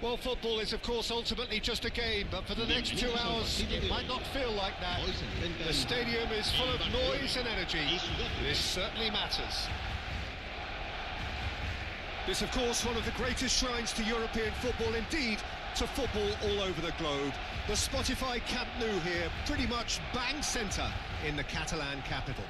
Well, football is, of course, ultimately just a game, but for the next 2 hours, it might not feel like that. The stadium is full of noise and energy. This certainly matters. This, of course, one of the greatest shrines to European football, indeed, to football all over the globe. The Spotify Camp Nou here, pretty much bang centre in the Catalan capital.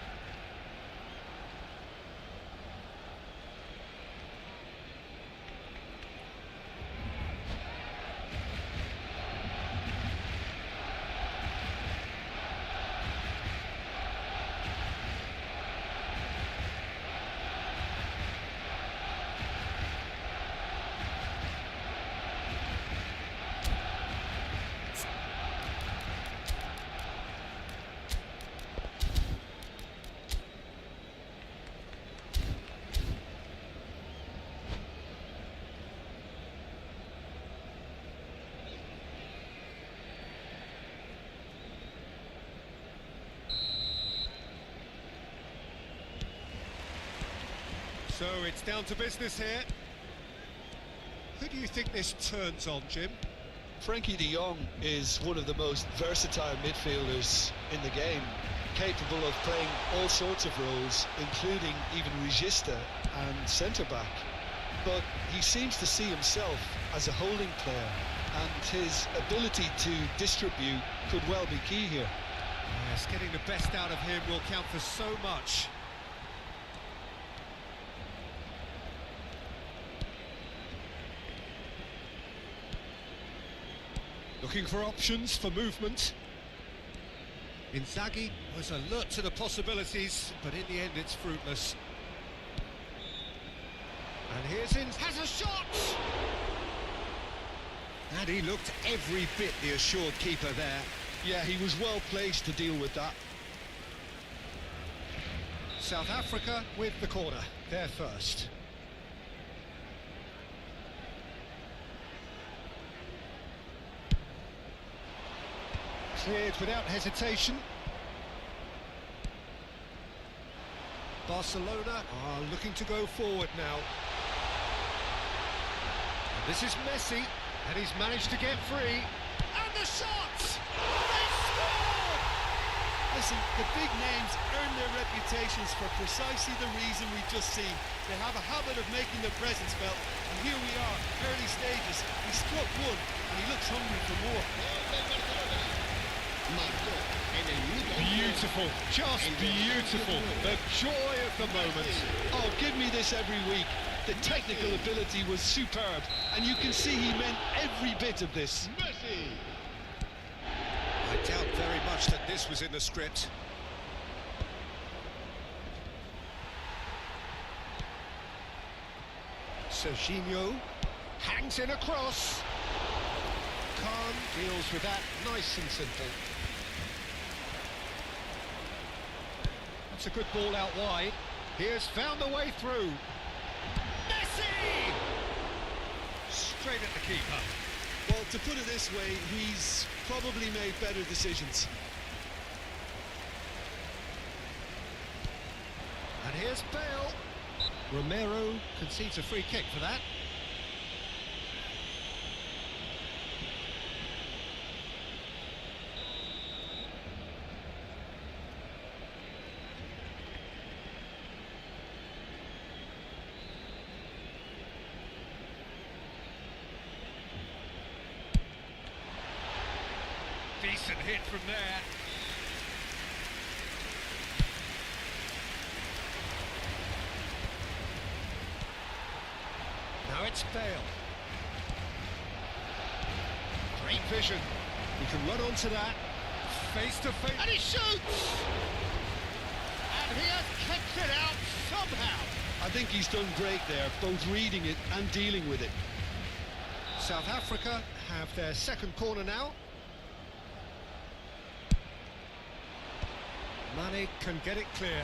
So it's down to business here. Who do you think this turns on, Jim? Frankie de Jong is one of the most versatile midfielders in the game, capable of playing all sorts of roles, including even regista and centre-back. But he seems to see himself as a holding player, and his ability to distribute could well be key here. Yes, getting the best out of him will count for so much. Looking for options for movement. Inzaghi was alert to the possibilities, but in the end it's fruitless. And here's has a shot! And he looked every bit the assured keeper there. Yeah, he was well placed to deal with that. South Africa with the corner, they're first. Cleared without hesitation. Barcelona are looking to go forward now. And this is Messi, and he's managed to get free. And the shot! They score! Listen, the big names earn their reputations for precisely the reason we've just seen. They have a habit of making their presence felt, and here we are, early stages. He struck one, and he looks hungry for more. Beautiful, just beautiful. The joy of the moment. Oh, give me this every week. The technical ability was superb, and you can see he meant every bit of this. Messi! I doubt very much that this was in the script. Serginho hangs in a cross. Khan deals with that nice and simple. That's a good ball out wide. He has found the way through. Messi! Straight at the keeper. Well, to put it this way, he's probably made better decisions. And here's Bale. Romero concedes a free kick for that. Decent hit from there. Now it's Bale. Great vision. He can run onto that. Face to face. And he shoots! And he has kicked it out somehow. I think he's done great there, both reading it and dealing with it. South Africa have their second corner now. Mane can get it clear.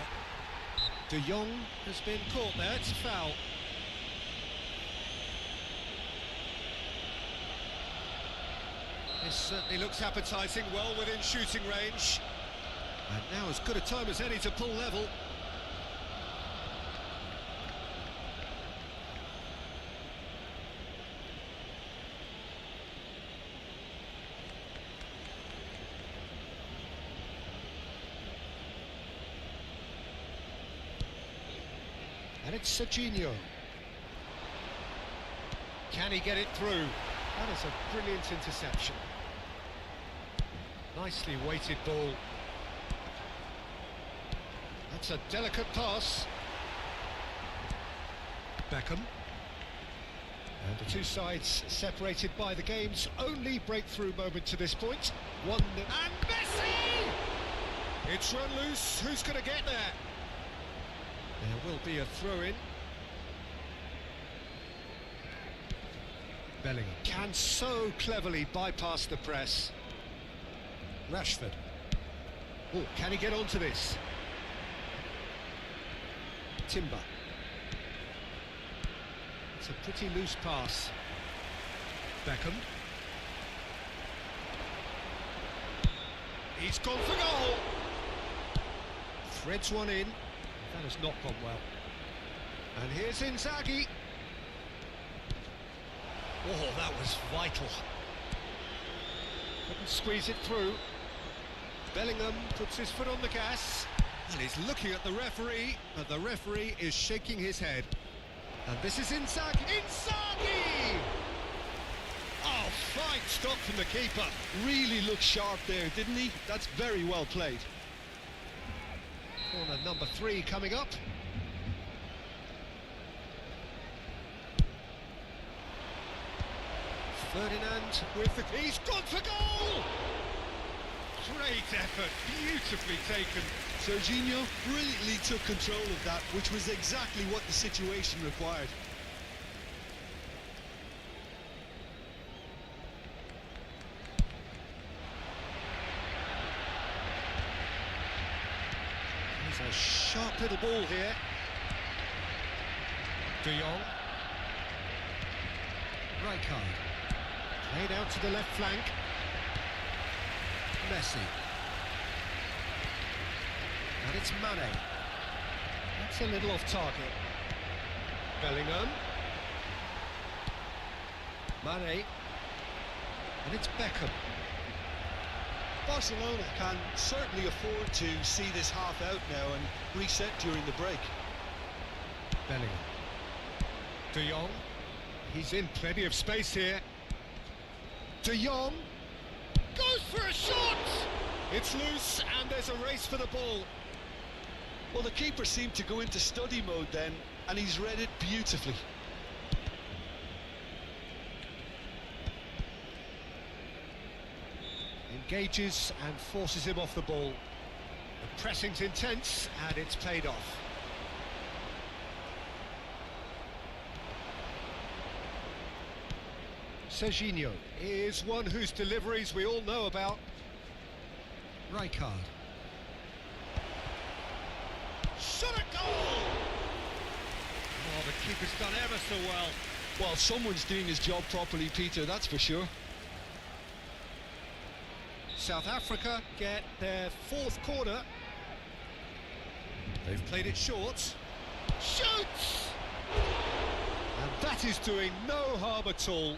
De Jong has been caught there, it's a foul. This certainly looks appetising, well within shooting range. And now as good a time as any to pull level. And it's Serginho. Can he get it through? That is a brilliant interception. Nicely weighted ball. That's a delicate pass. Beckham. And the two sides separated by the game's only breakthrough moment to this point. 1-0. And Messi! It's run loose. Who's going to get there? There will be a throw-in. Bellingham can so cleverly bypass the press. Rashford. Oh, can he get onto this? Timber. It's a pretty loose pass. Beckham. He's gone for goal. Threads one in. That has not gone well. And here's Inzaghi. Oh, that was vital. Couldn't squeeze it through. Bellingham puts his foot on the gas. And he's looking at the referee, and the referee is shaking his head. And this is Inzaghi. Inzaghi! Oh, fine stop from the keeper. Really looked sharp there, didn't he? That's very well played. Corner number 3 coming up. Ferdinand with the... He's gone for goal! Great effort, beautifully taken. Serginho brilliantly took control of that, which was exactly what the situation required. There's a sharp little ball here. De Jong. Rijkaard. Played out to the left flank. Messi. And it's Mane. That's a little off target. Bellingham. Mane. And it's Beckham. Barcelona can certainly afford to see this half out now and reset during the break. Bellingham. De Jong. He's in plenty of space here. De Jong goes for a shot! It's loose and there's a race for the ball. Well, the keeper seemed to go into study mode then, and he's read it beautifully. Engages and forces him off the ball. The pressing's intense and it's paid off. Serginho is one whose deliveries we all know about. Rijkaard. Shot a goal! Oh, the keeper's done ever so well. Well, someone's doing his job properly, Peter, that's for sure. South Africa get their 4th corner. They've played it short. Shoots! And that is doing no harm at all.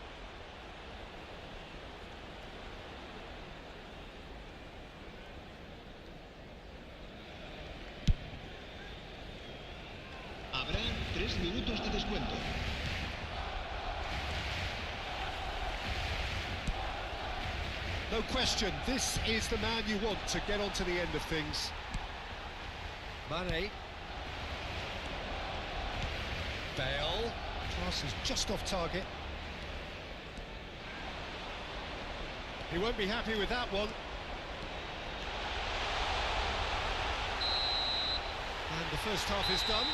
Habrá 3 minutos de descuento. No question, this is the man you want to get onto the end of things. Mane. Bale. Pass is just off target. He won't be happy with that one. And the first half is done.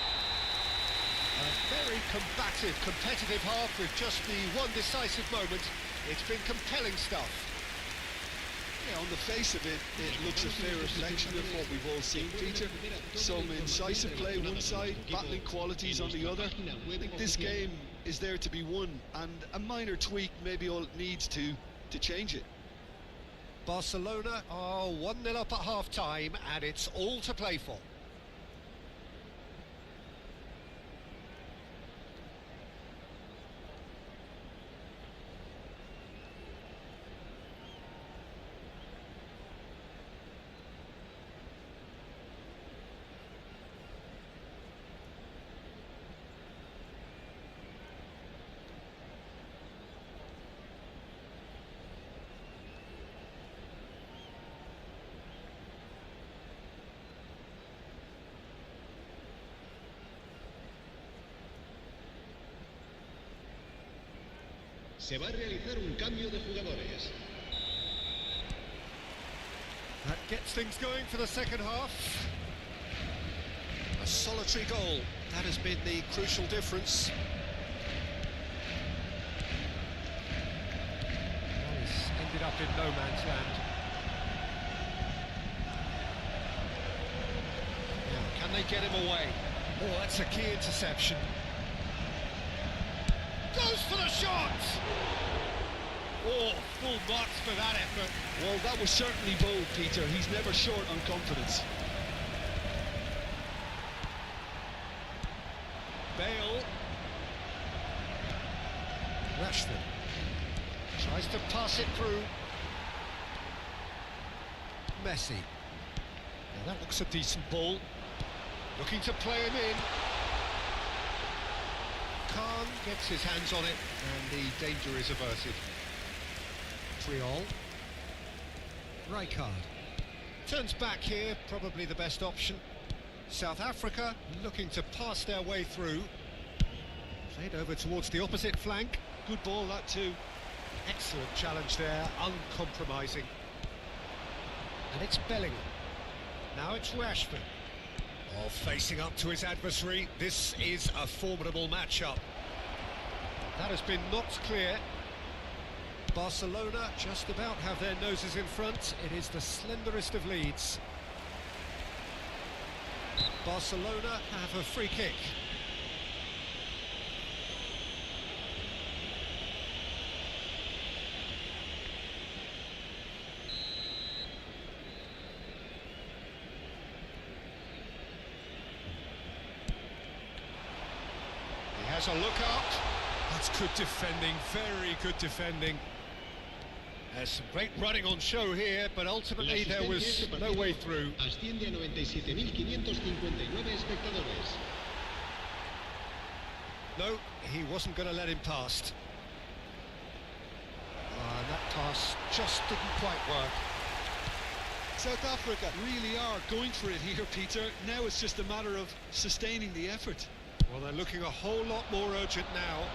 A very combative, competitive half with just the one decisive moment. It's been compelling stuff. Yeah, on the face of it, it looks a fair reflection of what we've all seen, Peter. Some incisive play one side, battling qualities on the other. I think this game is there to be won, and a minor tweak maybe all it needs to change it. Barcelona are 1-0 up at half-time, and it's all to play for. Se va a realizar un cambio de jugadores. That gets things going for the second half. A solitary goal. That has been the crucial difference. That has ended up in no man's land. Now, can they get him away? Oh, that's a key interception. Goes for the shot! Oh, full marks for that effort. Well, that was certainly bold, Peter. He's never short on confidence. Bale. Rashford tries to pass it through. Messi. Now that looks a decent ball. Looking to play him in. Khan gets his hands on it, and the danger is averted. Triol. Rijkaard. Turns back here, probably the best option. South Africa looking to pass their way through. Played over towards the opposite flank. Good ball, that too. Excellent challenge there, uncompromising. And it's Bellingham. Now it's Rashford. Oh, facing up to his adversary. This is a formidable matchup. That has been knocked clear. Barcelona just about have their noses in front. It is the slenderest of leads. Barcelona have a free kick. He has a look up. That's good defending, very good defending. There's some great running on show here, but ultimately there was no way through. Asciende a 97.559 espectadores. No, he wasn't going to let him past. And that pass just didn't quite work. South Africa really are going for it here, Peter. Now it's just a matter of sustaining the effort. Well, they're looking a whole lot more urgent now.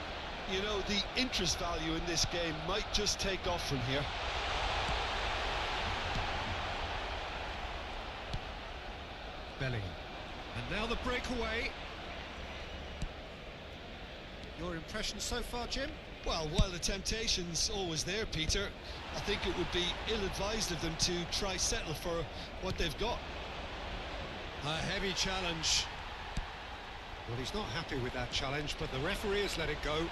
You know, the interest value in this game might just take off from here. Bellingham. And now the breakaway. Your impression so far, Jim? Well, while the temptation's always there, Peter, I think it would be ill-advised of them to try settle for what they've got. A heavy challenge. Well, he's not happy with that challenge, but the referee has let it go.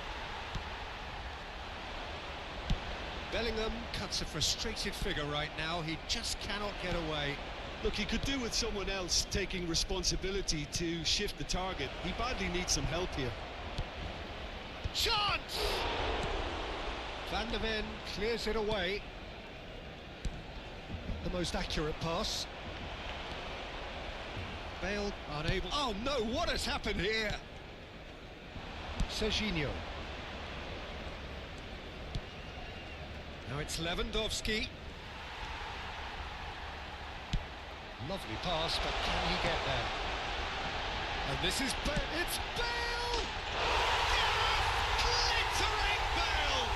Bellingham cuts a frustrated figure right now. He just cannot get away. Look, he could do with someone else taking responsibility to shift the target. He badly needs some help here. Chance! Van der Ven clears it away. The most accurate pass. Bale unable. Oh no, what has happened here? Serginho. Now it's Lewandowski. Lovely pass, but can he get there? And this is Bale. It's Bale! Glittering Bale!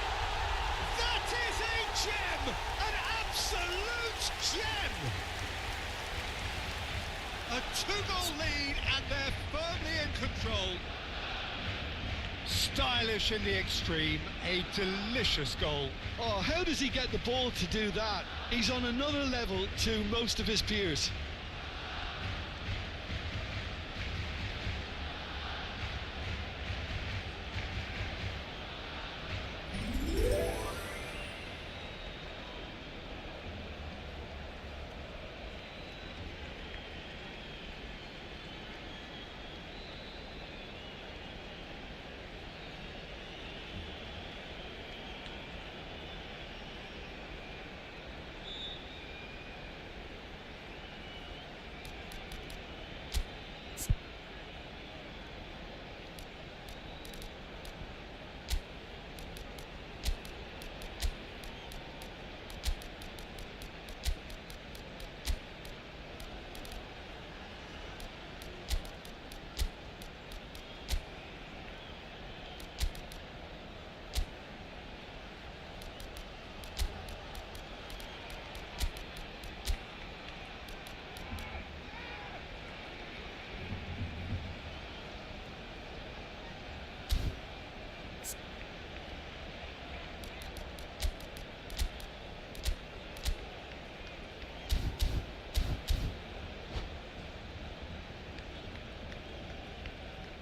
That is a gem! An absolute gem! A two-goal lead, and they're firmly in control. Stylish in the extreme, a delicious goal. Oh, how does he get the ball to do that? He's on another level to most of his peers.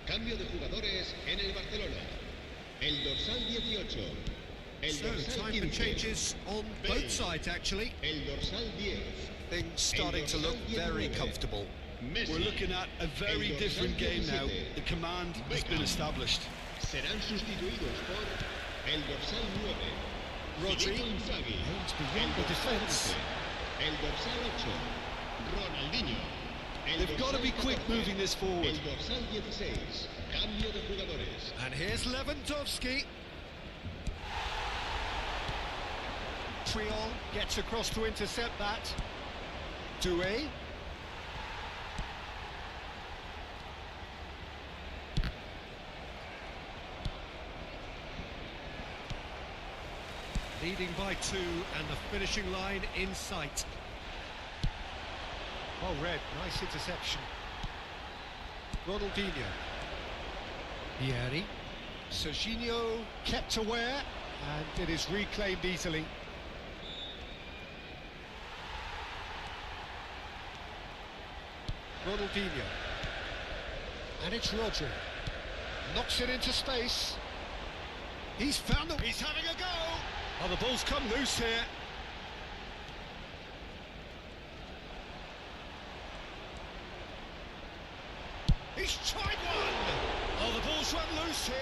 Cambio de jugadores en el Barcelona. El dorsal 18. El So, dorsal time for 15. changes on both sides, actually. El dorsal 10. Things starting to look very comfortable. Messi. We're looking at a very El dorsal different game now. 17. The command has been Beckham. established. Serán sustituidos por el dorsal 9. Rodri. Filippo Inzaghi. Aims beyond El the dorsal defence. 11. El dorsal 8. Ronaldinho. El They've got to dorsal be quick 14. moving this forward. El dorsal 16. Cambio de jugadores. And here's Lewandowski. Triol gets across to intercept that. Doué. Leading by 2 and the finishing line in sight. Well read, nice interception. Ronaldinho. Vieri. Serginho kept aware and it is reclaimed easily. Ronaldinho. And it's Rodri. Knocks it into space. He's found the... He's having a go! Oh, the ball's come loose here. He's tried one! Oh, the ball's run loose here.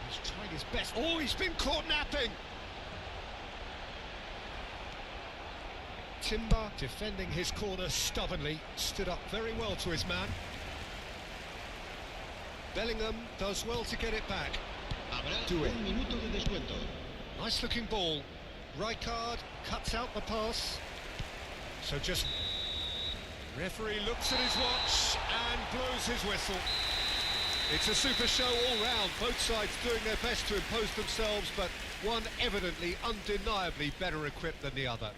He's tried his best. Oh, he's been caught napping. Timber defending his corner stubbornly, stood up very well to his man. Bellingham does well to get it back. Habrá Doué. un minuto de descuento. Nice looking ball. Rijkaard cuts out the pass. So just... Referee looks at his watch and blows his whistle. It's a super show all round, both sides doing their best to impose themselves, but one evidently, undeniably better equipped than the other.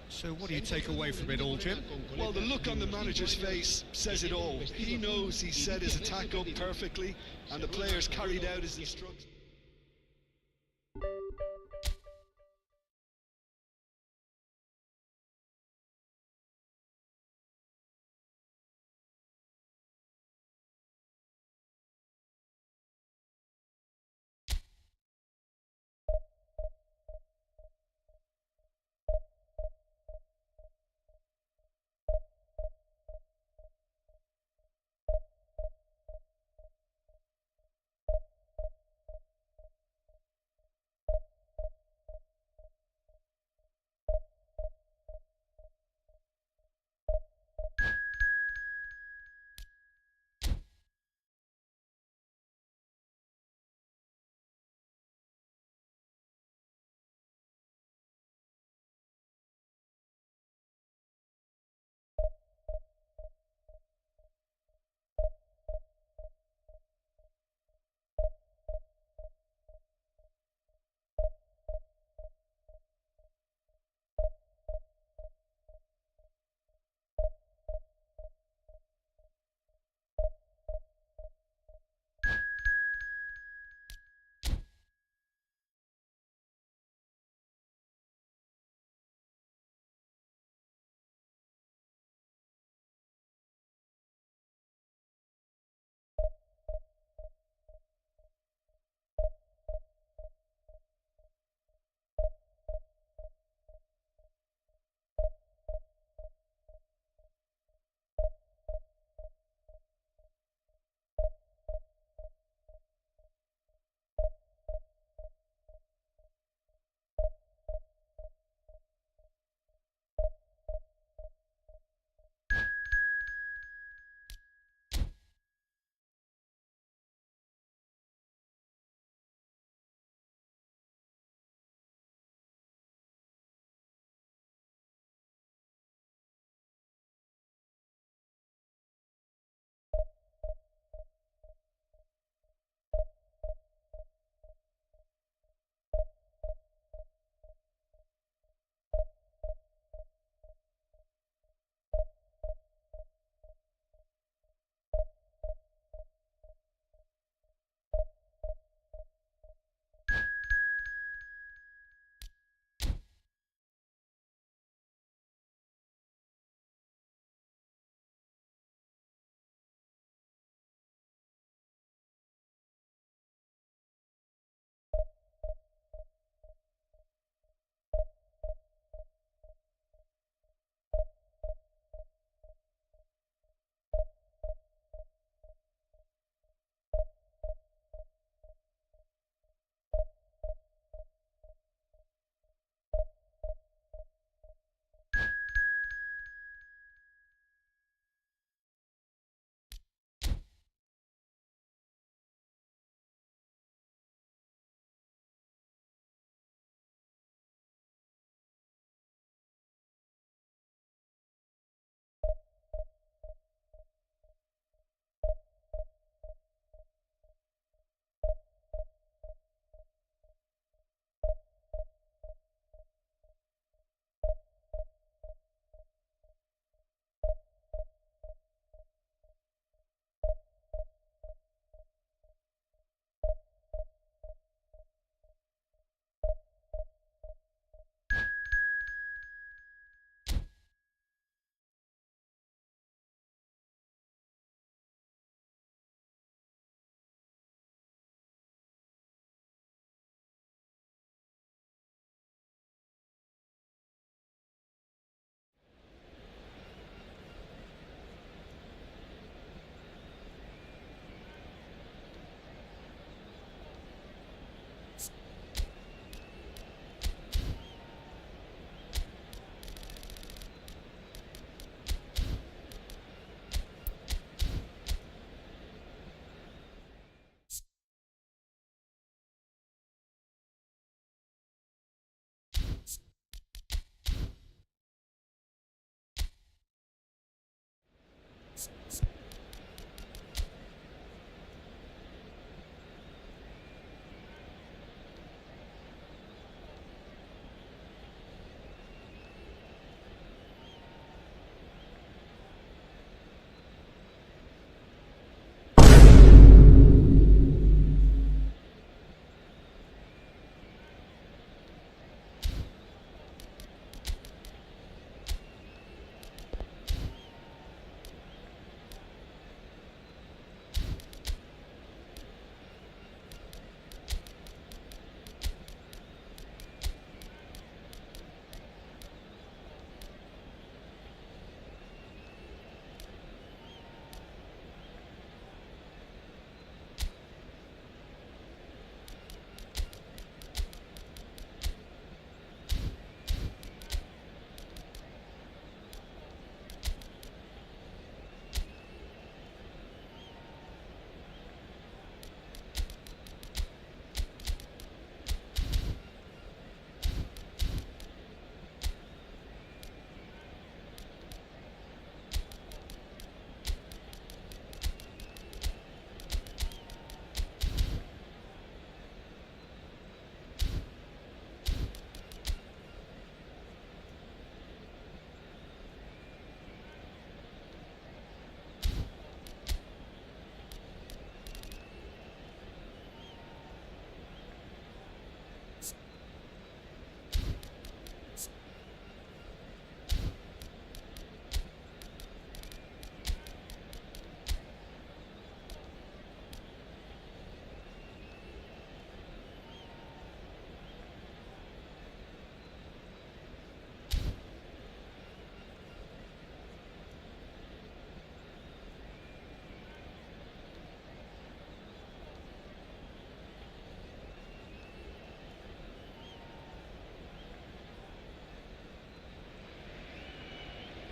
So what do you take away from it all, Jim? Well, the look on the manager's face says it all. He knows he set his attack up perfectly, and the players carried out his instructions.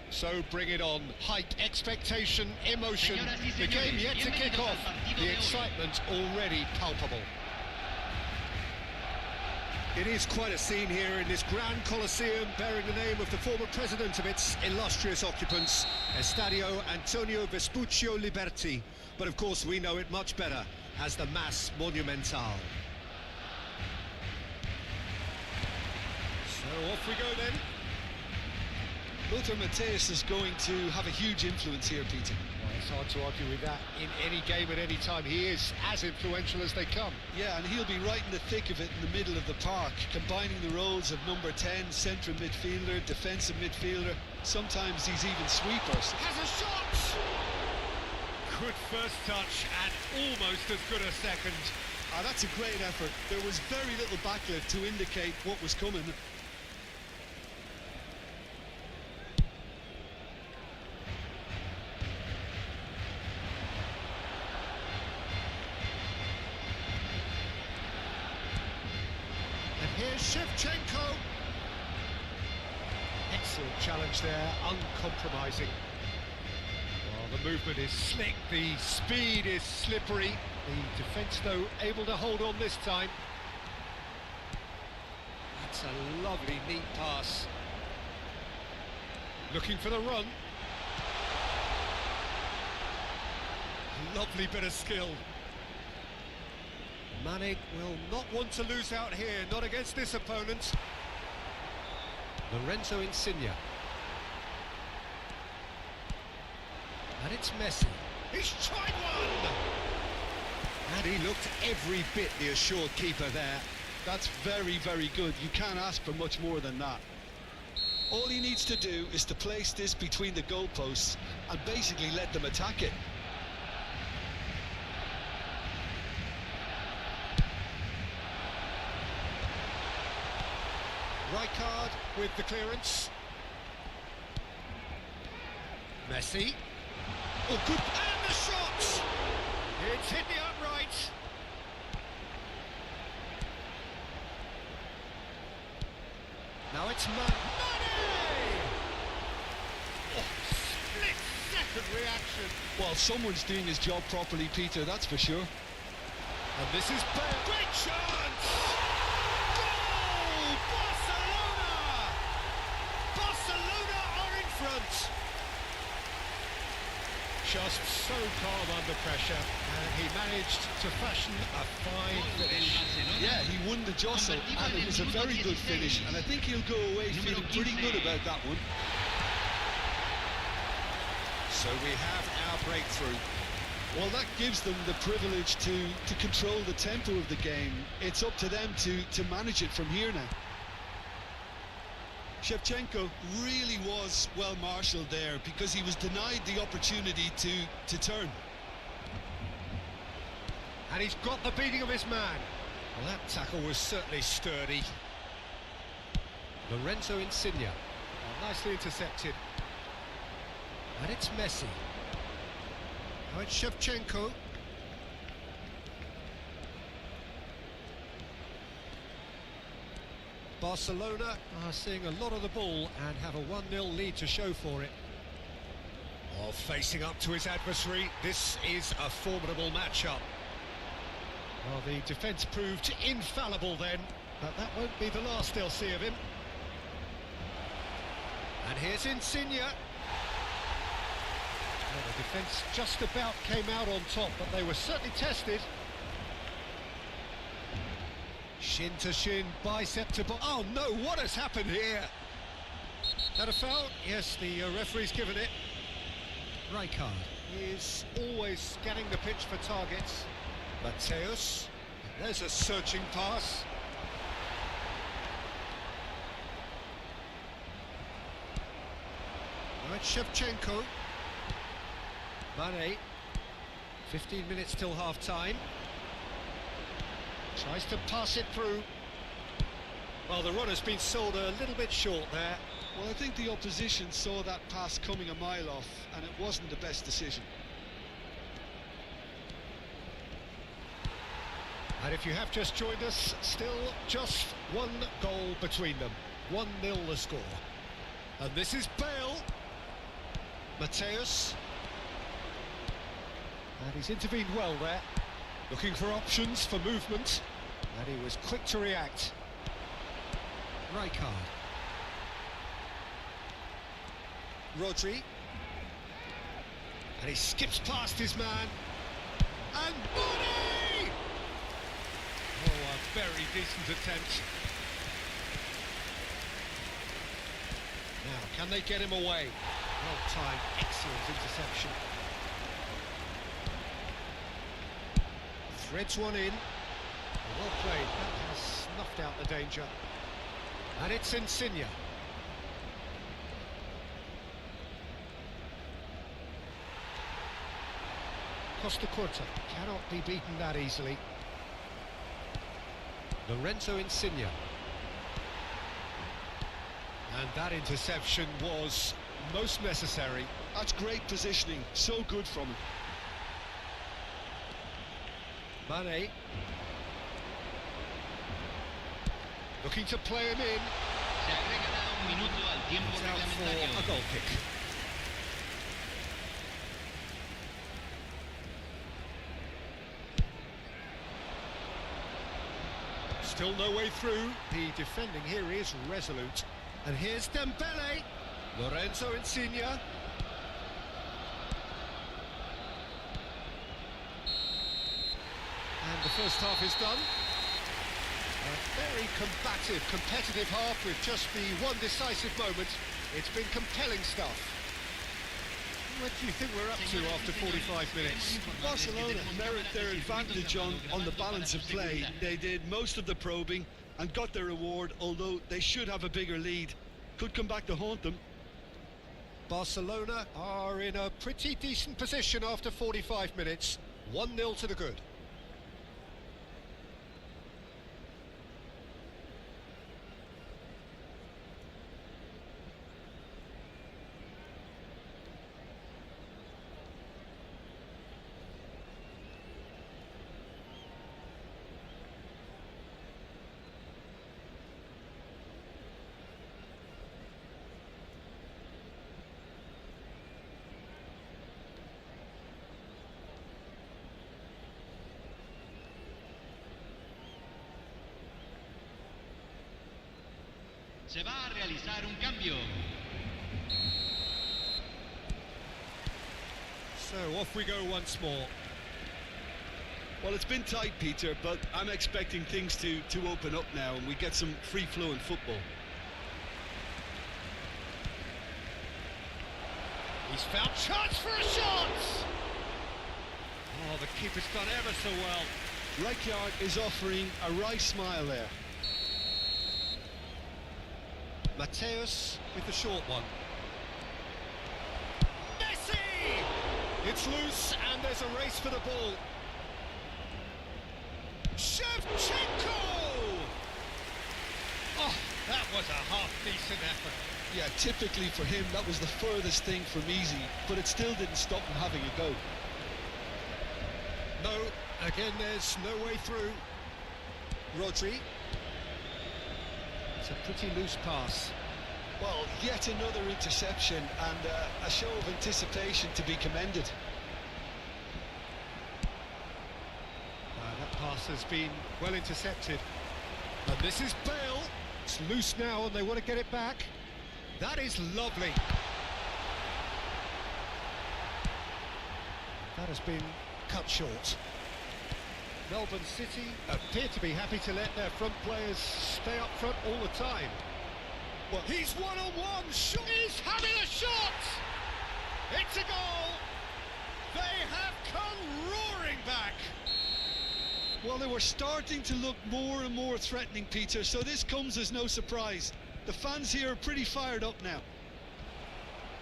So bring it on. Hype, expectation, emotion. The game yet to kick off. The excitement already palpable. It is quite a scene here in this Grand Colosseum, bearing the name of the former president of its illustrious occupants, Estadio Antonio Vespuccio Liberti. But of course we know it much better as the Mas Monumental. So off we go then. Lothar Matthäus is going to have a huge influence here, Peter. Well, it's hard to argue with that in any game at any time. He is as influential as they come. Yeah, and he'll be right in the thick of it in the middle of the park, combining the roles of number 10, central midfielder, defensive midfielder. Sometimes he's even sweepers. Has a shot! Good first touch and almost as good a second. That's a great effort. There was very little backlift to indicate what was coming. Here's Shevchenko. Excellent challenge there, uncompromising. Well, the movement is slick, the speed is slippery. The defence, though, able to hold on this time. That's a lovely, neat pass. Looking for the run. Lovely bit of skill. Mane will not want to lose out here, not against this opponent. Lorenzo Insigne. And it's Messi. He's tried one! And he looked every bit the assured keeper there. That's very, very good. You can't ask for much more than that. All he needs to do is to place this between the goalposts and basically let them attack it. Rijkaard with the clearance. Messi. Oh, good. And the shot! It's hit the upright. Now it's Mane! Oh, split-second reaction. Well, someone's doing his job properly, Peter, that's for sure. And this is Bale. Great chance! Goal! Barcelona! Barcelona are in front. Just so calm under pressure, and he managed to fashion a fine finish. Yeah, he won the jostle, and it was a very good finish, and I think he'll go away feeling pretty good about that one. So we have our breakthrough. Well, that gives them the privilege to control the tempo of the game. It's up to them to manage it from here now. Shevchenko really was well marshalled there because he was denied the opportunity to turn. And he's got the beating of his man. Well, that tackle was certainly sturdy. Lorenzo Insigne. Well, nicely intercepted. And it's Messi. Now it's Shevchenko. Barcelona are seeing a lot of the ball and have a 1-0 lead to show for it. Oh, facing up to his adversary, this is a formidable matchup. Well, the defence proved infallible then, but that won't be the last they'll see of him. And here's Insigne. Well, the defence just about came out on top, but they were certainly tested. Shin to shin, bicep to bicep. Oh no, what has happened here? That a foul? Yes, the referee's given it. Rijkaard is always scanning the pitch for targets. Mateus, there's a searching pass. Now it's Shevchenko. Mane, 15 minutes till half-time. Tries to pass it through. Well, the run has been sold a little bit short there. Well, I think the opposition saw that pass coming a mile off, and it wasn't the best decision. And if you have just joined us, still just one goal between them. 1-0 the score. And this is Bale. Mateus. And he's intervened well there. Looking for options for movement. And he was quick to react. Rijkaard. Rodri. And he skips past his man. And Bonney! Oh, a very decent attempt. Now, can they get him away? Well timed, excellent interception. Threads one in. Well played, that has snuffed out the danger. And it's Insigne. Costa Curta cannot be beaten that easily. Lorenzo Insigne. And that interception was most necessary. That's great positioning, so good from him. Mane. Looking to play him in. Se agrega un minuto al tiempo It's out for reglamentario. a goal kick. Still no way through. The defending here is resolute. And here's Dembele. Lorenzo Insigne. And the first half is done. A very combative, competitive half with just the one decisive moment. It's been compelling stuff. What do you think we're up to after 45 minutes? Barcelona merit their advantage on the balance of play. They did most of the probing and got their reward, although they should have a bigger lead. Could come back to haunt them. Barcelona are in a pretty decent position after 45 minutes. 1-0 to the good. Se va a realizar un cambio. So off we go once more. Well, it's been tight, Peter, but I'm expecting things to open up now and we get some free-flowing football. He's found chance for a shot! Oh, the keeper's done ever so well. Rijkaard is offering a wry smile there. Mateus with the short one. Messi! It's loose and there's a race for the ball. Shevchenko! Oh, that was a half-decent effort. Yeah, typically for him, that was the furthest thing from easy, but it still didn't stop him having a go. No, again, there's no way through. Rodri. It's a pretty loose pass. Well, yet another interception and a show of anticipation to be commended. That pass has been well intercepted. And this is Bale. It's loose now and they want to get it back. That is lovely. That has been cut short. Melbourne City appear to be happy to let their front players stay up front all the time. Well, he's one-on-one. He's having a shot. It's a goal. They have come roaring back. Well, they were starting to look more and more threatening, Peter, so this comes as no surprise. The fans here are pretty fired up now.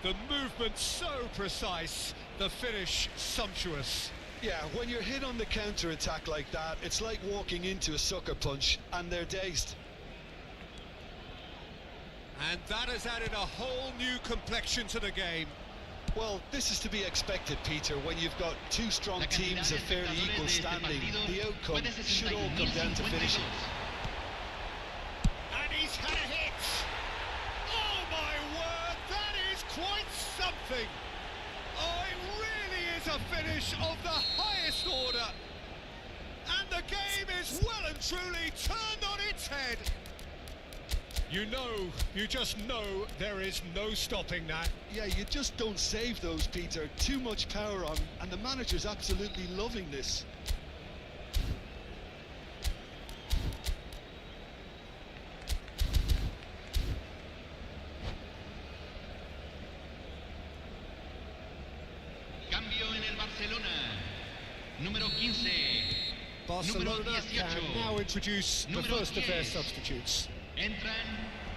The movement so precise, the finish sumptuous. Yeah, when you're hit on the counter-attack like that, it's like walking into a sucker punch, and they're dazed. And that has added a whole new complexion to the game. Well, this is to be expected, Peter, when you've got two strong teams of fairly equal standing. The outcome should all come down to finishing. And he's had a hit! Oh my word, that is quite something! Oh, it really is a finish of the highest order! And the game is well and truly turned on its head! You just know there is no stopping that. Yeah, you just don't save those, Peter. Too much power on, and the manager's absolutely loving this. Cambio en el Barcelona. Número 15. Barcelona Número 18. can now introduce the Número first of their 10. substitutes. Entran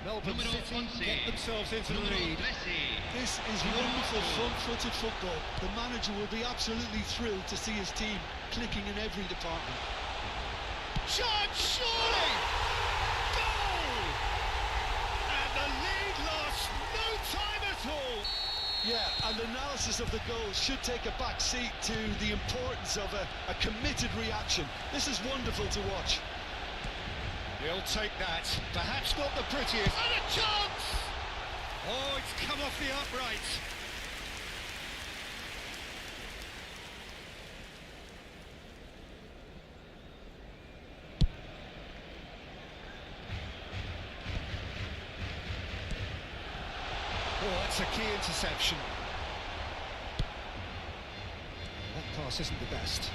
Melbourne número City 11. get themselves into the Número lead. 13. This is wonderful front-footed football. The manager will be absolutely thrilled to see his team clicking in every department. Shot, surely! Goal! And the lead lost no time at all. Yeah, and analysis of the goal should take a back seat to the importance of a committed reaction. This is wonderful to watch. He'll take that. Perhaps not the prettiest. And a chance! Oh, it's come off the upright. Oh, that's a key interception. That pass isn't the best.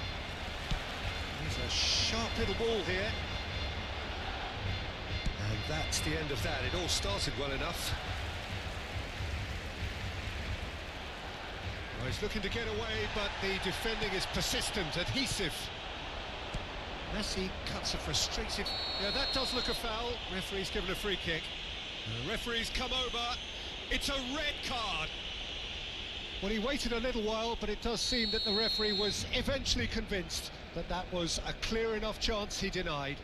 There's a sharp little ball here. And that's the end of that. It all started well enough. Well, he's looking to get away, but the defending is persistent, adhesive. Messi cuts a frustrated... Yeah, that does look a foul. Referee's given a free kick. The referee's come over. It's a red card. Well, he waited a little while, but it does seem that the referee was eventually convinced that that was a clear enough chance he denied.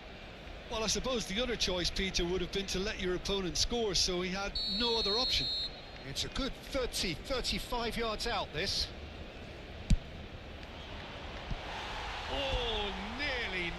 Well, I suppose the other choice, Peter, would have been to let your opponent score, so he had no other option. It's a good 35 yards out, this. Oh, nearly.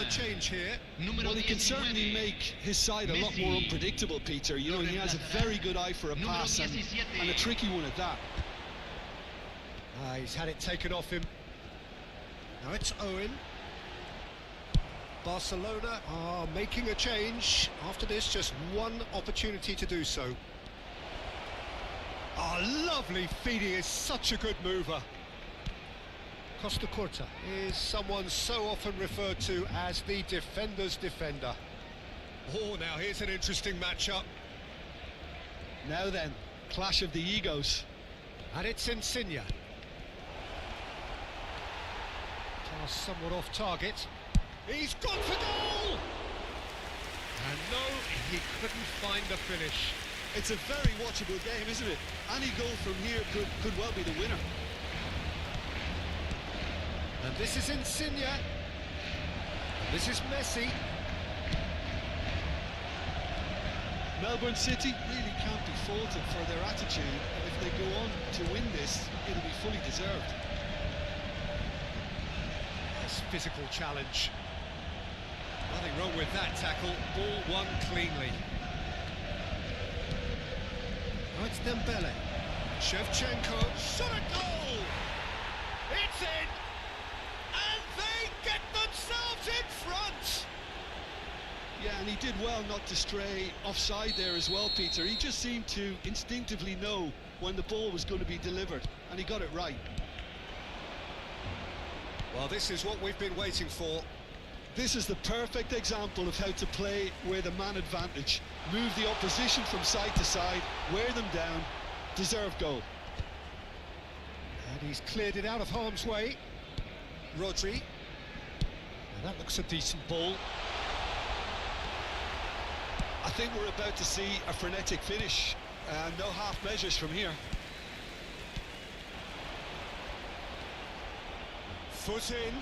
a change here. Número Well, he can 19. certainly make his side a lot more Messi. unpredictable, Peter. You know, he has a very good eye for a Número pass and 17. a tricky one at that. He's had it taken off him. Now it's Owen. Barcelona are making a change. After this, just one opportunity to do so. Lovely feeding, is such a good mover. Costa Curta is someone so often referred to as the defender's defender. Oh, now here's an interesting matchup. Now then, clash of the egos. And it's Insigne. Pass somewhat off target. He's gone for goal! And no, he couldn't find the finish. It's a very watchable game, isn't it? Any goal from here could well be the winner. And this is Insigne. And this is Messi. Melbourne City really can't be faulted for their attitude. If they go on to win this, it'll be fully deserved. Nice physical challenge. Nothing wrong with that tackle. Ball won cleanly. Now it's Dembele. Shevchenko. Shot a goal! It's in! And they get themselves in front! Yeah, and he did well not to stray offside there as well, Peter. He just seemed to instinctively know when the ball was going to be delivered, and he got it right. Well, this is what we've been waiting for. This is the perfect example of how to play with a man advantage. Move the opposition from side to side, wear them down, deserve goal. And he's cleared it out of harm's way. Rodri. Now that looks a decent ball. I think we're about to see a frenetic finish. No half measures from here. Foot in.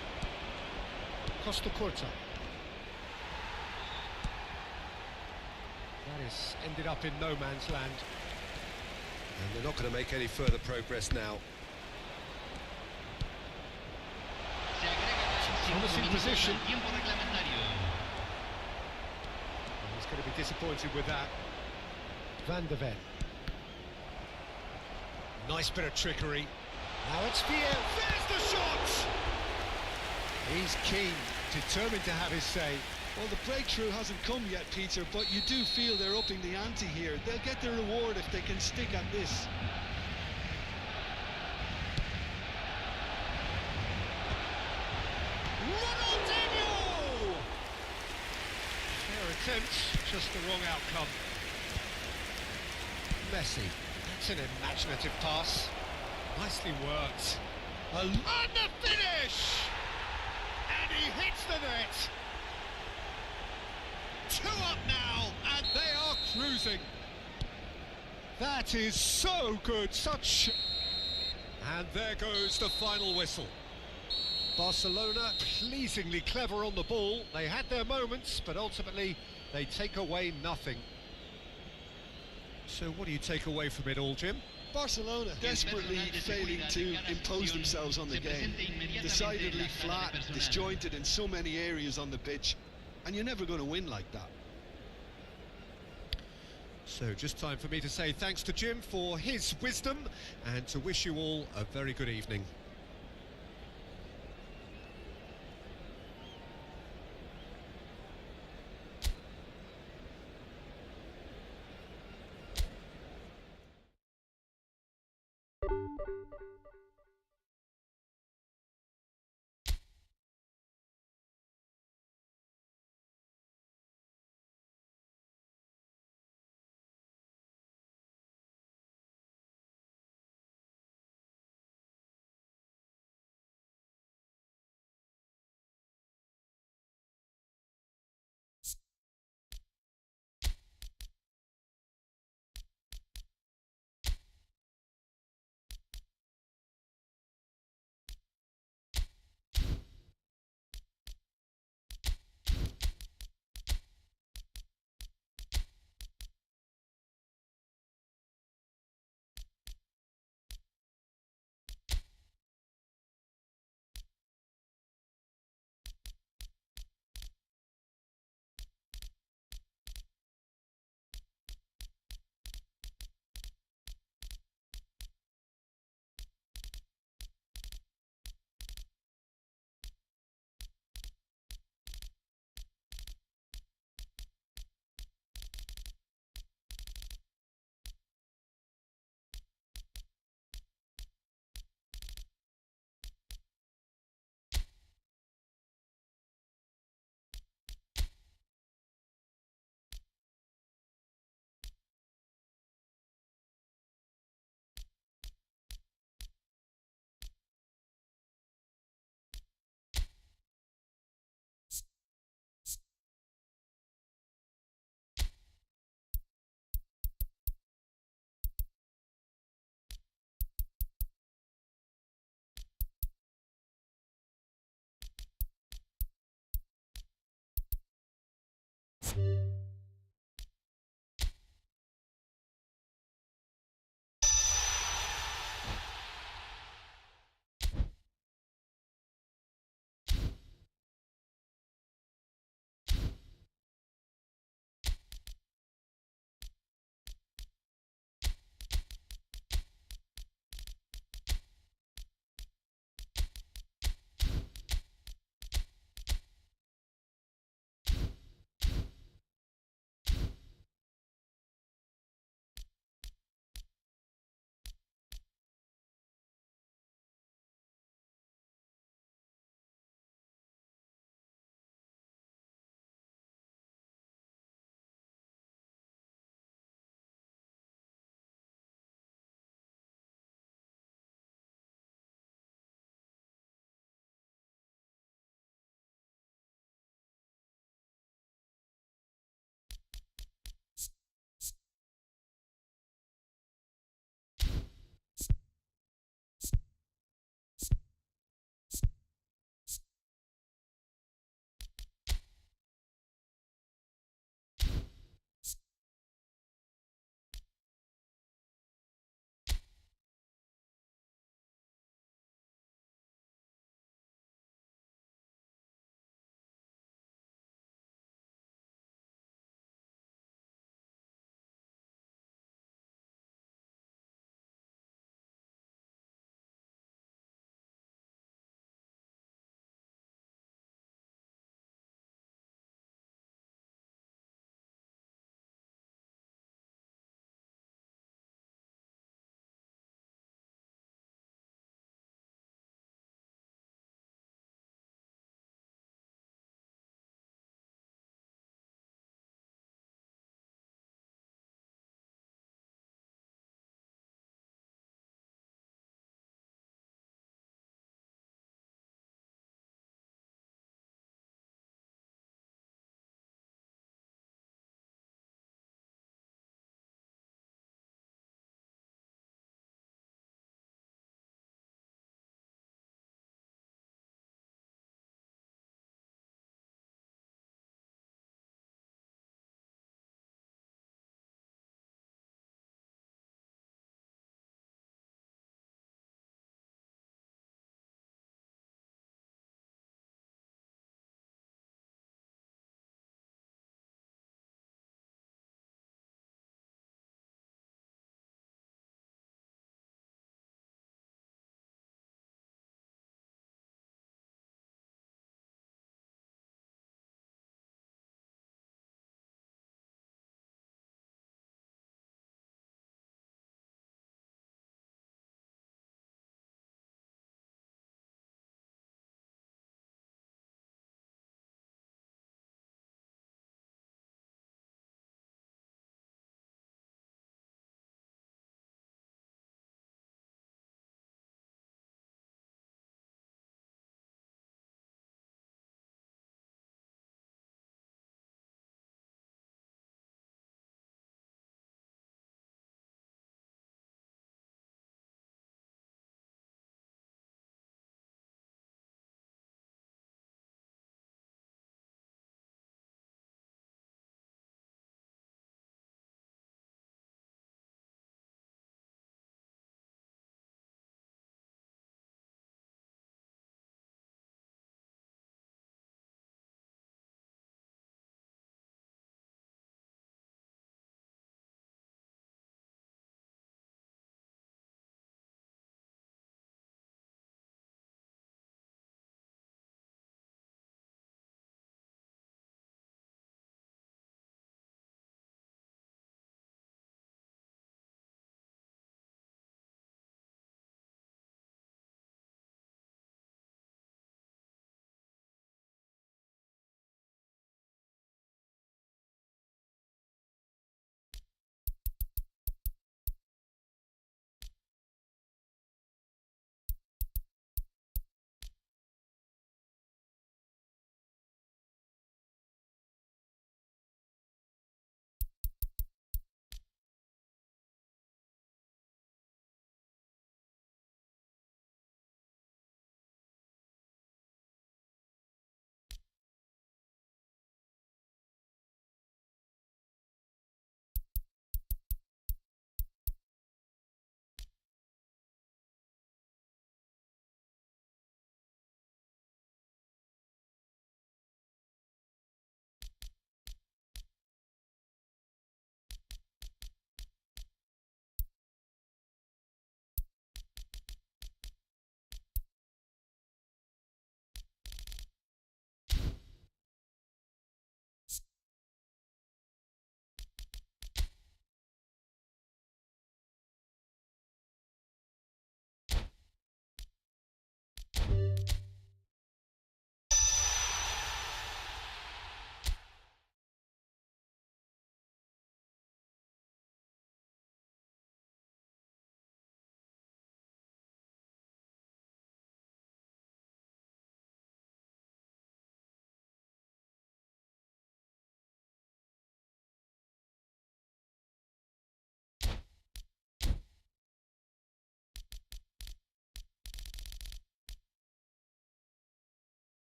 Costa Curta. That has ended up in no man's land. And they're not going to make any further progress now. Se agrega Promising 5 minutos position. al tiempo reglamentario. He's going to be disappointed with that. Van der Ven. Nice bit of trickery. Now it's Fiel. There's the shot! He's keen, determined to have his say. Well, the breakthrough hasn't come yet, Peter, but you do feel they're upping the ante here. They'll get their reward if they can stick at this. Ronaldinho! Fair attempt, just the wrong outcome. Messi. That's an imaginative pass. Nicely worked. And the finish! And he hits the net. 2 up now, and they are cruising. That is so good, such... And there goes the final whistle. Barcelona pleasingly clever on the ball. They had their moments, but ultimately they take away nothing. So what do you take away from it all, Jim? Barcelona desperately failing to impose themselves on the game. Decidedly flat, disjointed in so many areas on the pitch, and you're never going to win like that. So just time for me to say thanks to Jim for his wisdom and to wish you all a very good evening.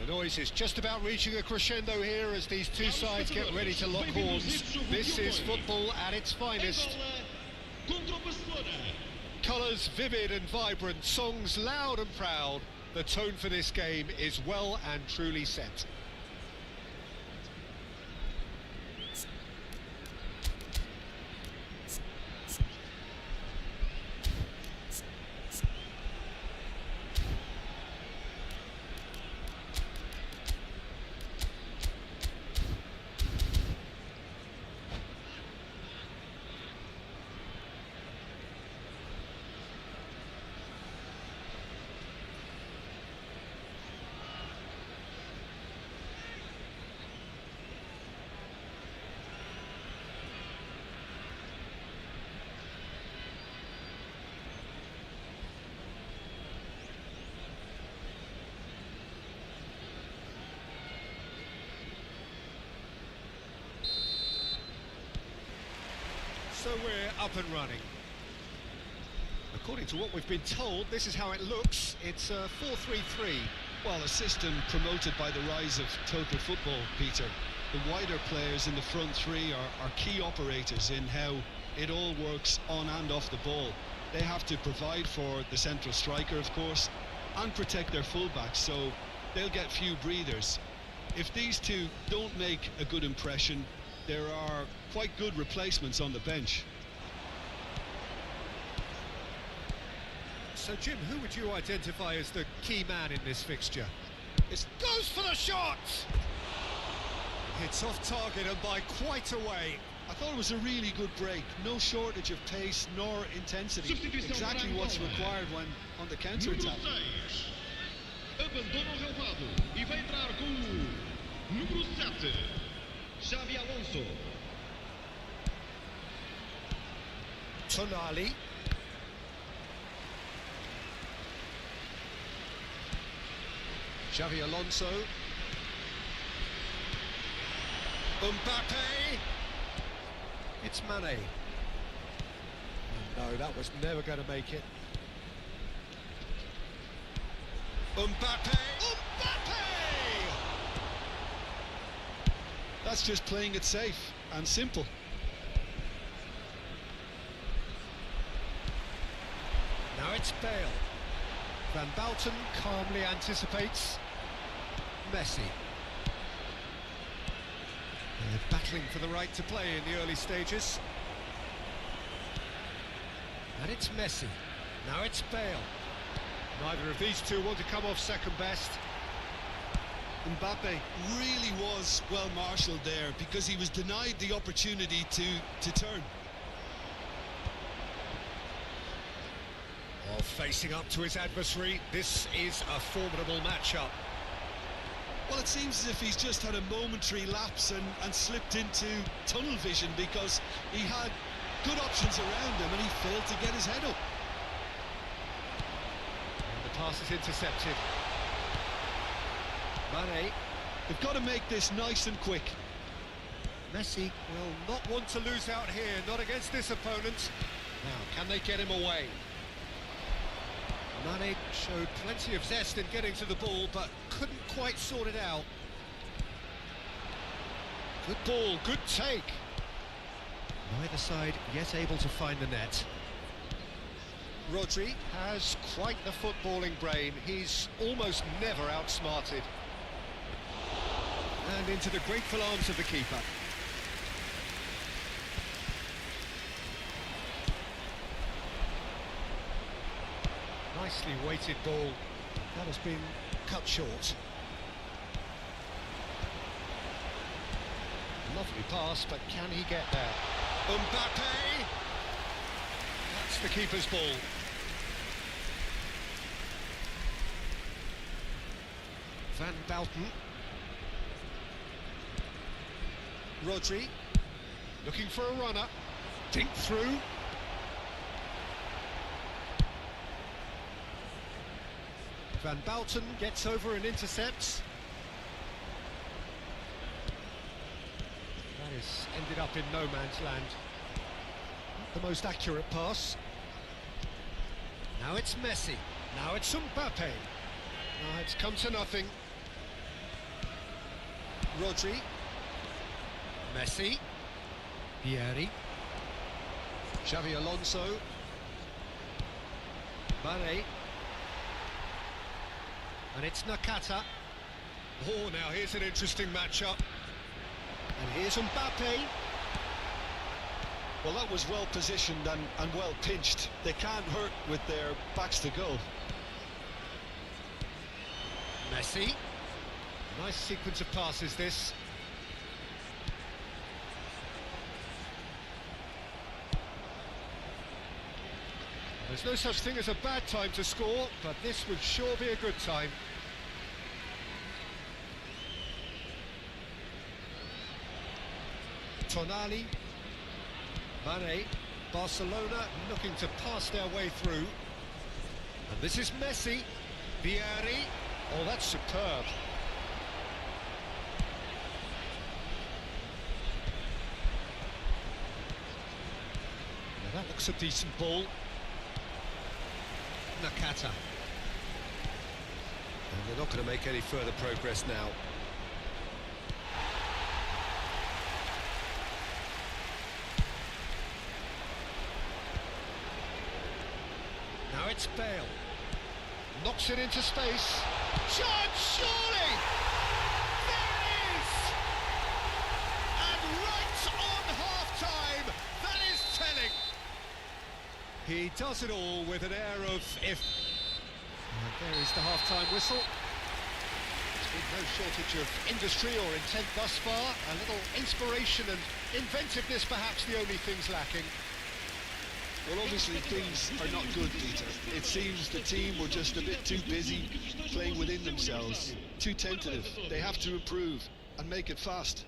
The noise is just about reaching a crescendo here as these two sides get ready to lock horns. This is football at its finest. Colours vivid and vibrant, songs loud and proud. The tone for this game is well and truly set. So we're up and running. According to what we've been told, this is how it looks. It's a 4-3-3. Well, a system promoted by the rise of total football, Peter. The wider players in the front three are key operators in how it all works on and off the ball. They have to provide for the central striker, of course, and protect their fullbacks, so they'll get few breathers. If these two don't make a good impression, there are quite good replacements on the bench. So, Jim, who would you identify as the key man in this fixture? It goes for the shot! It's off target and by quite a way. I thought it was a really good break. No shortage of pace nor intensity. Exactly what's required when on the counter-attack. Abandona o relvado e vai entrar com o número 7, Xavi Alonso. Tonali. Xavi Alonso. Mbappe. It's Mane. No, that was never going to make it. Mbappe! Mbappe! That's just playing it safe and simple. Now it's Bale. Van Basten calmly anticipates. Messi. They're battling for the right to play in the early stages. And it's Messi. Now it's Bale. Neither of these two want to come off second best. Mbappe really was well marshalled there because he was denied the opportunity to turn. While facing up to his adversary, this is a formidable matchup. Well, it seems as if he's just had a momentary lapse and slipped into tunnel vision because he had good options around him and he failed to get his head up. And the pass is intercepted. Mane. They've got to make this nice and quick. Messi will not want to lose out here, not against this opponent. Now, can they get him away? Mane showed plenty of zest in getting to the ball, but couldn't quite sort it out. Good ball, good take. Neither side yet able to find the net. Rodri has quite the footballing brain. He's almost never outsmarted. And into the grateful arms of the keeper. Nicely weighted ball. That has been cut short. Lovely pass, but can he get there? Mbappe! That's the keeper's ball. Van Basten. Rodri, looking for a runner. Dink through. Van Basten gets over and intercepts. That has ended up in no man's land. Not the most accurate pass. Now it's Messi. Now it's Mbappe. Now it's come to nothing. Rodri. Messi. Vieri. Xavi Alonso. Mane. And it's Nakata. Oh, now here's an interesting matchup. And here's Mbappe. Well, that was well positioned and well pinched. They can't hurt with their backs to goal. Messi. Nice sequence of passes, this. There's no such thing as a bad time to score, but this would sure be a good time. Tonali. Mane. Barcelona looking to pass their way through. And this is Messi. Vieri. Oh, that's superb. Now that looks a decent ball. Nakata. And they're not going to make any further progress now. Now it's Bale. Knocks it into space. Chance, surely! There it is! And right on half-time, that is telling. He does it all with an air of if. And there is the half-time whistle. There's been no shortage of industry or intent thus far. A little inspiration and inventiveness, perhaps the only things lacking. Well, obviously things are not good, Peter. It seems the team were just a bit too busy playing within themselves, too tentative. They have to improve and make it fast.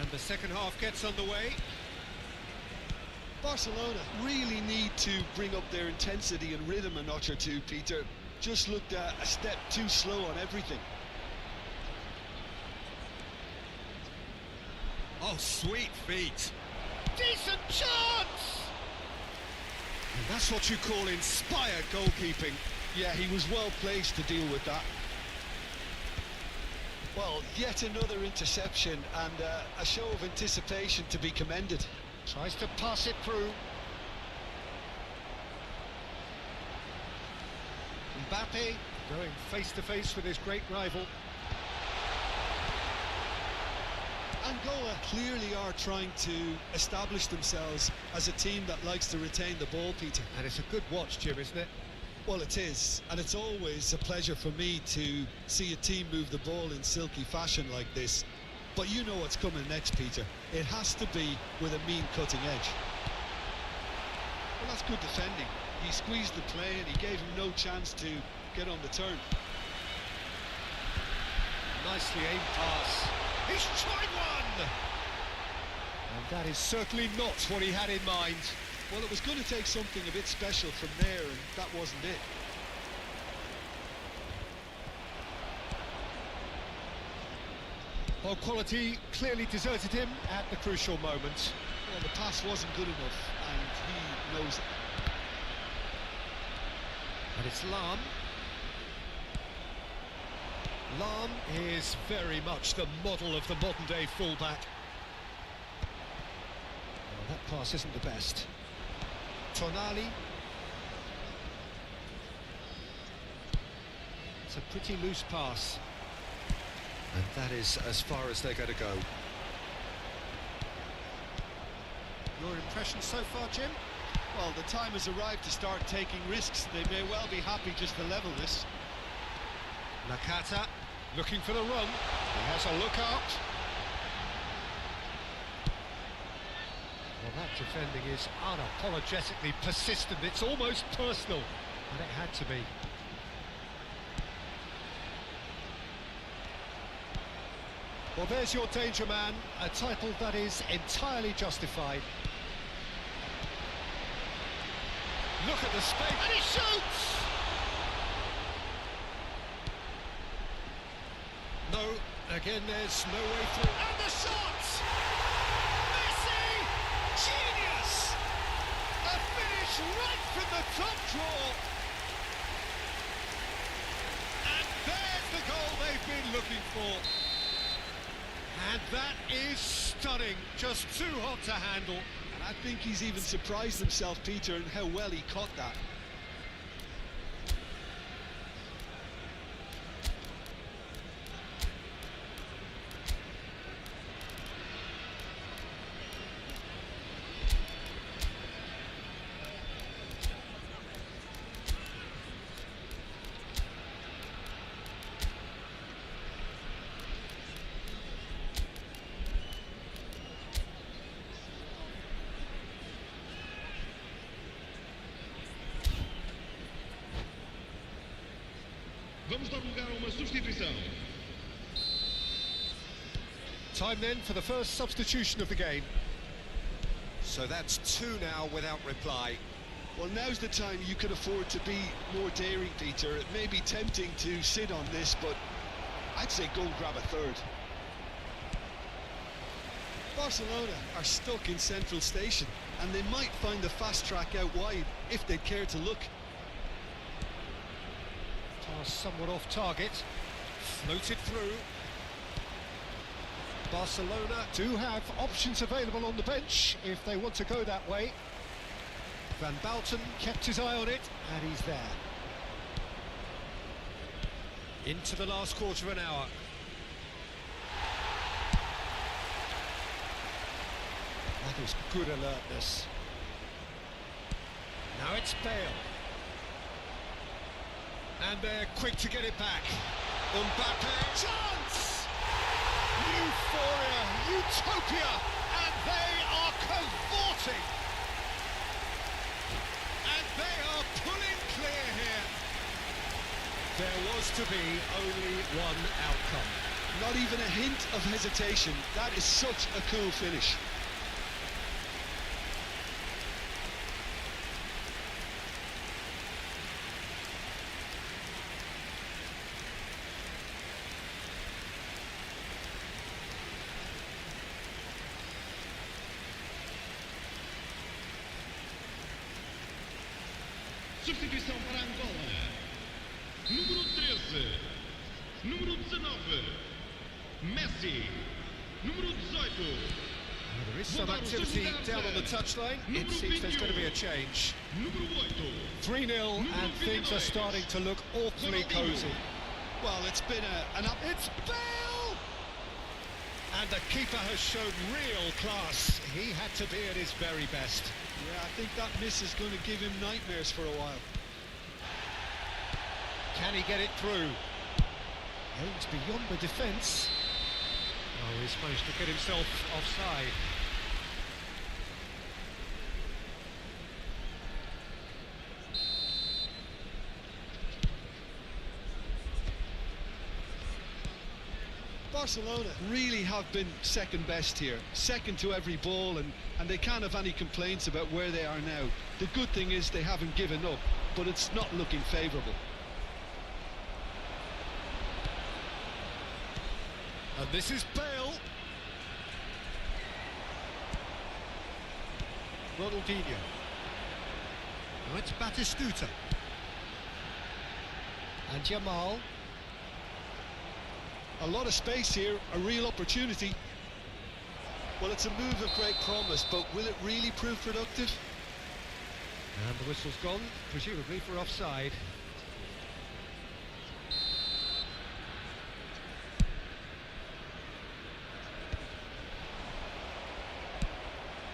And the second half gets underway. Barcelona really need to bring up their intensity and rhythm a notch or two, Peter. Just looked a step too slow on everything. Oh, sweet feet. Decent chance! And that's what you call inspired goalkeeping. Yeah, he was well placed to deal with that. Well, yet another interception and a show of anticipation to be commended. Tries to pass it through. Mbappe going face to face with his great rival. Angola clearly are trying to establish themselves as a team that likes to retain the ball, Peter. And it's a good watch, Jim, isn't it? Well, it is, and it's always a pleasure for me to see a team move the ball in silky fashion like this. But you know what's coming next, Peter. It has to be with a mean cutting edge. Well, that's good defending. He squeezed the play and he gave him no chance to get on the turn. Nicely aimed pass. He's tried one! And that is certainly not what he had in mind. Well, it was going to take something a bit special from there, and that wasn't it. Well, quality clearly deserted him at the crucial moment. Well, the pass wasn't good enough, and he knows it. And it's Lam. Lam is very much the model of the modern-day fullback. Well, that pass isn't the best. Tonali. It's a pretty loose pass. And that is as far as they're going to go. Your impression so far, Jim? Well, the time has arrived to start taking risks. They may well be happy just to level this. Nakata looking for the run. He has a look out. Well, that defending is unapologetically persistent. It's almost personal, and it had to be. Well, there's your danger man, a title that is entirely justified. Look at the space, and he shoots! No, again, there's no way through. And the shot! Messi! Genius! A finish right from the top draw. And there's the goal they've been looking for. And that is stunning, just too hot to handle. And I think he's even surprised himself, Peter, in how well he caught that. Vamos dar lugar a uma substituição. Time then for the first substitution of the game. So that's two now without reply. Well, now's the time you can afford to be more daring, Peter. It may be tempting to sit on this, but I'd say go and grab a third. Barcelona are stuck in Central Station, and they might find the fast track out wide if they'd care to look. Pass somewhat off target, floated through. Barcelona do have options available on the bench if they want to go that way. Van Bouten kept his eye on it, and he's there. Into the last quarter of an hour. That is good alertness. Now it's Bale. And they're quick to get it back. Mbappe, chance! Euphoria, utopia, and they are cavorting. And they are pulling clear here. There was to be only one outcome. Not even a hint of hesitation. That is such a cool finish. Substituição para Angola. Número 13. Número 19. Messi. Número 18. There is some activity down on the touchline. It seems there's going to be a change. 3-0 and things are starting to look awfully cosy. Well, it's been It's Bale! And the keeper has shown real class. He had to be at his very best. Yeah, I think that miss is going to give him nightmares for a while. Can he get it through? Aims beyond the defence. Oh, he's managed to get himself offside. Barcelona really have been second best here, second to every ball, and they can't have any complaints about where they are now. The good thing is they haven't given up, but it's not looking favourable. And this is Bale. Ronaldinho. Now it's Batistuta. And Jamal. A lot of space here, a real opportunity. Well, it's a move of great promise, but will it really prove productive? And the whistle's gone, presumably for offside.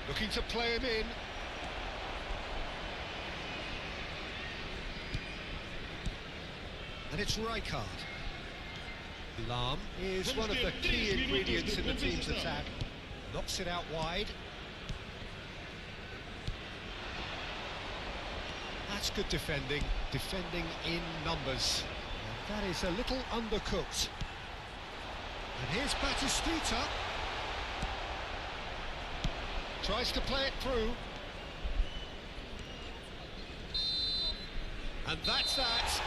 Looking to play him in. And it's Rijkaard. Lahm is one of the key ingredients in the team's attack. Knocks it out wide. That's good defending in numbers. And that is a little undercooked. And here's Batistuta. Tries to play it through. And that's that.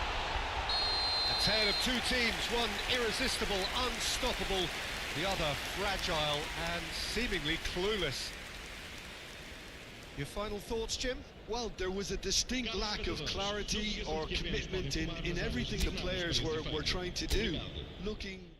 A tale of two teams, one irresistible, unstoppable, the other fragile and seemingly clueless. Your final thoughts, Jim? Well, there was a distinct lack of clarity or commitment in everything the players were trying to do. Looking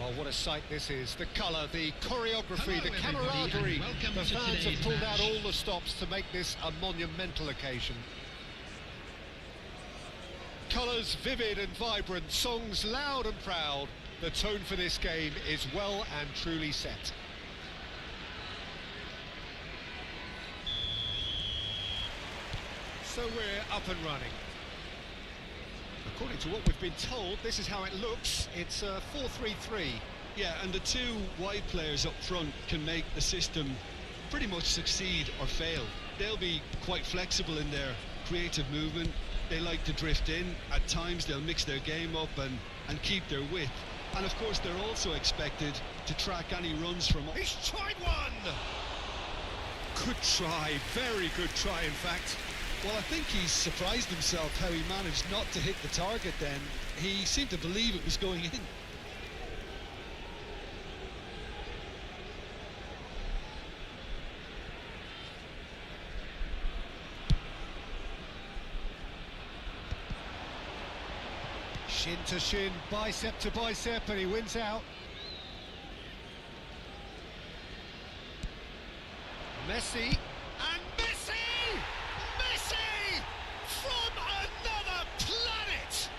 Oh, what a sight this is. The colour, the choreography, Hello, the everybody, and camaraderie. welcome The to fans have today's pulled out match. all the stops to make this a monumental occasion. Colours vivid and vibrant, songs loud and proud. The tone for this game is well and truly set. So we're up and running. According to what we've been told, this is how it looks. It's a 4-3-3. Yeah, and the two wide players up front can make the system pretty much succeed or fail. They'll be quite flexible in their creative movement. They like to drift in. At times they'll mix their game up and keep their width. And of course they're also expected to track any runs from... He's tried one! Good try, very good try in fact. Well, I think he's surprised himself how he managed not to hit the target then. He seemed to believe it was going in. Shin to shin, bicep to bicep, and he wins out. Messi, and Messi! Messi! From another planet!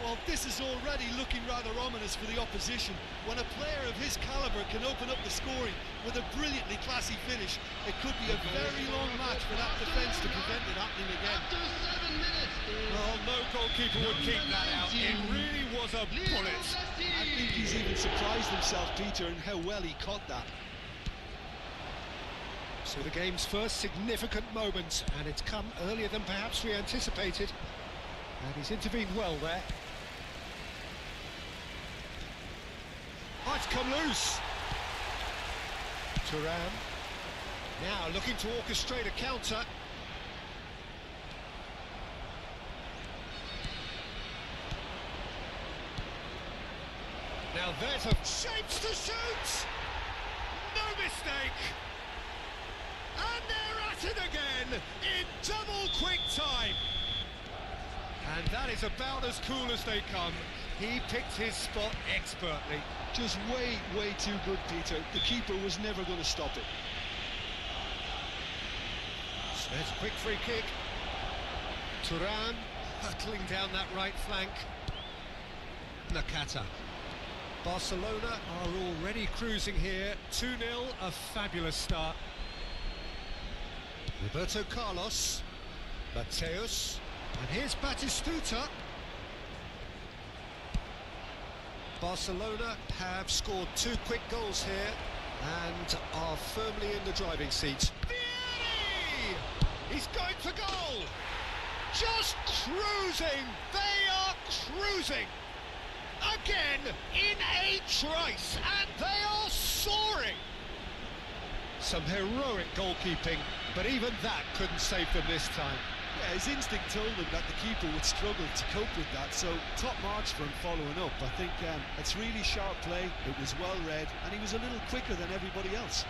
Well, this is already looking rather ominous for the opposition. When a player of his calibre can open up the scoring with a brilliantly classy finish, it could be a very long match for that defence to prevent it happening again. After 7 minutes. Well, no goalkeeper would keep that out. It really was a bullet. I think he's even surprised himself, Peter, in how well he caught that. So the game's first significant moment, and it's come earlier than perhaps we anticipated. And he's intervened well there. Oh, it's come loose. Thuram. Now looking to orchestrate a counter. Now there's a shapes to shoot! No mistake! And they're at it again in double quick time. And that is about as cool as they come. He picked his spot expertly. Just way too good, Peter. The keeper was never going to stop it. So there's a quick free kick. Thuram hurtling down that right flank. Nakata. Barcelona are already cruising here. 2-0, a fabulous start. Roberto Carlos. Mateus. And here's Batistuta. Barcelona have scored 2 quick goals here and are firmly in the driving seat. Vieri! He's going for goal! Just cruising! They are cruising! Again in a trice, and they are soaring! Some heroic goalkeeping, but even that couldn't save them this time. Yeah, his instinct told him that the keeper would struggle to cope with that, so top marks for him following up. I think it's really sharp play, it was well read, and he was a little quicker than everybody else.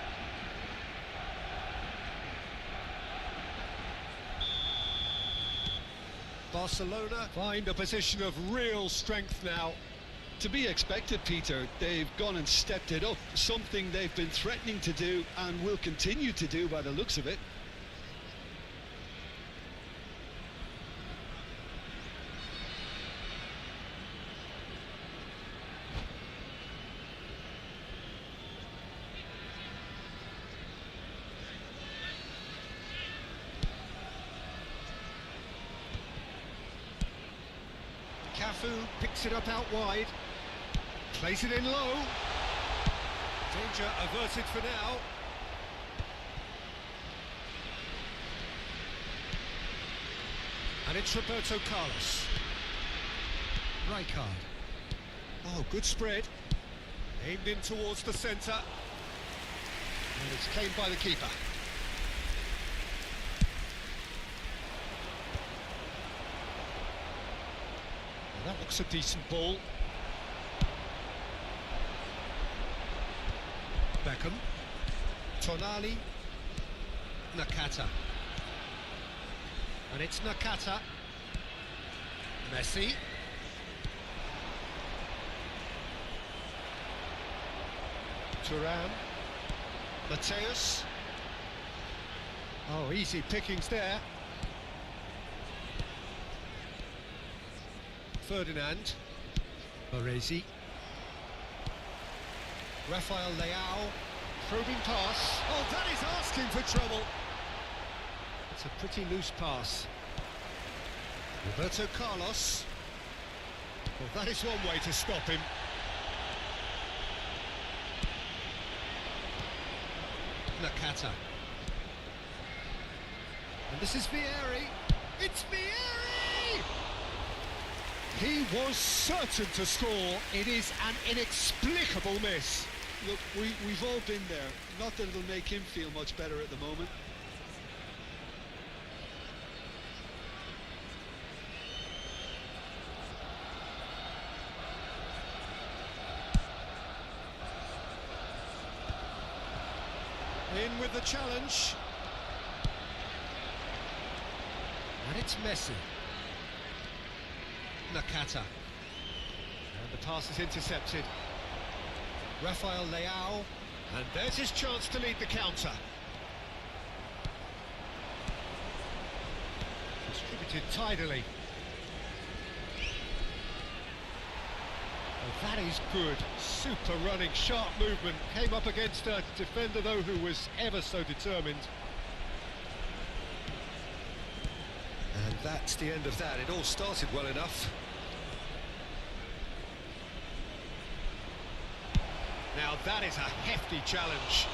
Barcelona find a position of real strength now. To be expected, Peter. They've gone and stepped it up, something they've been threatening to do and will continue to do by the looks of it. Cafu picks it up out wide, plays it in low. Danger averted for now. And it's Roberto Carlos. Rijkaard. Oh, good spread. Aimed in towards the centre. And it's claimed by the keeper. That looks a decent ball. Beckham. Tonali. Nakata. And it's Nakata. Messi. Turan. Mateus. Oh, easy pickings there. Ferdinand. Baresi. Rafael Leao. Probing pass. Oh, that is asking for trouble. It's a pretty loose pass. Roberto Carlos. Well, that is one way to stop him. Nakata. And this is Vieri. It's Vieri! He was certain to score. It is an inexplicable miss. Look, we've all been there. Not that it'll make him feel much better at the moment. In with the challenge. And it's Messi. Nakata. And the pass is intercepted. Rafael Leao. And there's his chance to lead the counter. Distributed tidily. Oh, that is good. Super running, sharp movement. Came up against a defender, though, who was ever so determined. And that's the end of that. It all started well enough. Now that is a hefty challenge.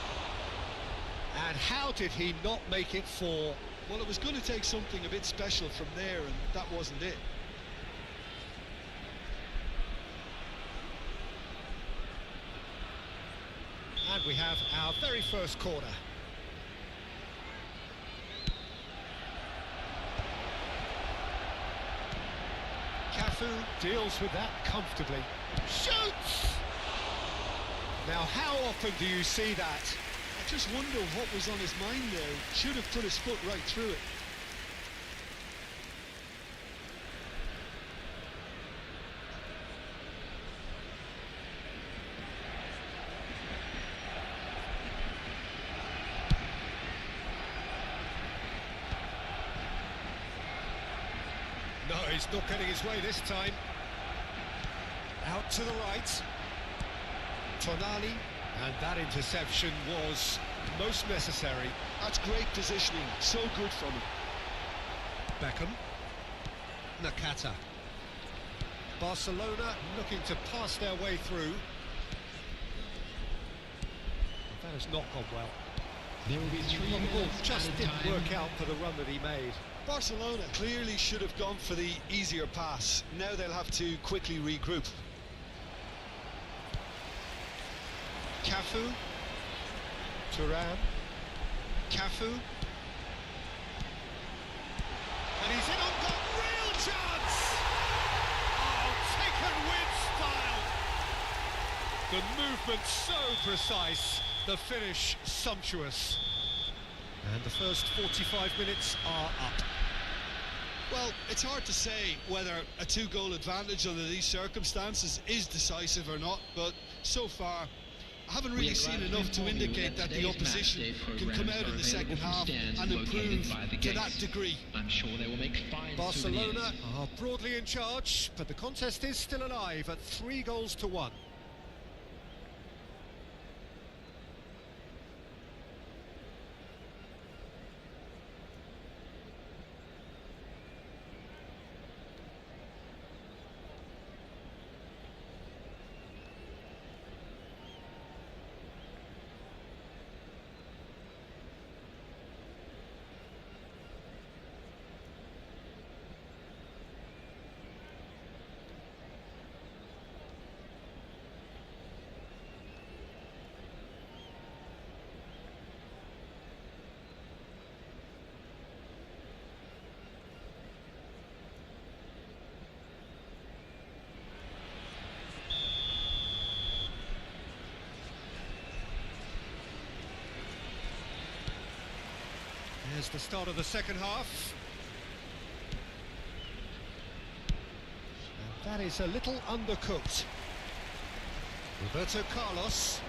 And how did he not make it 4? Well, it was going to take something a bit special from there, and that wasn't it. And we have our very first corner. Cafu deals with that comfortably. Shoots! Now, how often do you see that? I just wonder what was on his mind there. Should have put his foot right through it. No, he's not getting his way this time. Out to the right. Tonali, and that interception was most necessary. That's great positioning, so good from him. Beckham. Nakata. Barcelona looking to pass their way through. That has not gone well. There will be 3 Well, the ball minutes just added didn't time. work out for the run that he made. Barcelona clearly should have gone for the easier pass. Now they'll have to quickly regroup. Cafu. Turan. Cafu. And he's in on goal. Real chance! Oh, taken with style. The movement so precise. The finish sumptuous. And the first 45 minutes are up. Well, it's hard to say whether a 2-goal advantage under these circumstances is decisive or not, but so far I haven't really seen enough to indicate that the opposition can come out in the second half and improve to that degree. I'm sure they will make 5 Barcelona are broadly in charge, but the contest is still alive at 3-1. Here's the start of the second half. And that is a little undercooked. Roberto Carlos.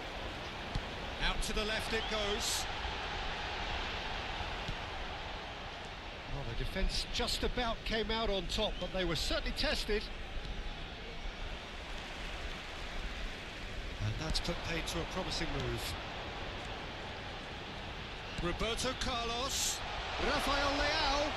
Out to the left it goes. Well, the defence just about came out on top, but they were certainly tested. And that's put paid to a promising move. Roberto Carlos, Rafael Leao.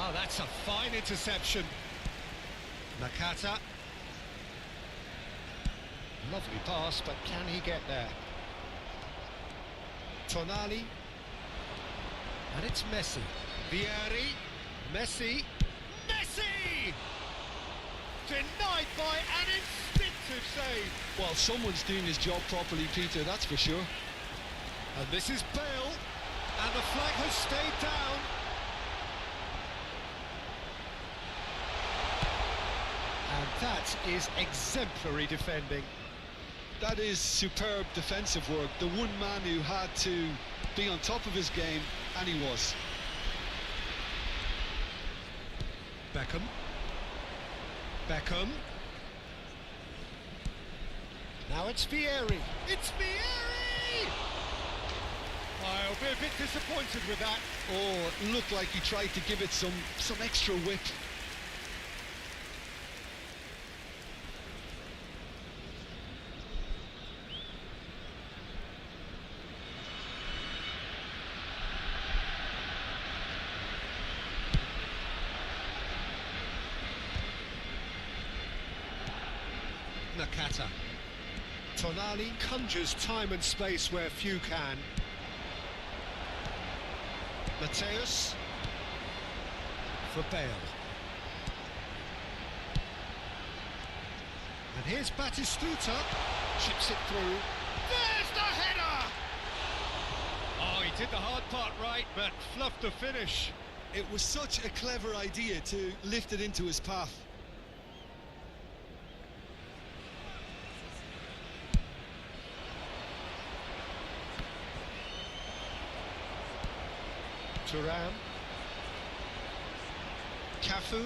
Oh, that's a fine interception. Nakata. Lovely pass, but can he get there? Tonali. And it's Messi. Vieri. Messi. Messi! Denied by an instinctive save. Well, someone's doing his job properly, Peter, that's for sure. And this is Bale. And the flag has stayed down. And that is exemplary defending. That is superb defensive work. The one man who had to be on top of his game, and he was. Beckham. Beckham. Now it's Vieri. It's Vieri! I'll be a bit disappointed with that. Oh, it looked like he tried to give it some extra whip. Nakata. Tonali conjures time and space where few can. Mateus for Bale. And here's Batistuta. Chips it through. There's the header! Oh, he did the hard part right, but fluffed the finish. It was such a clever idea to lift it into his path. Thuram. Cafu.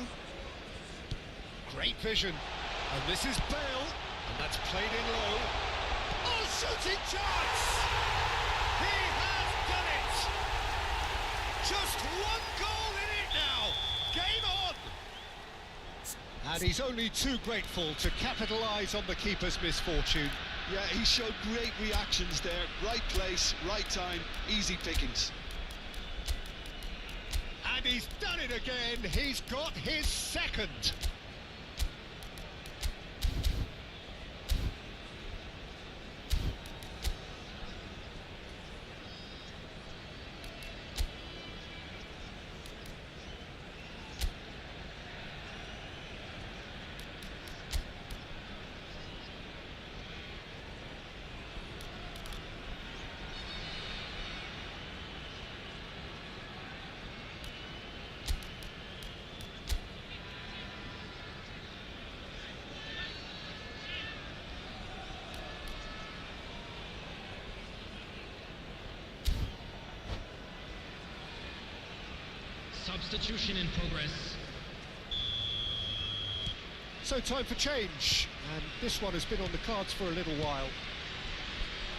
Great vision. And this is Bale. And that's played in low. Oh, shooting chance! He has done it! Just one goal in it now. Game on! And he's only too grateful to capitalise on the keeper's misfortune. Yeah, he showed great reactions there. Right place, right time, easy pickings. And he's done it again. He's got his second. Substitution in progress. So time for change, and this one has been on the cards for a little while.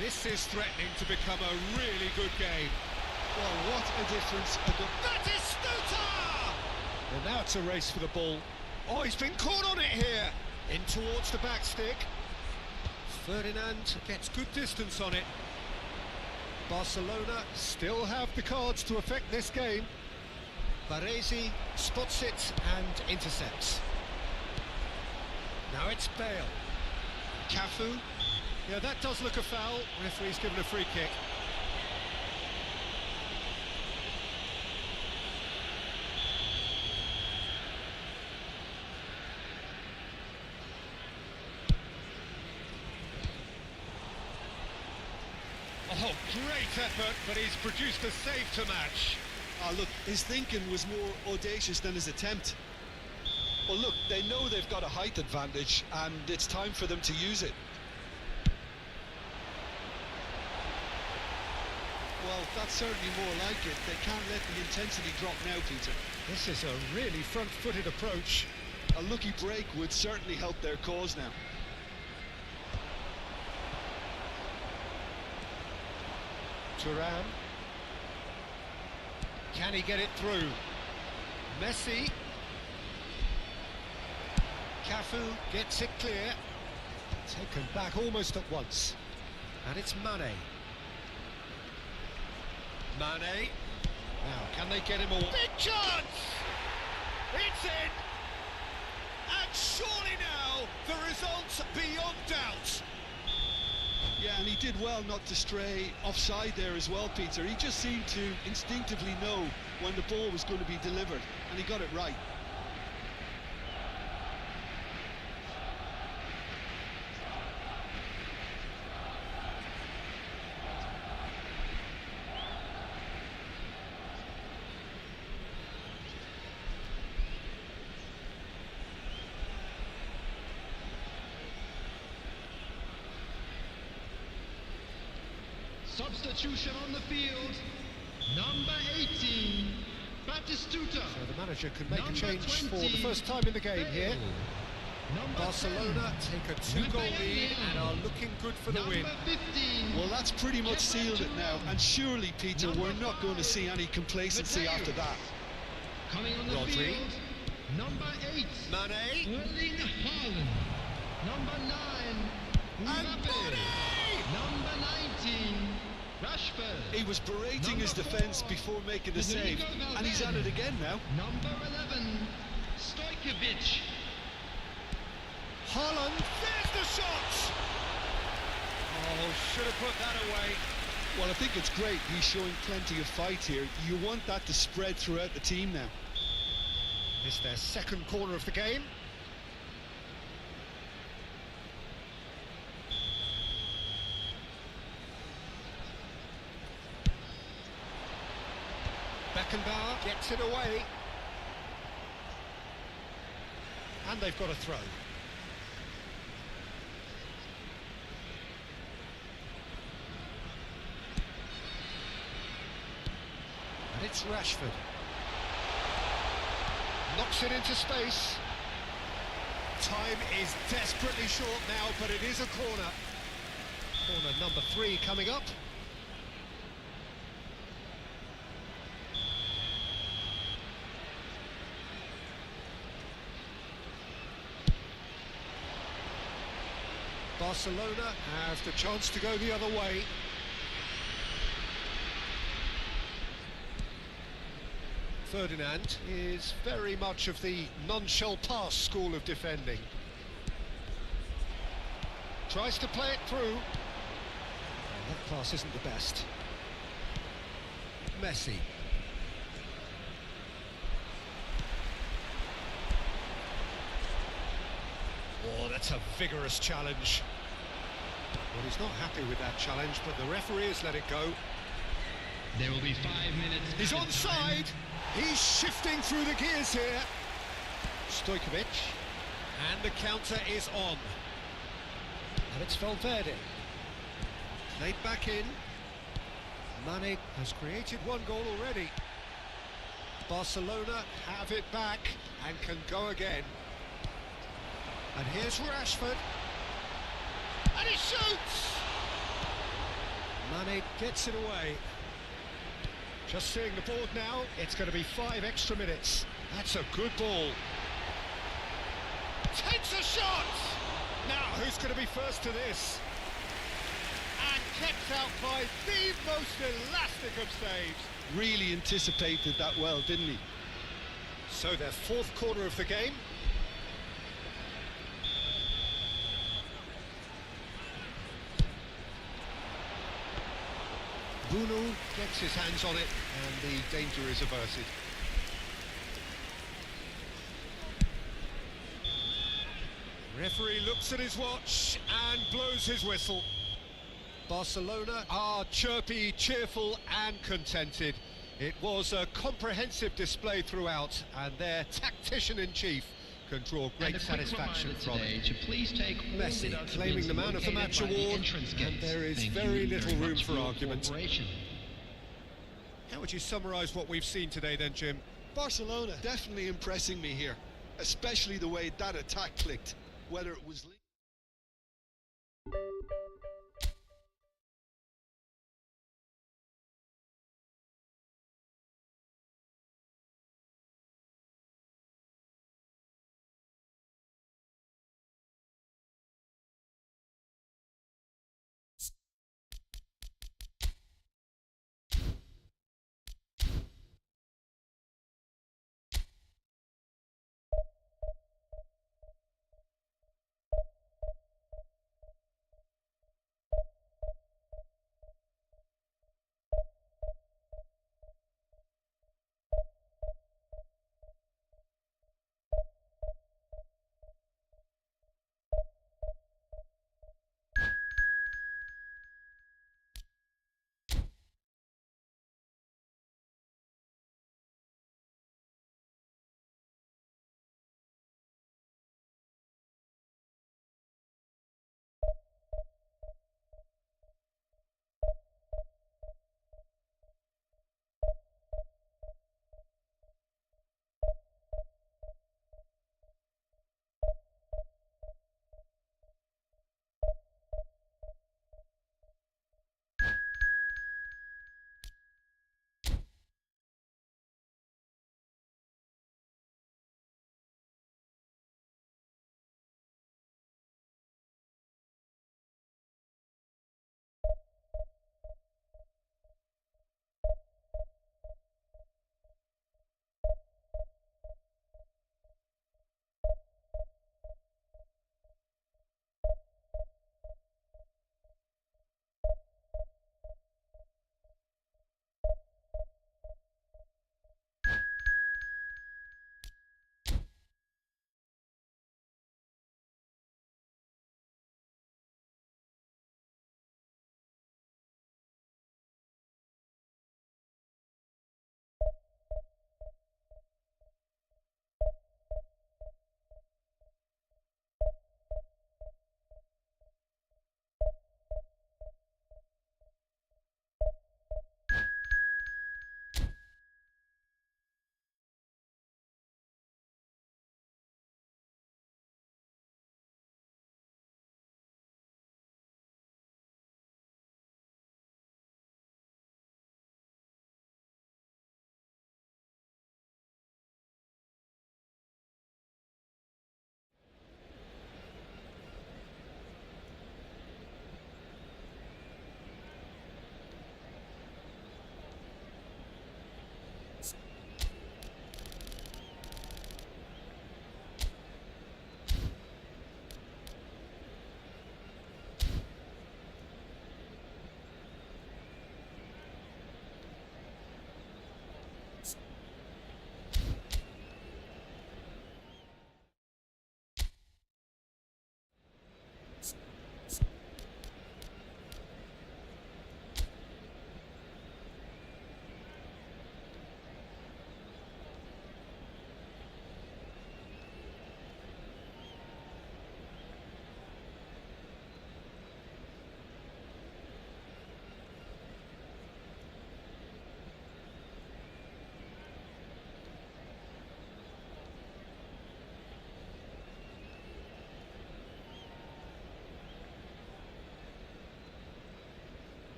This is threatening to become a really good game. Well, what a difference. Batistuta! Well, now it's a race for the ball. Oh, he's been caught on it here. In towards the back stick. Ferdinand gets good distance on it. Barcelona still have the cards to affect this game. Baresi spots it and intercepts. Now it's Bale. Cafu. Yeah, that does look a foul. Referee's given a free kick. Oh, great effort, but he's produced a save to match. Oh, look, his thinking was more audacious than his attempt. Well, look, they know they've got a height advantage, and it's time for them to use it. Well, that's certainly more like it. They can't let the intensity drop now, Peter. This is a really front-footed approach. A lucky break would certainly help their cause now. Thuram. Can he get it through? Messi. Cafu gets it clear. Taken back almost at once. And it's Mane. Mane. Now, can they get him all? Big chance! It's in! And surely now, the result's beyond doubt. Yeah, and he did well not to stray offside there as well, Peter. He just seemed to instinctively know when the ball was going to be delivered, and he got it right. Substitution on the field. Number 18, Batistuta. So the manager could make Number a change 20, for the first time in the game here. Number Barcelona 10, take a two-goal lead and are looking good for the win. Number 15. Well, that's pretty much sealed it now, and surely, Peter, we're not going to see any complacency after that. Coming on the Rodri. field, number 8, Mane. Erling Haaland. Number 9, And Mbappe. Mane! Number 19, Rashford. He was berating his Number defence 4, before making a save, Federico and he's at it again now. Number 11, Stojkovic. Haaland, there's the shot! Oh, should have put that away. Well, I think it's great. He's showing plenty of fight here. You want that to spread throughout the team now. It's their second corner of the game. Beckenbauer gets it away. And they've got a throw. And it's Rashford. Knocks it into space. Time is desperately short now, but it is a corner. Corner number 3 coming up. Barcelona have the chance to go the other way. Ferdinand is very much of the non-shall-pass school of defending. Tries to play it through. That pass isn't the best. Messi. Oh, that's a vigorous challenge. Well, he's not happy with that challenge, but the referee has let it go. There will be 5 minutes. He's added time. onside. He's shifting through the gears here. Stojkovic. And the counter is on. And it's Valverde. Played back in. Mane has created 1 goal already. Barcelona have it back and can go again. And here's Rashford. And he shoots! Mane gets it away. Just seeing the board now, it's going to be 5 extra minutes. That's a good ball. Takes a shot! Now, who's going to be first to this? And kept out by the most elastic of saves. Really anticipated that well, didn't he? So their fourth corner of the game. Bruno gets his hands on it and the danger is averted. Referee looks at his watch and blows his whistle. Barcelona are chirpy, cheerful and contented. It was a comprehensive display throughout and their tactician-in-chief can draw great satisfaction from it. To please take Messi claiming the Man of the Match award, and there is very little room for argument. How would you summarise what we've seen today then, Jim? Barcelona definitely impressing me here, especially the way that attack clicked, whether it was...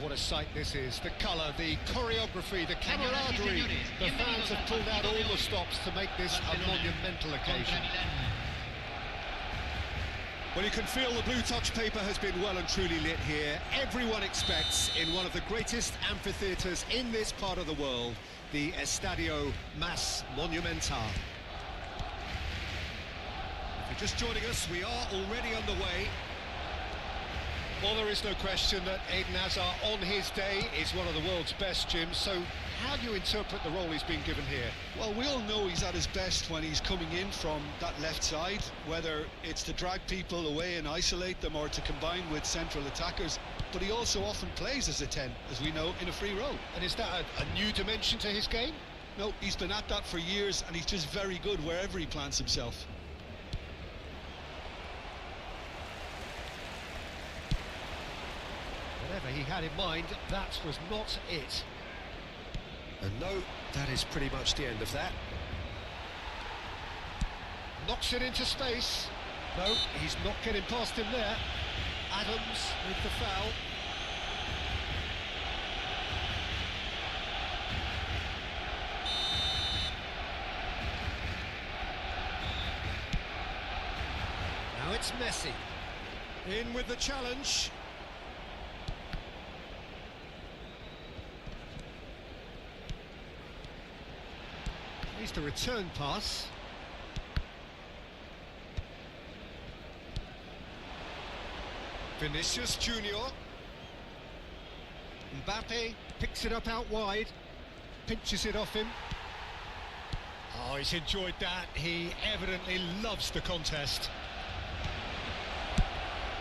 what a sight this is. The colour, the choreography, the camaraderie. The fans have pulled out all the stops to make this a monumental occasion. Well, you can feel the blue touch paper has been well and truly lit here. Everyone expects, in one of the greatest amphitheatres in this part of the world, the Estadio Mas Monumental. If you're just joining us, we are already underway. Well, there is no question that Eden Hazard, on his day, is one of the world's best, Jim. So, how do you interpret the role he's been given here? Well, we all know he's at his best when he's coming in from that left side, whether it's to drag people away and isolate them or to combine with central attackers. But he also often plays as a 10, as we know, in a free role. And is that a new dimension to his game? No, he's been at that for years, and he's just very good wherever he plants himself. Whatever he had in mind, that was not it. And no, that is pretty much the end of that. Knocks it into space. No, he's not getting past him there. Adams with the foul. Now it's Messi. In with the challenge. Here's the return pass. Vinicius Junior. Mbappe picks it up out wide, pinches it off him. Oh, he's enjoyed that. He evidently loves the contest.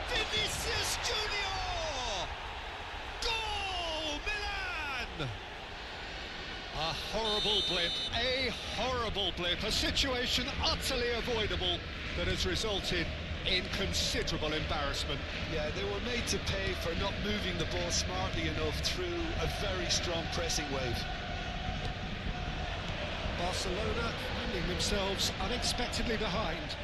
Vinicius Junior! Goal, Milan! A horrible blip, a situation utterly avoidable that has resulted in considerable embarrassment. Yeah, they were made to pay for not moving the ball smartly enough through a very strong pressing wave. Barcelona finding themselves unexpectedly behind.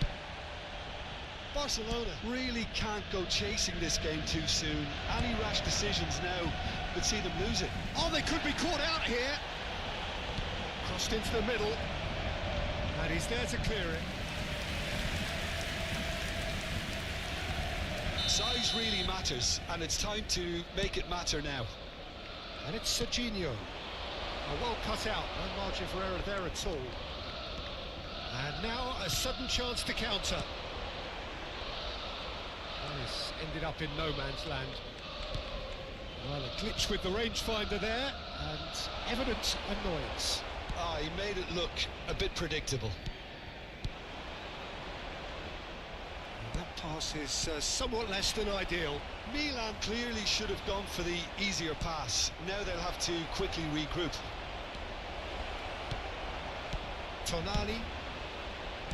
Barcelona really can't go chasing this game too soon. Any rash decisions now would see them lose it. Oh, they could be caught out here. Crossed into the middle, and he's there to clear it. Size really matters, and it's time to make it matter now. And it's Serginho. Well cut out, no margin for error there at all. And now a sudden chance to counter. Well, he's ended up in no man's land. Well, a glitch with the rangefinder there, and evident annoyance. Ah, he made it look a bit predictable. That pass is somewhat less than ideal. Milan clearly should have gone for the easier pass. Now they'll have to quickly regroup. Tonali.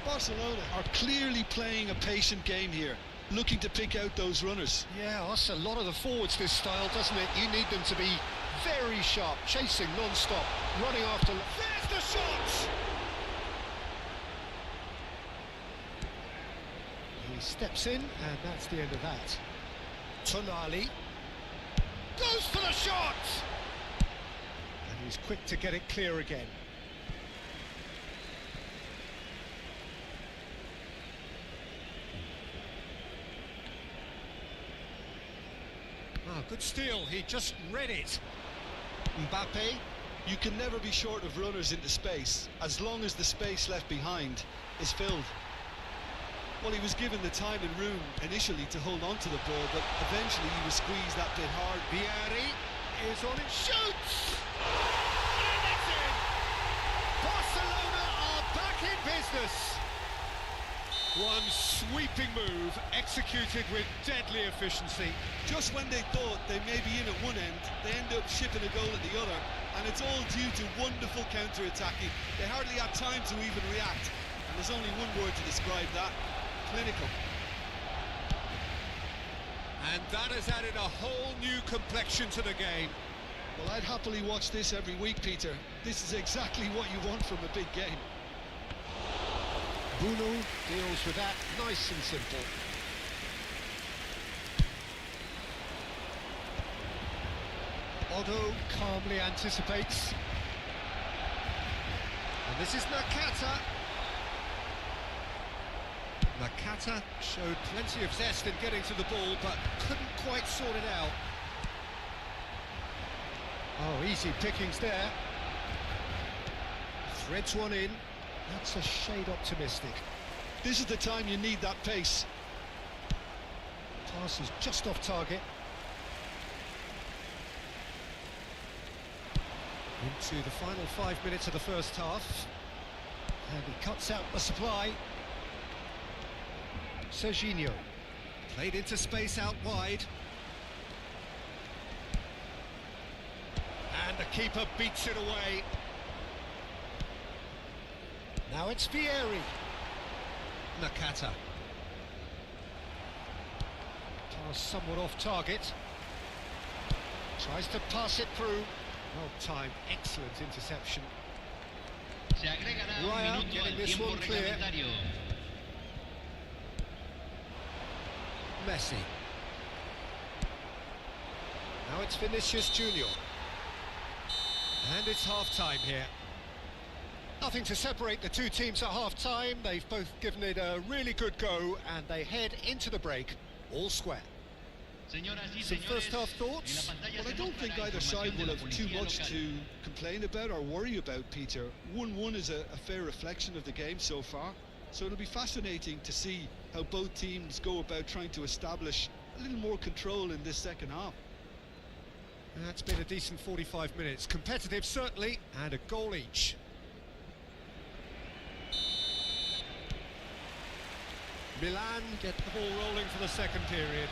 Barcelona are clearly playing a patient game here, looking to pick out those runners. Yeah, that's a lot of the forwards, this style, doesn't it? You need them to be very sharp, chasing non-stop, running after... There's the shot! He steps in, and that's the end of that. Tonali goes for the shot! And he's quick to get it clear again. Oh, good steal, he just read it. Mbappe. You can never be short of runners into space, as long as the space left behind is filled. Well, he was given the time and room initially to hold on to the ball, but eventually he was squeezed that bit hard. Vieri is on it, shoots! And it's in! Barcelona are back in business! One sweeping move, executed with deadly efficiency. Just when they thought they may be in at one end, they end up shipping a goal at the other, and it's all due to wonderful counter-attacking. They hardly had time to even react, and there's only one word to describe that: clinical. And that has added a whole new complexion to the game. Well, I'd happily watch this every week, Peter. This is exactly what you want from a big game. Bruno deals with that nice and simple. Otto calmly anticipates. And this is Nakata. Nakata showed plenty of zest in getting to the ball, but couldn't quite sort it out. Oh, easy pickings there. Threads one in. That's a shade optimistic. This is the time you need that pace. Pass is just off target. Into the final 5 minutes of the first half. And he cuts out the supply. Serginho. Played into space out wide. And the keeper beats it away. Now it's Vieri. Nakata. Pass somewhat off target. Tries to pass it through. Well timed, excellent interception. Se agregará un Raya minuto getting al this tiempo one clear. reglamentario. Messi. Now it's Vinicius Junior. And it's half-time here. Nothing to separate the two teams at half-time. They've both given it a really good go, and they head into the break all square. Señoras y Some señores, first-half en thoughts? la pantalla Well, I se don't think mostrará either side información de will la have too policía much local. to complain about or worry about, Peter. 1-1 is a fair reflection of the game so far, so it'll be fascinating to see how both teams go about trying to establish a little more control in this second half. That's been a decent 45 minutes. Competitive, certainly, and a goal each. Milan get the ball rolling for the second period.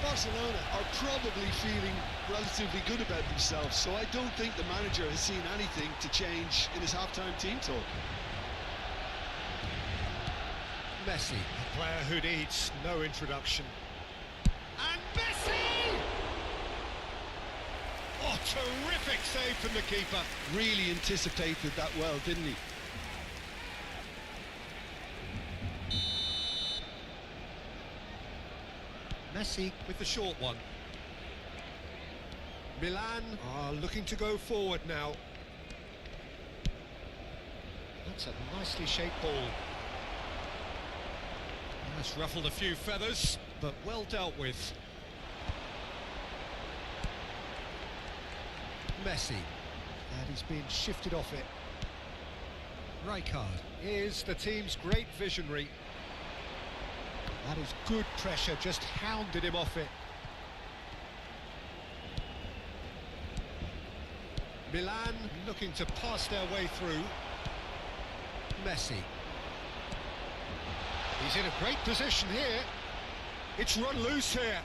Barcelona are probably feeling relatively good about themselves, so I don't think the manager has seen anything to change in his half-time team talk. Messi, a player who needs no introduction. And Messi! Oh, terrific save from the keeper. Really anticipated that well, didn't he? Messi with the short one. Milan are looking to go forward now. That's a nicely shaped ball. That's ruffled a few feathers, but well dealt with. Messi. And he's been shifted off it. Rijkaard is the team's great visionary. That is good pressure, just hounded him off it. Milan looking to pass their way through. Messi. He's in a great position here. It's run loose here.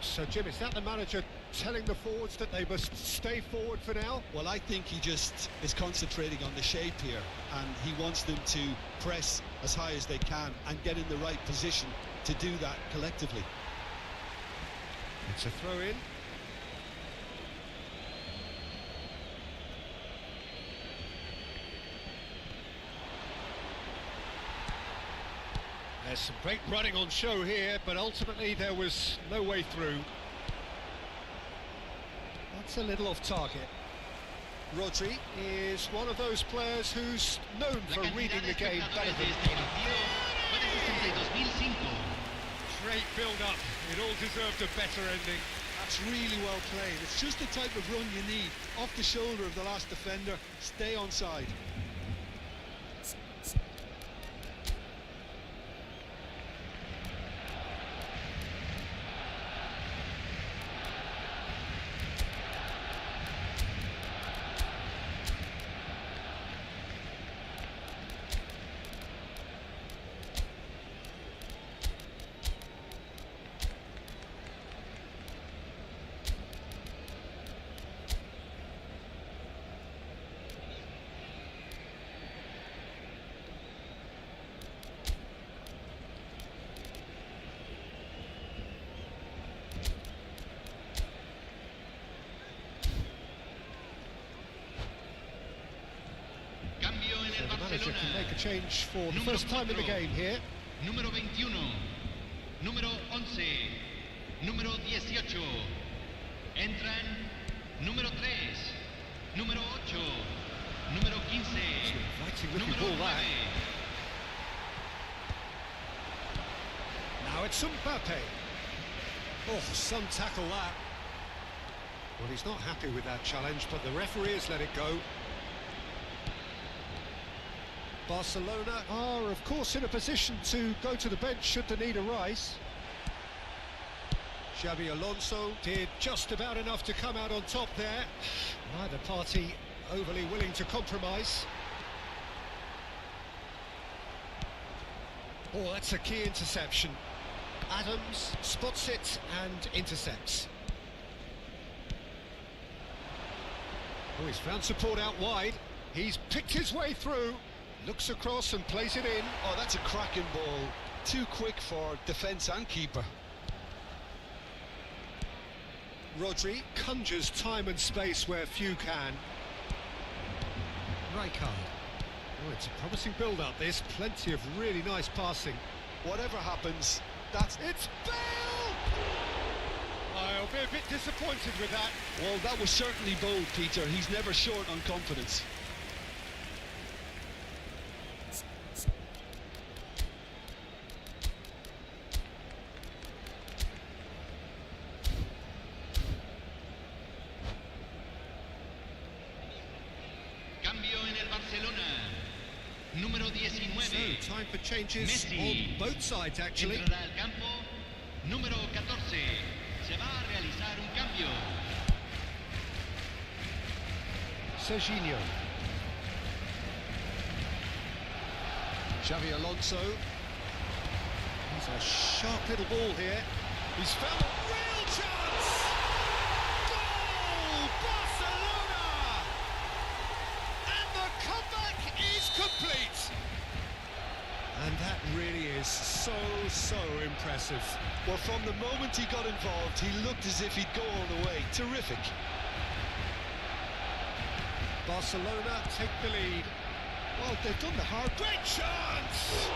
So, Jim, is that the manager telling the forwards that they must stay forward for now? Well, I think he just is concentrating on the shape here, and he wants them to press as high as they can and get in the right position to do that collectively. It's a throw-in. There's some great running on show here, but ultimately there was no way through. That's a little off target. Rodri is one of those players who's known for reading the game better than anyone. Great build-up. It all deserved a better ending. That's really well played. It's just the type of run you need. Off the shoulder of the last defender, stay onside. The manager can make a change for the first time in the game here. Número 21, número 11, número 18. Entran número 3, número 8, número 15, Inviting looking número ball that. 9. Now it's Mbappe. Oh, some tackle that. Well, he's not happy with that challenge, but the referee has let it go. Barcelona are, of course, in a position to go to the bench should the need arise. Xabi Alonso did just about enough to come out on top there. Neither party overly willing to compromise. Oh, that's a key interception. Adams spots it and intercepts. Oh, he's found support out wide. He's picked his way through. Looks across and plays it in. Oh, that's a cracking ball. Too quick for defence and keeper. Rodri conjures time and space where few can. Rijkaard. Oh, it's a promising build-up, this. Plenty of really nice passing. Whatever happens, that's... It's Bale! I'll be a bit disappointed with that. Well, that was certainly bold, Peter. He's never short on confidence. Cambio en el Barcelona. Número 19. So, time for changes Messi. on both sides, actually. Entrará al campo. Número 14. Se va a realizar un cambio. Serginho. Xabi Alonso. He's a sharp little ball here. He's found a real chance! Goal! Barcelona! And the comeback is complete! And that really is so impressive. Well, from the moment he got involved, he looked as if he'd go all the way. Terrific. Barcelona take the lead. Well, they've done the hard... Great chance!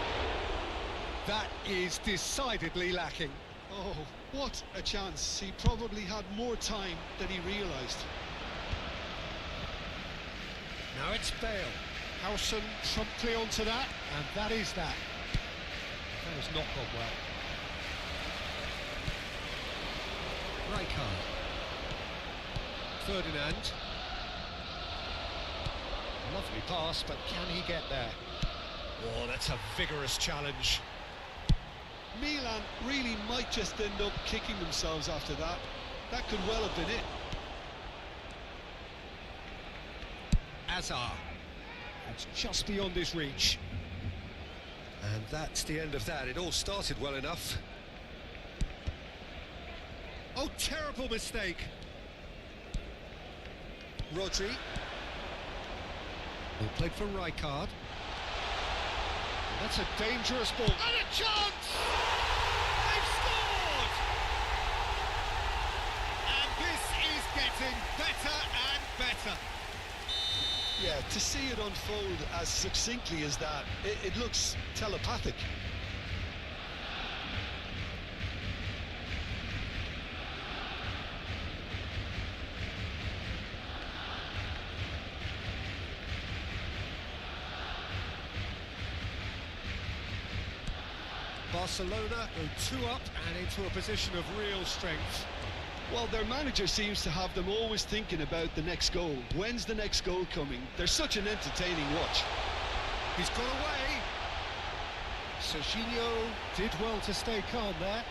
That is decidedly lacking. Oh, what a chance. He probably had more time than he realised. Now it's Bale. Howson promptly onto that, and that is that. That has not gone well. Rijkaard. Ferdinand. Lovely pass, but can he get there? Oh, that's a vigorous challenge. Milan really might just end up kicking themselves after that. That could well have been it. Azar. It's just beyond his reach. And that's the end of that. It all started well enough. Oh, terrible mistake. Rodri. Ball played for Rijkaard. That's a dangerous ball. And a chance! They've scored! And this is getting better and better. Yeah, to see it unfold as succinctly as that, it looks telepathic. Barcelona go 2 up and into a position of real strength. Well, their manager seems to have them always thinking about the next goal. When's the next goal coming? They're such an entertaining watch. He's gone away. Serginho did well to stay calm there.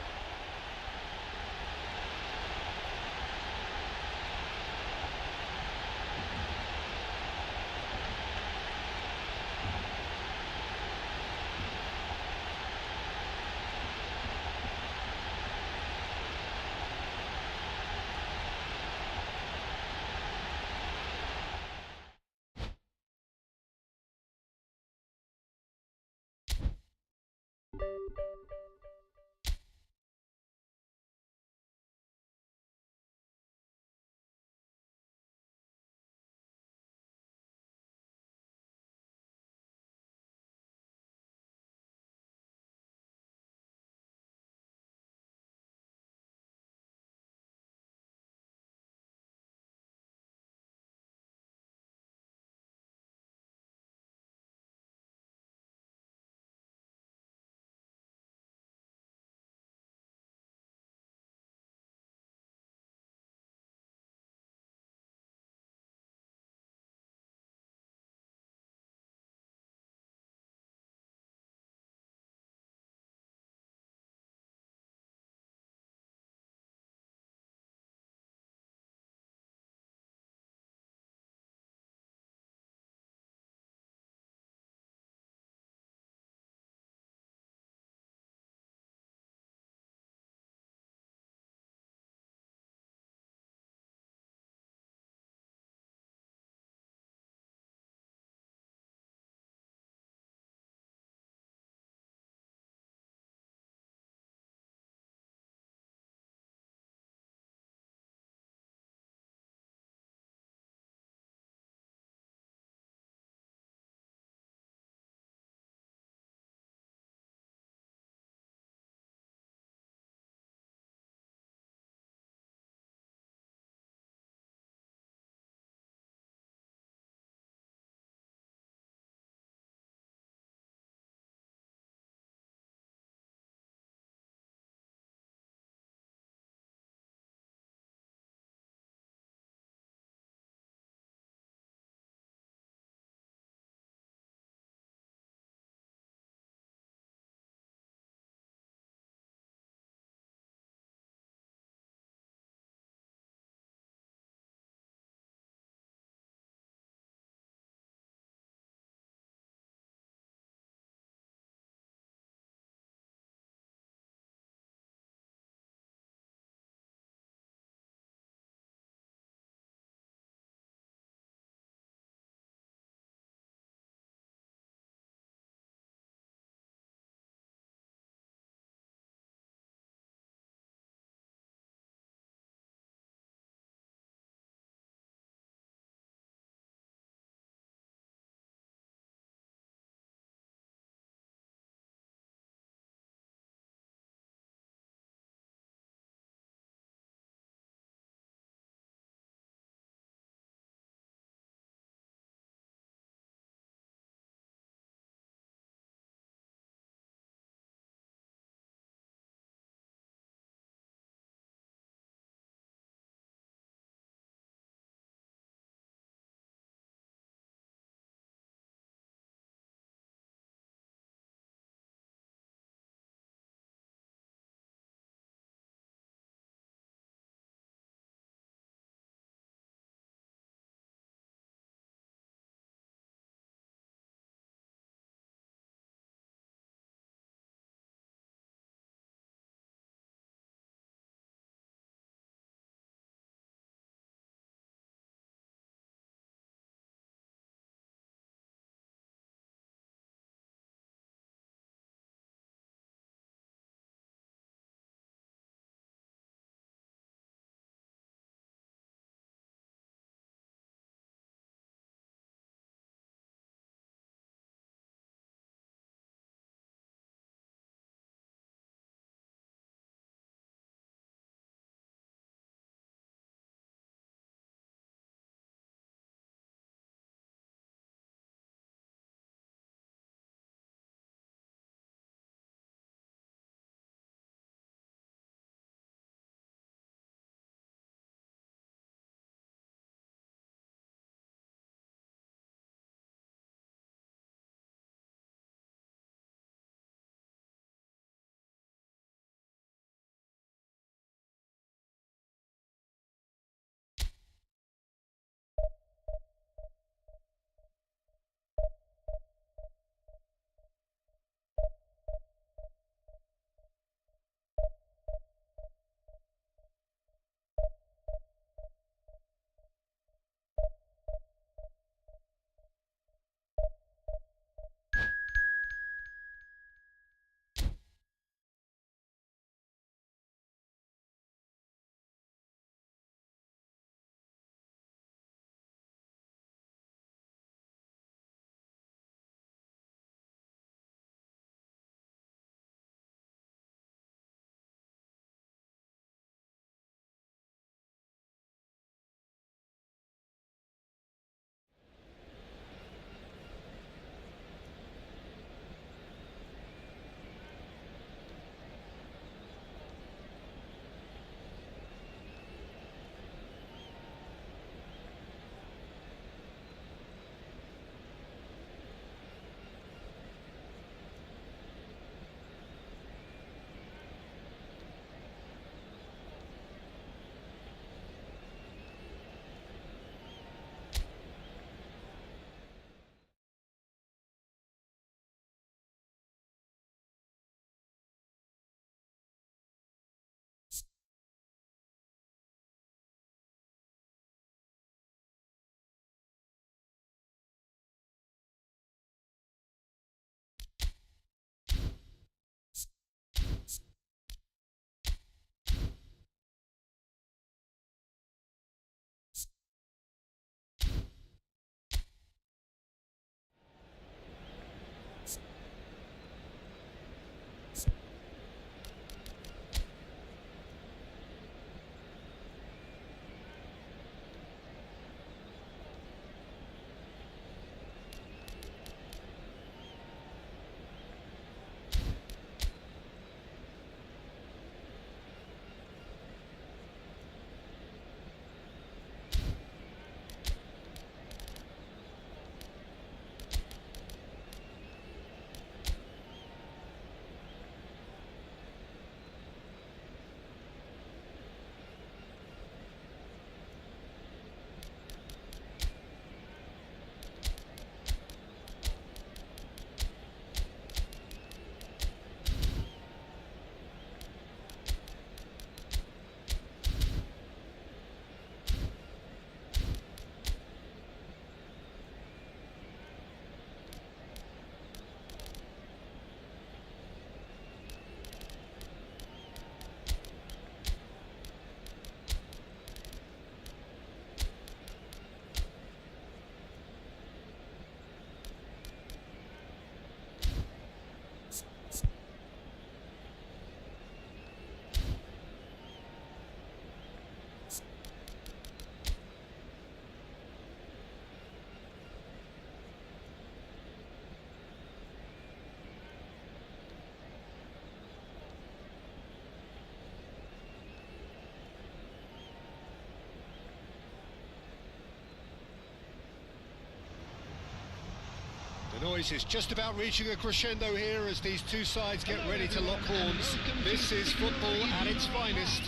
The noise is just about reaching a crescendo here as these two sides get ready to lock horns. This is football at its finest.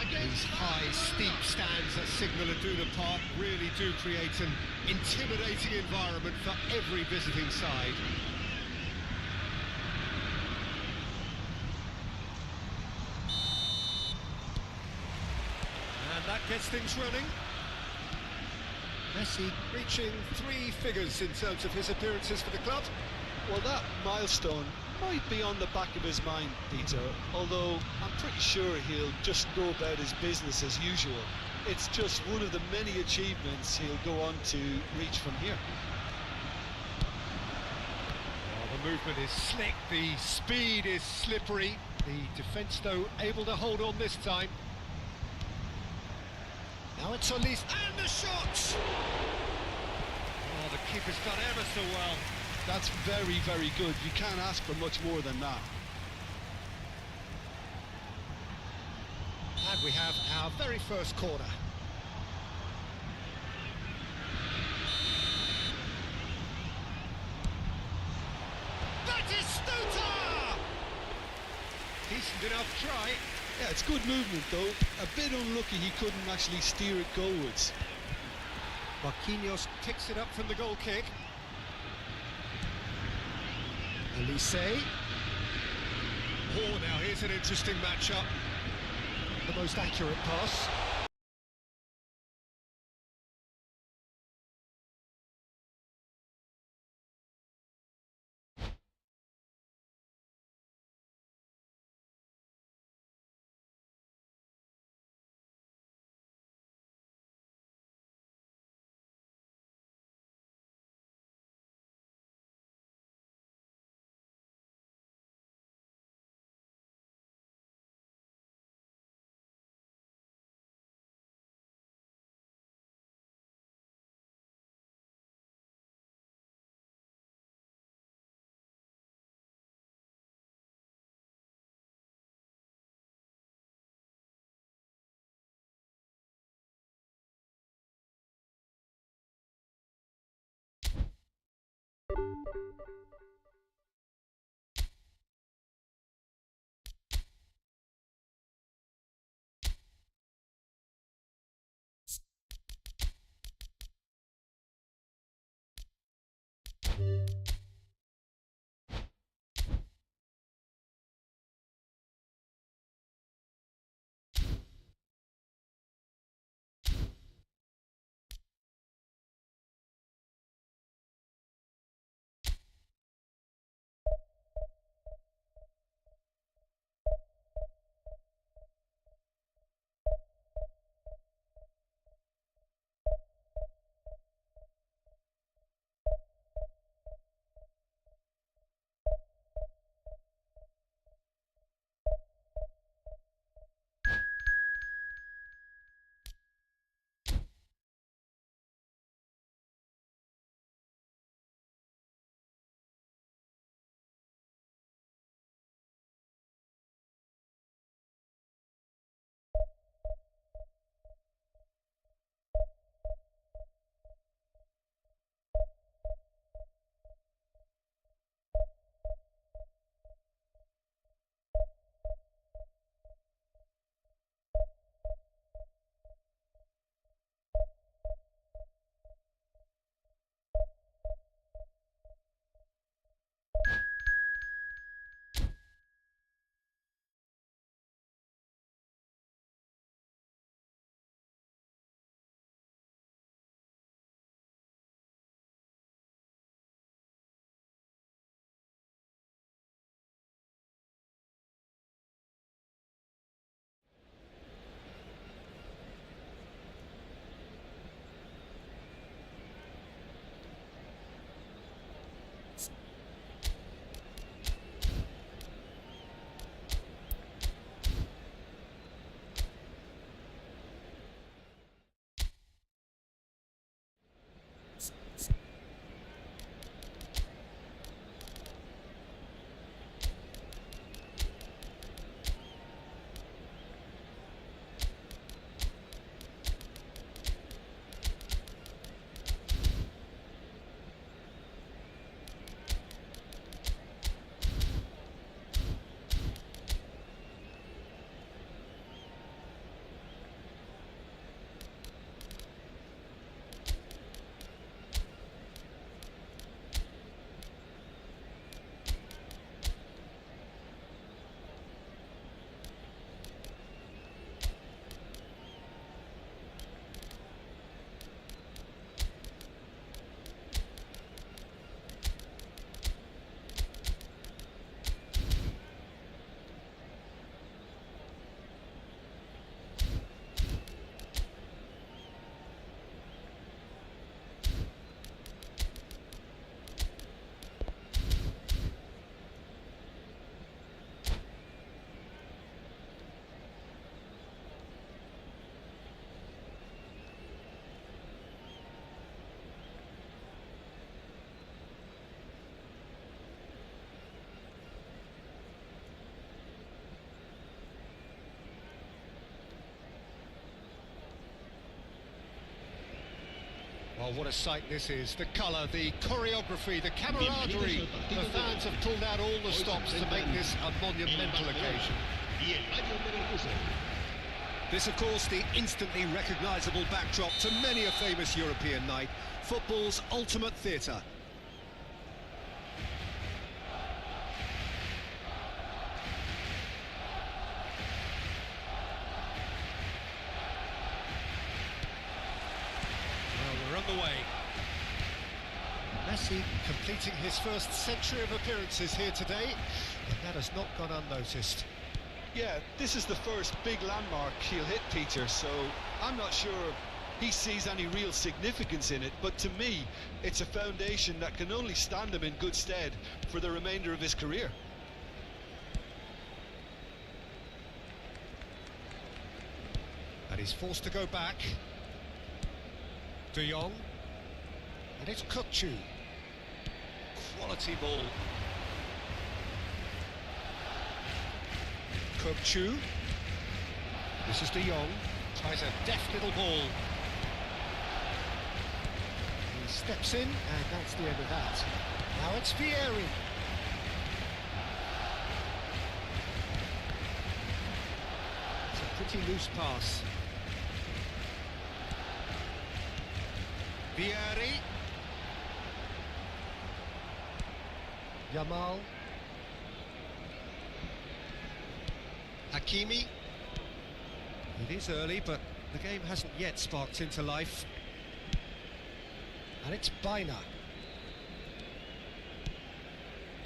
These high, steep stands at Signal Iduna Park really do create an intimidating environment for every visiting side. And that gets things running. Messi reaching 3 figures in terms of his appearances for the club. Well, that milestone might be on the back of his mind, Peter, although I'm pretty sure he'll just go about his business as usual. It's just one of the many achievements he'll go on to reach from here. Oh, the movement is slick, the speed is slippery. The defence, though, able to hold on this time. Now it's Solis, and the shot! Oh, the keeper's done ever so well. That's very, very good. You can't ask for much more than that. And we have our very first corner. That is Stuta! Decent enough try. Yeah, it's good movement though. A bit unlucky he couldn't actually steer it goalwards. Marquinhos picks it up from the goal kick. Elise. Oh, now here's an interesting matchup. The most accurate pass. Well, what a sight this is. The colour, the choreography, the camaraderie. The fans have pulled out all the stops to make this a monumental occasion. This, of course, the instantly recognisable backdrop to many a famous European night. Football's ultimate theatre. Well, we're on the way. Messi completing his first century of appearances here today, and that has not gone unnoticed. Yeah, this is the first big landmark he'll hit, Peter, so I'm not sure he sees any real significance in it, but to me, it's a foundation that can only stand him in good stead for the remainder of his career. And he's forced to go back. De Jong. And it's Kukçu. Quality ball. Kukçu. This is De Jong. Tries a deft little ball. He steps in, and that's the end of that. Now it's Vieri. It's a pretty loose pass. Vieri. Yamal. Hakimi. It is early, but the game hasn't yet sparked into life. And it's Baina.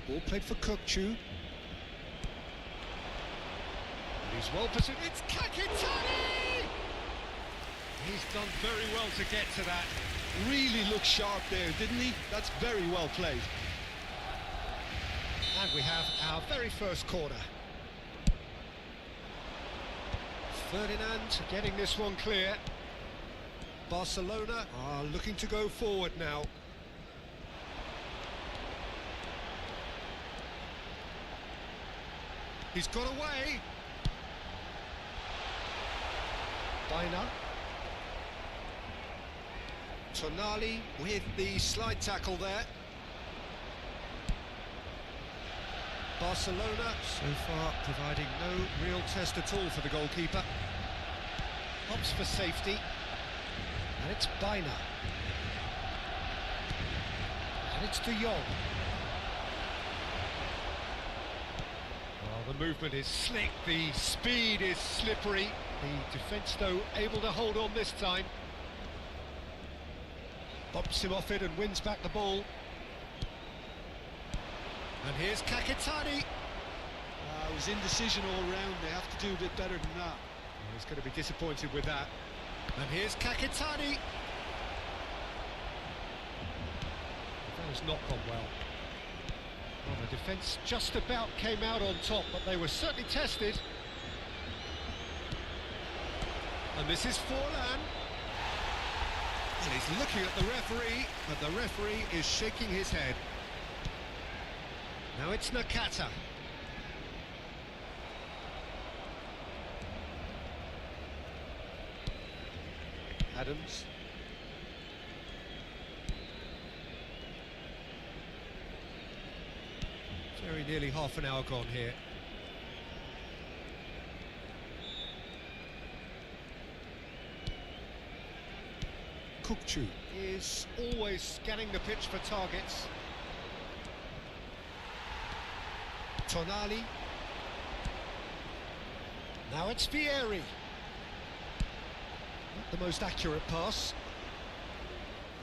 Ball played for Kukçu. He's well positioned. It's Kakitani! He's done very well to get to that. Really looked sharp there, didn't he? That's very well played. And we have our very first corner. Ferdinand getting this one clear. Barcelona are looking to go forward now. He's got away. Baina. Tonali with the slide tackle there. Barcelona so far providing no real test at all for the goalkeeper. Opts for safety. And it's Baina. And it's De Jong. Well, the movement is slick, the speed is slippery. The defence, though, able to hold on this time. Bumps him off it and wins back the ball. And here's Kakitani. It was indecision all round. They have to do a bit better than that. Well, he's going to be disappointed with that. And here's Kakitani. That has not gone well. Well, the defence just about came out on top, but they were certainly tested. And this is Forlan. And he's looking at the referee, but the referee is shaking his head. Now it's Nakata. Adams. Very nearly half an hour gone here. Kukçu is always scanning the pitch for targets. Tonali. Now it's Vieri. Not the most accurate pass.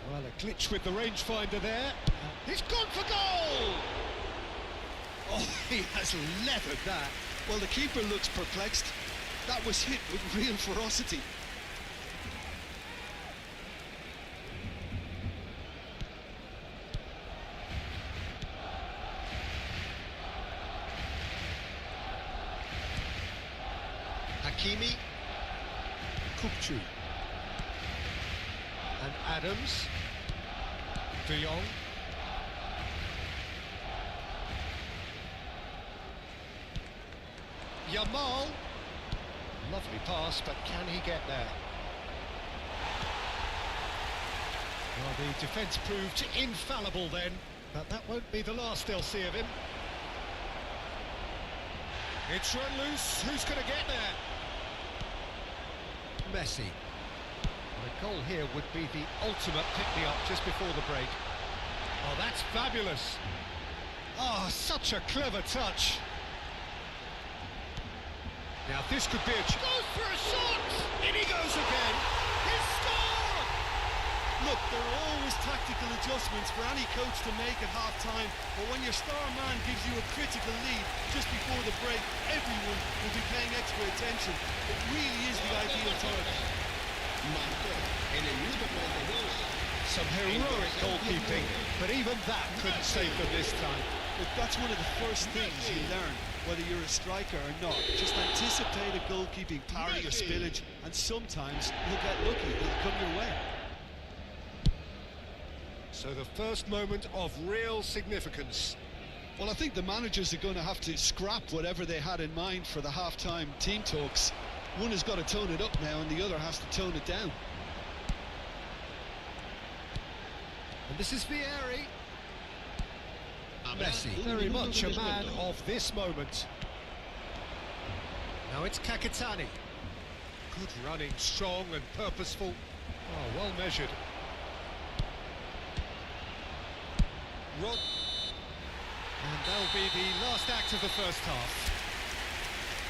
Well, a glitch with the rangefinder there. He's gone for goal! Oh, he has levered that. Well, the keeper looks perplexed. That was hit with real ferocity. Hakimi. Kukçu. And Adams. De Jong. Yamal. Lovely pass, but can he get there? Well, the defence proved infallible then, but that won't be the last they'll see of him. It's run loose, who's going to get there? Messi. And a goal here would be the ultimate pick-me-up just before the break. Oh, that's fabulous. Oh, such a clever touch. Now this could be a... Goes for a shot! In he goes again! He's scored! Look, there are always tactical adjustments for any coach to make at half-time, but when your star man gives you a critical lead just before the break, everyone will be paying extra attention. It really is the ideal time. Some heroic goalkeeping, but even that couldn't save them this time. Look, that's one of the first things you learn, whether you're a striker or not. Just anticipate a goalkeeping parry or spillage, and sometimes you'll get lucky, it'll come your way. So the first moment of real significance. Well, I think the managers are going to have to scrap whatever they had in mind for the half-time team talks. One has got to tone it up now and the other has to tone it down. And this is Vieri. Messi, very much a man of this moment. Now it's Kakitani. Good running, strong and purposeful. Oh, well measured. Rod. And that'll be the last act of the first half.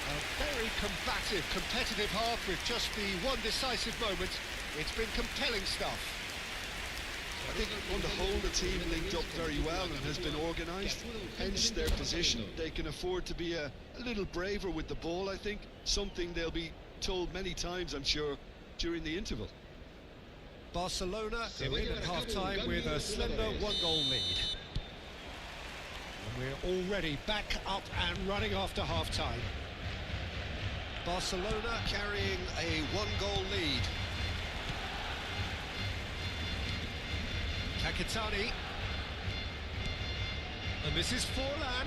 A very combative, competitive half with just the one decisive moment. It's been compelling stuff. I think on the whole the team linked up very well and has been organised, hence their position. They can afford to be a little braver with the ball, I think, something they'll be told many times, I'm sure, during the interval. Barcelona are in at half-time with a slender one-goal lead. And we're already back up and running after half-time. Barcelona carrying a one-goal lead. Kakitani. And this is Forlan.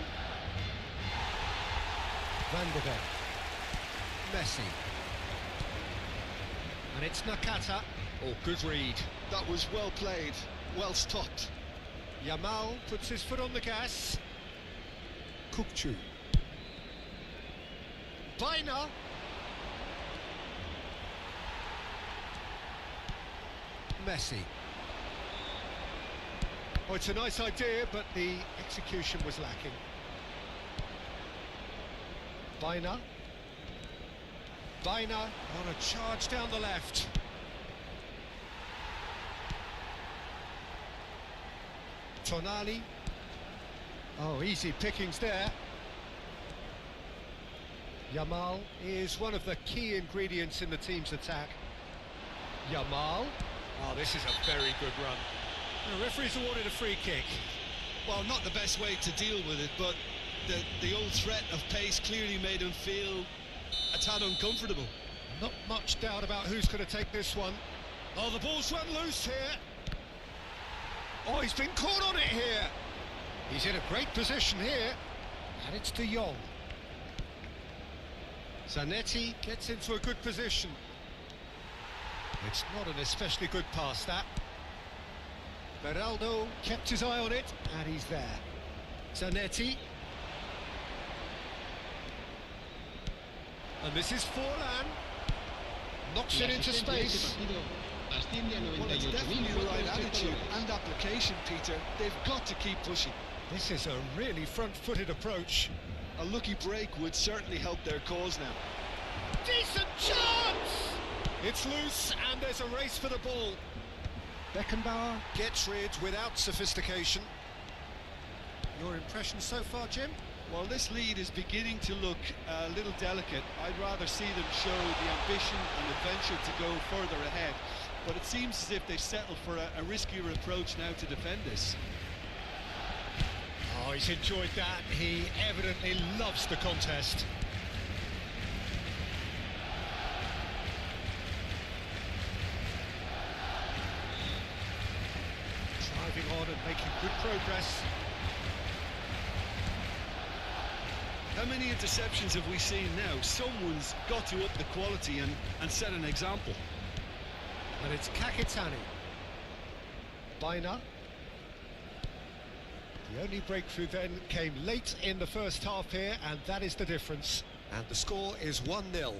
Van de Ven. Messi. And it's Nakata. Oh, good read. That was well played, well stopped. Yamal puts his foot on the gas. Kukçu. Baina. Messi. Oh, it's a nice idea, but the execution was lacking. Baina. Baina on a charge down the left. Tonali. Oh, easy pickings there. Yamal is one of the key ingredients in the team's attack. Yamal. Oh, this is a very good run. The referee's awarded a free kick. Well, not the best way to deal with it, but the old threat of pace clearly made him feel a tad uncomfortable. Not much doubt about who's going to take this one. Oh, the ball's run loose here. Oh, he's been caught on it here. He's in a great position here. And it's De Jong. Zanetti gets into a good position. It's not an especially good pass, that. Beraldo kept his eye on it, and he's there. Zanetti. And this is Forlan. Knocks it into space. Well, it's definitely the right attitude and application, Peter. They've got to keep pushing. This is a really front-footed approach. A lucky break would certainly help their cause now. Decent chance! It's loose, and there's a race for the ball. Beckenbauer gets rid without sophistication. Your impression so far, Jim? Well, this lead is beginning to look a little delicate. I'd rather see them show the ambition and adventure to go further ahead. But it seems as if they settled for a riskier approach now to defend this. Oh, he's enjoyed that. He evidently loves the contest. Driving on and making good progress. How many interceptions have we seen now? Someone's got to up the quality and set an example. And it's Kakitani. Biner. The only breakthrough then came late in the first half here, and that is the difference. And the score is 1-0. And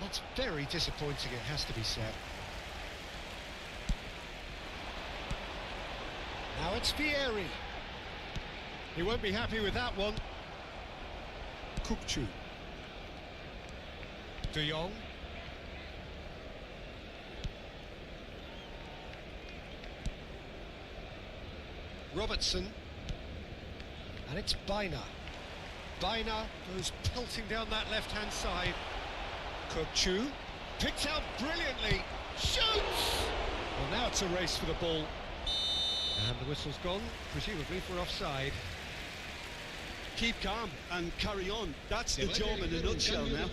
that's very disappointing, it has to be said. Now it's Vieri. He won't be happy with that one. Kukçu. De Jong. Robertson. And it's Biner. Biner goes pelting down that left-hand side. Kukçu picked out brilliantly. Shoots! Well, now it's a race for the ball. And the whistle's gone, presumably for offside. Keep calm and carry on. That's the job in a nutshell now.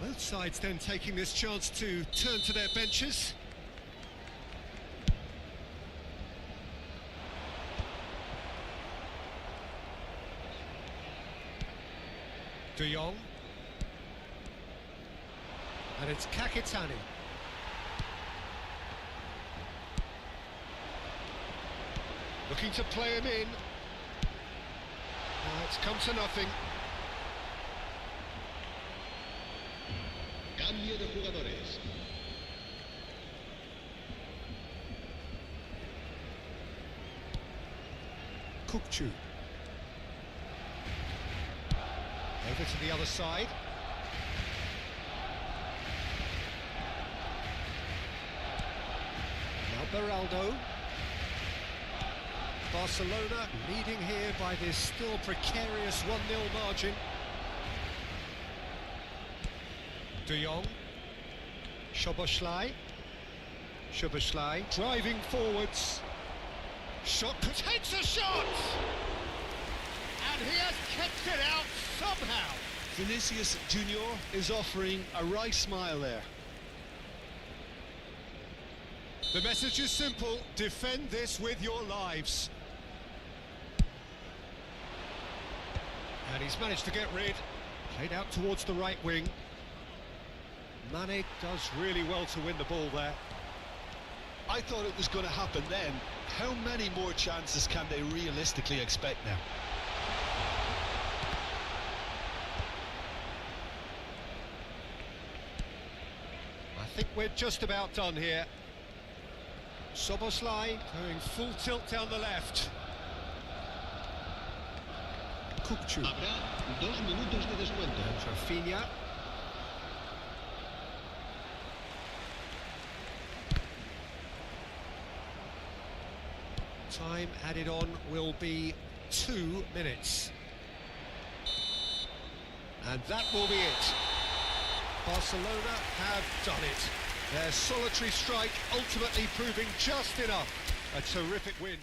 Both sides then taking this chance to turn to their benches. De Jong. And it's Kakitani. Looking to play him in. It's come to nothing. Cambio de jugadores. Kukçu. Over to the other side. Now Beraldo. Barcelona leading here by this still precarious 1-0 margin. De Jong. Szoboszlai. Szoboszlai driving forwards. Shot, takes a shot! And he has kept it out somehow. Vinicius Junior is offering a right smile there. The message is simple: defend this with your lives. And he's managed to get rid. Played out towards the right wing. Mane does really well to win the ball there. I thought it was going to happen then. How many more chances can they realistically expect now? I think we're just about done here. Szoboszlai going full tilt down the left. Kukçu. Habrá 2 minutos de descuento. Rafinha. Time added on will be 2 minutes. And that will be it. Barcelona have done it. Their solitary strike ultimately proving just enough. A terrific win.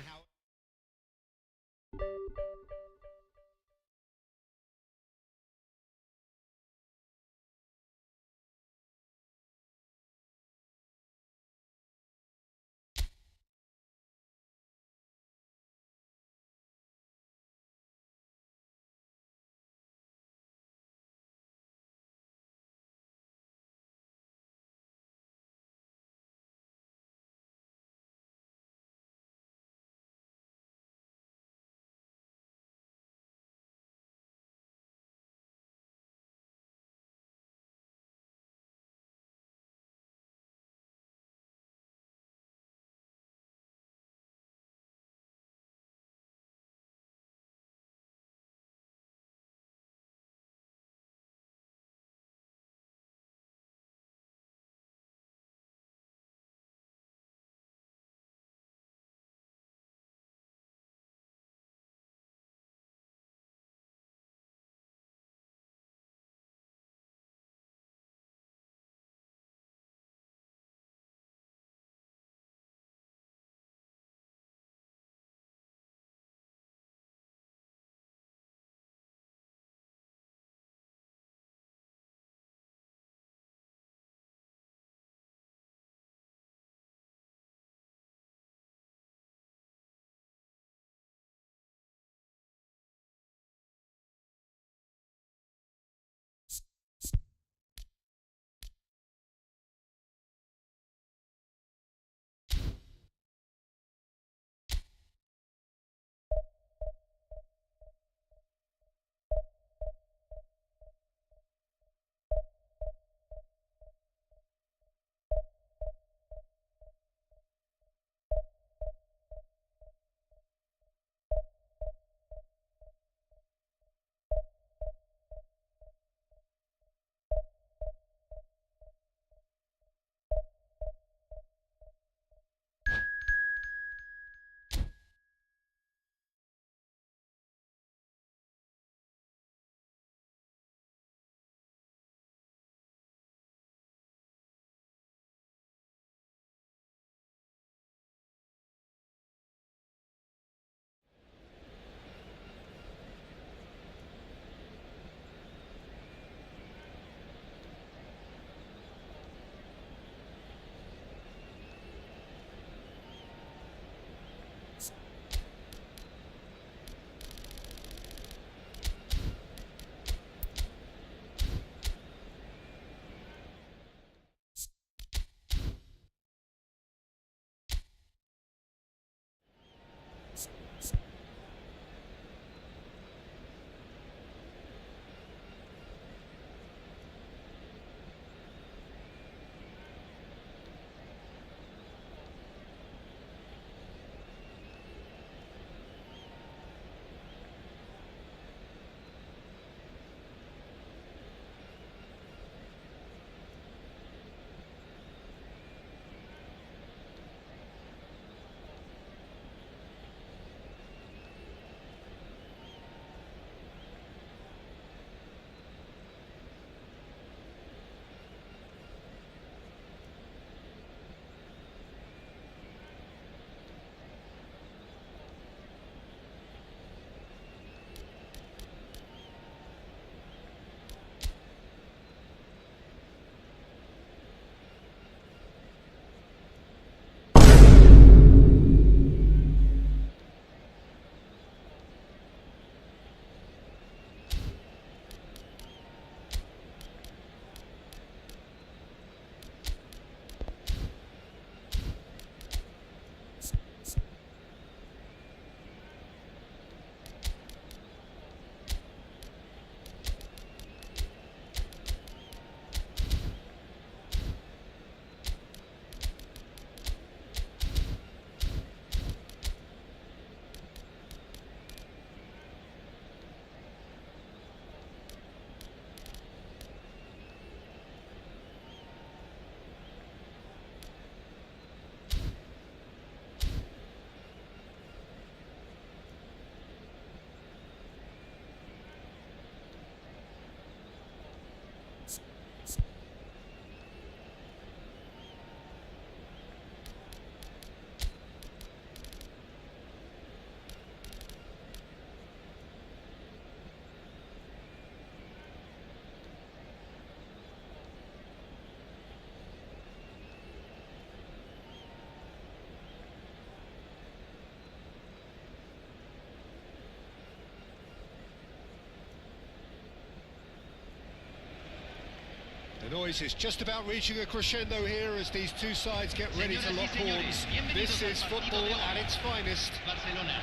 The noise is just about reaching a crescendo here as these two sides get ready to lock horns. This is football at its finest. Barcelona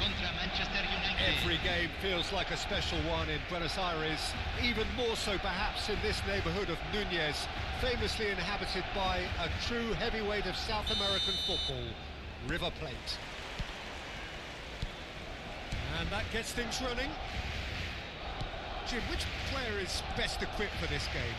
contra Manchester United. Every game feels like a special one in Buenos Aires, even more so perhaps in this neighbourhood of Núñez, famously inhabited by a true heavyweight of South American football, River Plate. And that gets things running. Jim, which player is best equipped for this game?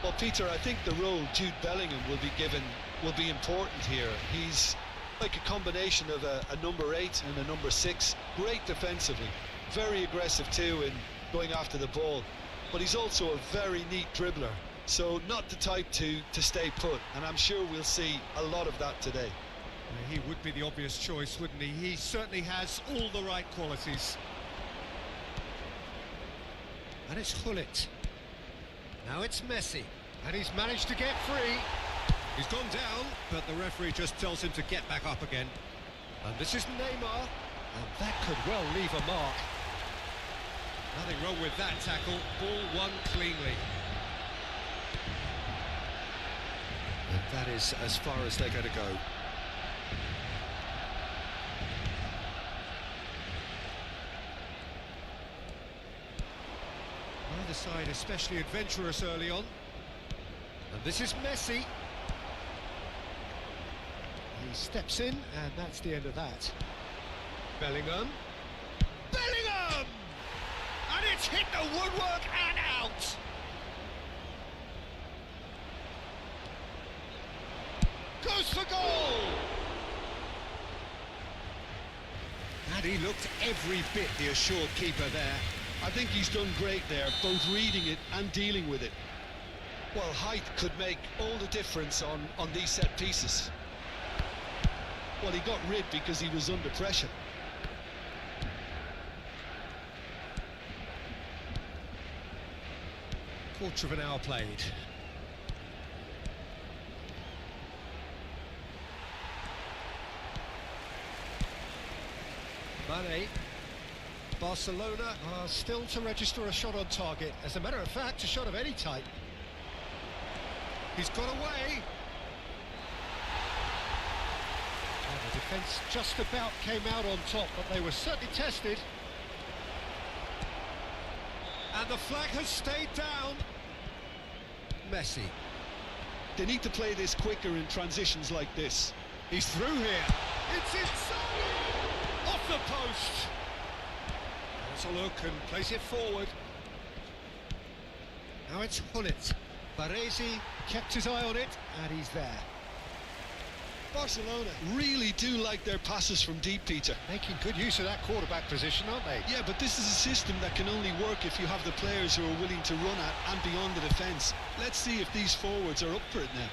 Well, Peter, I think the role Jude Bellingham will be given will be important here. He's like a combination of a number 8 and a number 6. Great defensively, very aggressive too in going after the ball. But he's also a very neat dribbler, so not the type to stay put. And I'm sure we'll see a lot of that today. He would be the obvious choice, wouldn't he? He certainly has all the right qualities. And it's Hullet. Now it's Messi, and he's managed to get free. He's gone down, but the referee just tells him to get back up again. And this is Neymar, and that could well leave a mark. Nothing wrong with that tackle, ball won cleanly. And that is as far as they're going to go. Neither side especially adventurous early on. And this is Messi. He steps in, and that's the end of that. Bellingham. Bellingham! And it's hit the woodwork and out! Goes for goal! And he looked every bit the assured keeper there. I think he's done great there, both reading it and dealing with it. Well, height could make all the difference on these set pieces. Well, he got rid because he was under pressure. Quarter of an hour played. Mane. Barcelona are still to register a shot on target. As a matter of fact, a shot of any type. He's got away. And the defence just about came out on top, but they were certainly tested. And the flag has stayed down. Messi. They need to play this quicker in transitions like this. He's through here. It's inside! Off the post. Let's a look and place it forward. Now it's Hullet. Baresi kept his eye on it, and he's there. Barcelona really do like their passes from deep, Peter. Making good use of that quarterback position, aren't they? Yeah, but this is a system that can only work if you have the players who are willing to run at and beyond the defence. Let's see if these forwards are up for it now.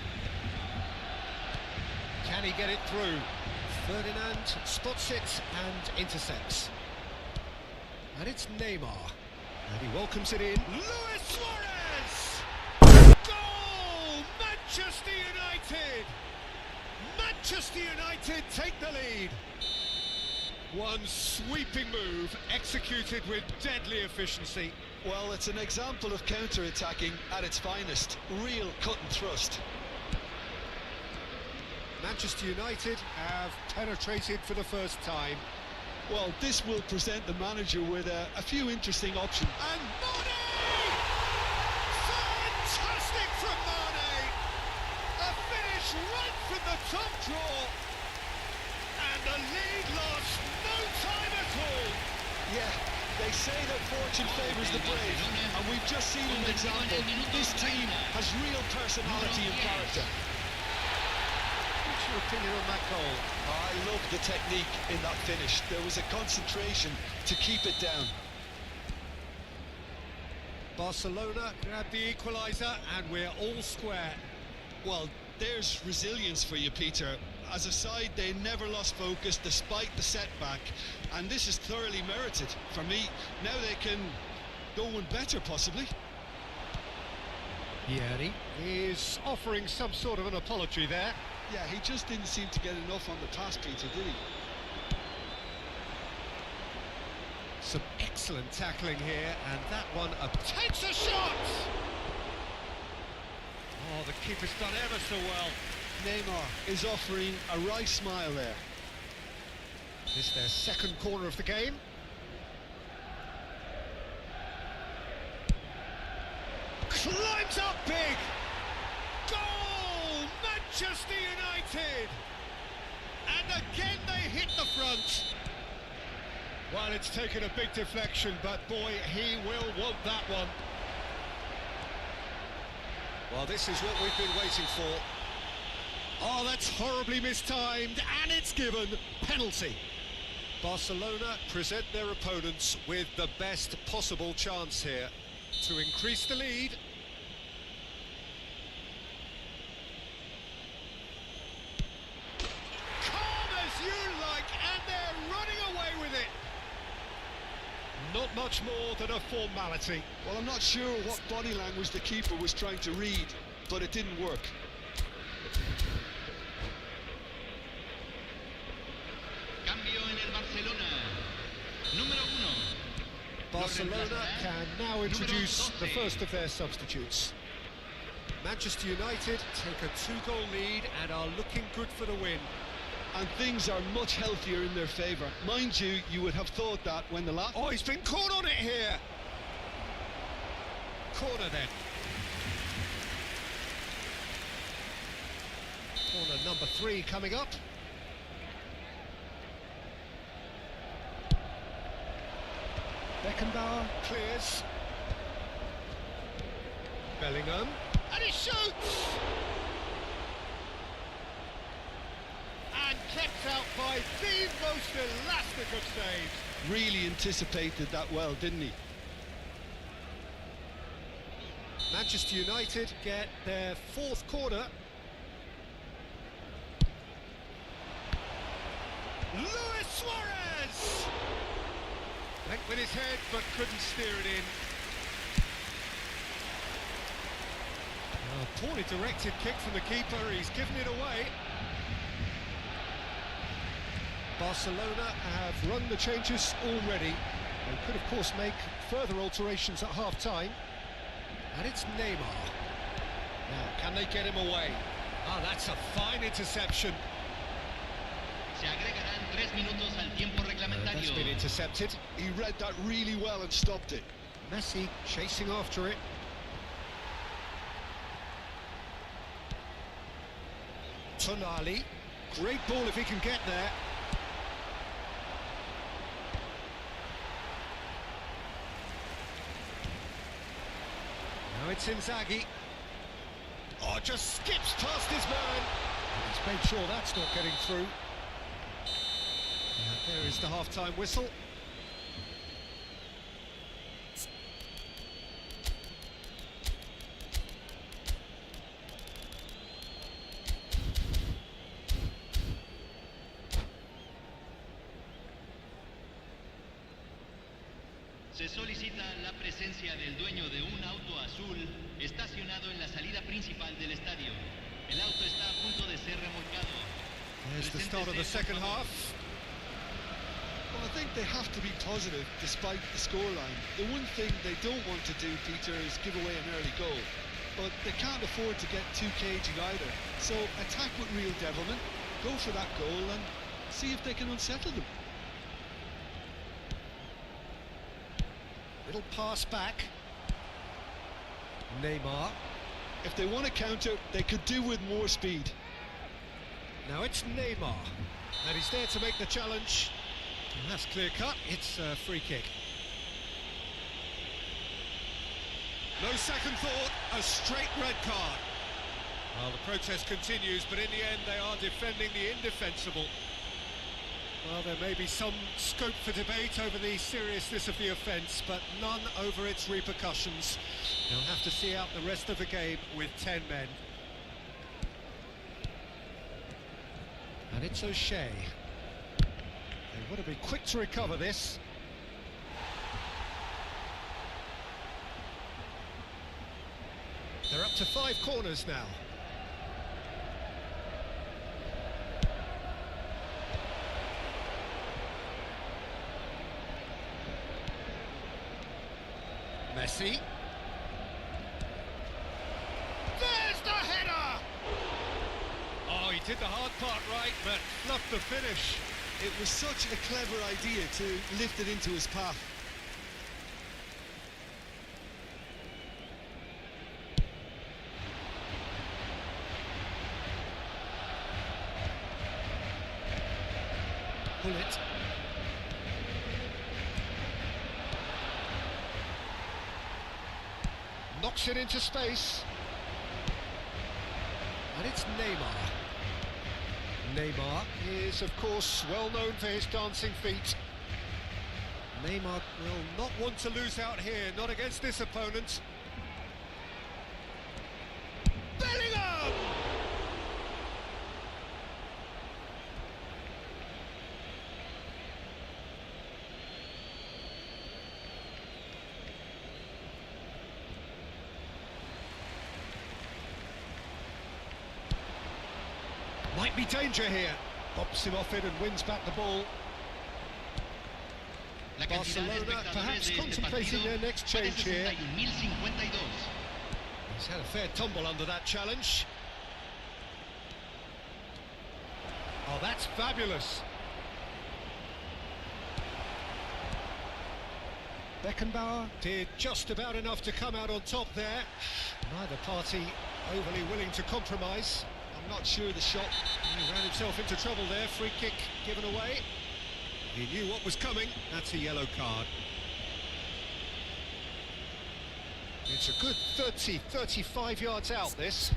Can he get it through? Ferdinand spots it and intercepts. And it's Neymar. And he welcomes it in. Luis Suarez! Goal! Manchester United! Manchester United take the lead. One sweeping move executed with deadly efficiency. Well, it's an example of counter-attacking at its finest. Real cut and thrust. Manchester United have penetrated for the first time. Well, this will present the manager with a few interesting options. And Mane! Fantastic from Mane! A finish right from the top draw. And the lead lost no time at all. Yeah, they say that fortune favours the brave, and we've just seen an example. This team has real personality and character. What's your opinion on that goal? I love the technique in that finish. There was a concentration to keep it down. Barcelona grab the equaliser, and we're all square. Well, there's resilience for you, Peter. As a side, they never lost focus despite the setback, and this is thoroughly merited. For me, now they can go one better, possibly. Yeri is offering some sort of an apology there. Yeah, he just didn't seem to get enough on the pass, Peter, did he? Some excellent tackling here, and that one takes a shot! Oh, the keeper's done ever so well. Neymar is offering a wry smile there. This their second corner of the game. Climbs up big! Goal! Manchester United! And again they hit the front. Well, it's taken a big deflection, but boy, he will want that one. Well, this is what we've been waiting for. Oh, that's horribly mistimed, and it's given. Penalty. Barcelona present their opponents with the best possible chance here to increase the lead. Calm as you like, and they're running away with it. Not much more than a formality. Well, I'm not sure what body language the keeper was trying to read, but it didn't work. Cambio en el Barcelona. Número 1. Barcelona can now introduce the first of their substitutes. Manchester United take a 2-goal lead and are looking good for the win. And things are much healthier in their favour. Mind you, you would have thought that when the last... Oh, he's been caught on it here! Corner then. Corner number 3 coming up. Beckenbauer clears. Bellingham. And he shoots! And kept out by the most elastic of saves. Really anticipated that well, didn't he? Manchester United get their 4th corner. Luis Suarez! Went with his head but couldn't steer it in. Oh, poorly directed kick from the keeper, he's given it away. Barcelona have run the changes already. They could of course make further alterations at half-time. And it's Neymar. Now, can they get him away? Ah, that's a fine interception. Se agregarán 3 minutos al tiempo reglamentario. That's been intercepted. He read that really well and stopped it. Messi chasing after it. Tonali. Great ball if he can get there. Now it's Inzaghi. Oh, just skips past his man. He's made sure that's not getting through. And there is the half-time whistle. Se solicita la presencia del dueño de un auto azul estacionado en la salida principal del estadio. El auto está a punto de ser remolcado. There's the start of the second half. Well, I think they have to be positive despite the scoreline. The one thing they don't want to do, Peter, is give away an early goal. But they can't afford to get too cagey either. So attack with real devilment, go for that goal and see if they can unsettle them. Little pass back. Neymar. If they want to counter, they could do with more speed. Now it's Neymar. And he's there to make the challenge. And that's clear cut. It's a free kick. No second thought, a straight red card. Well, the protest continues, but in the end they are defending the indefensible. Well, there may be some scope for debate over the seriousness of the offence, but none over its repercussions. They'll have to see out the rest of the game with 10 men. And it's O'Shea. They want to be quick to recover this. They're up to 5 corners now. Messi. There's the Did the hard part right, but fluffed the finish. It was such a clever idea to lift it into his path. Pull it. Knocks it into space. And it's Neymar. Neymar is, of course, well known for his dancing feet. Neymar will not want to lose out here, not against this opponent. Bellingham! Might be danger here. Pops him off it and wins back the ball. Barcelona perhaps contemplating their next change here. He's had a fair tumble under that challenge. Oh, that's fabulous. Beckenbauer did just about enough to come out on top there. Neither party overly willing to compromise. I'm not sure the shot... He ran himself into trouble there, free kick given away. He knew what was coming, that's a yellow card. It's a good 30, 35 yards out, this.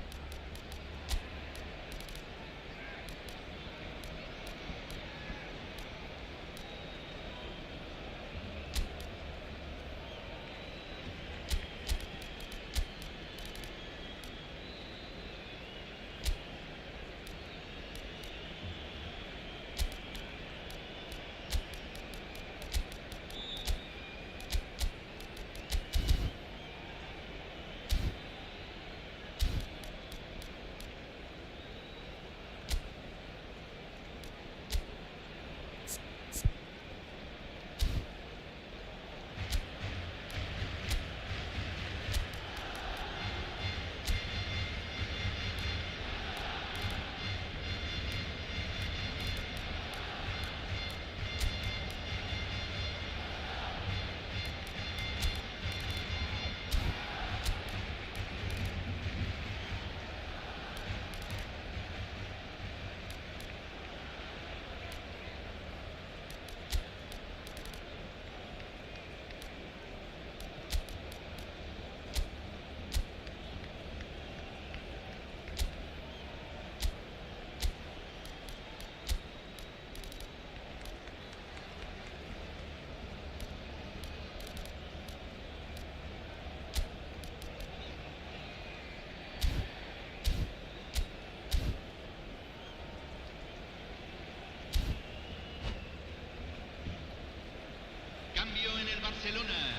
Cambio en el Barcelona.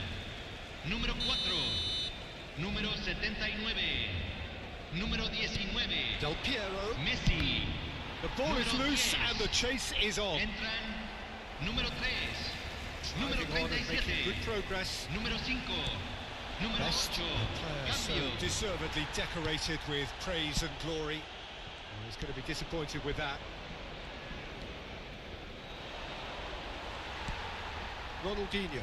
Número 4. Número 79. Número 19. Del Piero. Messi. The ball is Número loose 10. and the chase is on. Entran número 3. Número Driving on and making 37. good progress. Número 5. Número Best 8. player, so Cambio. deservedly decorated with praise and glory. Well, he's going to be disappointed with that. Ronaldinho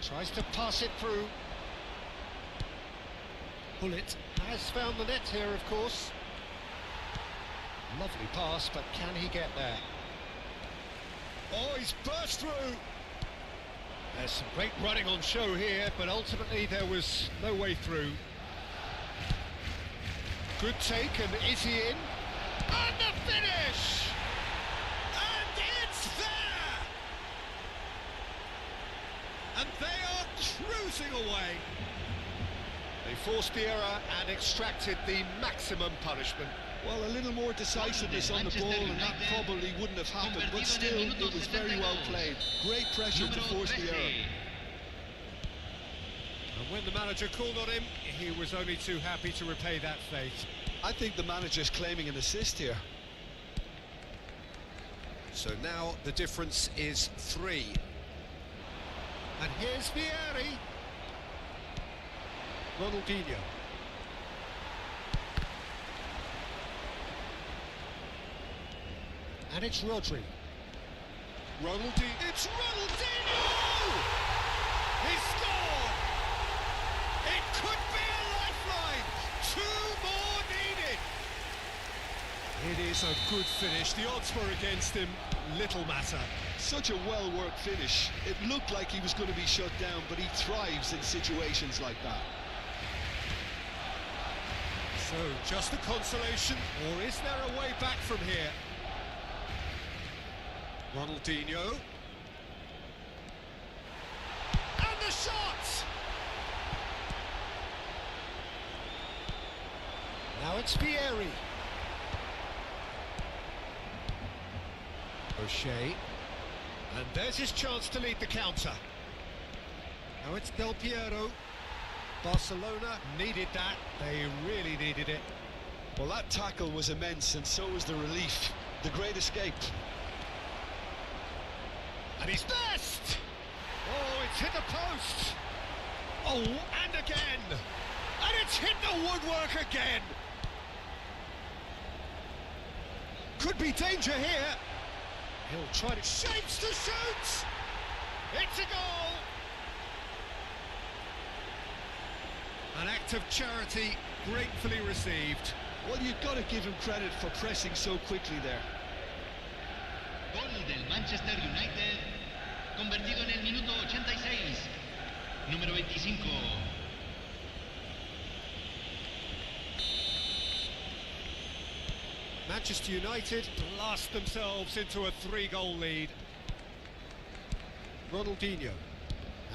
tries to pass it through. Bullet has found the net here, of course. Lovely pass, but can he get there? Oh, he's burst through. There's some great running on show here, but ultimately there was no way through. Good take, and is he in? And the finish! And it's there! And they are cruising away. They forced the error and extracted the maximum punishment. Well, a little more decisiveness on the ball and that probably wouldn't have happened, but still, it was very well played. Great pressure to force the error. And when the manager called on him, he was only too happy to repay that fate. I think the manager's claiming an assist here. So now the difference is 3. And here's Vieri. Ronaldinho. And it's Rodri. It's Ronaldinho! He scored! It could be a lifeline! 2 more needed! It is a good finish. The odds were against him. Little matter. Such a well-worked finish. It looked like he was going to be shut down, but he thrives in situations like that. So, just a consolation, or is there a way back from here? Ronaldinho. And the shot! Now it's Vieri. O'Shea. And there's his chance to lead the counter. Now it's Del Piero. Barcelona needed that. They really needed it. Well, that tackle was immense, and so was the relief. The great escape. And he's best! Oh, it's hit the post! Oh, and again! And it's hit the woodwork again! Could be danger here. He'll try to... Shapes to shoot! It's a goal! An act of charity gratefully received. Well, you've got to give him credit for pressing so quickly there. Gol del Manchester United, convertido en el minuto 86, número 25. Manchester United blast themselves into a 3-goal lead. Ronaldinho.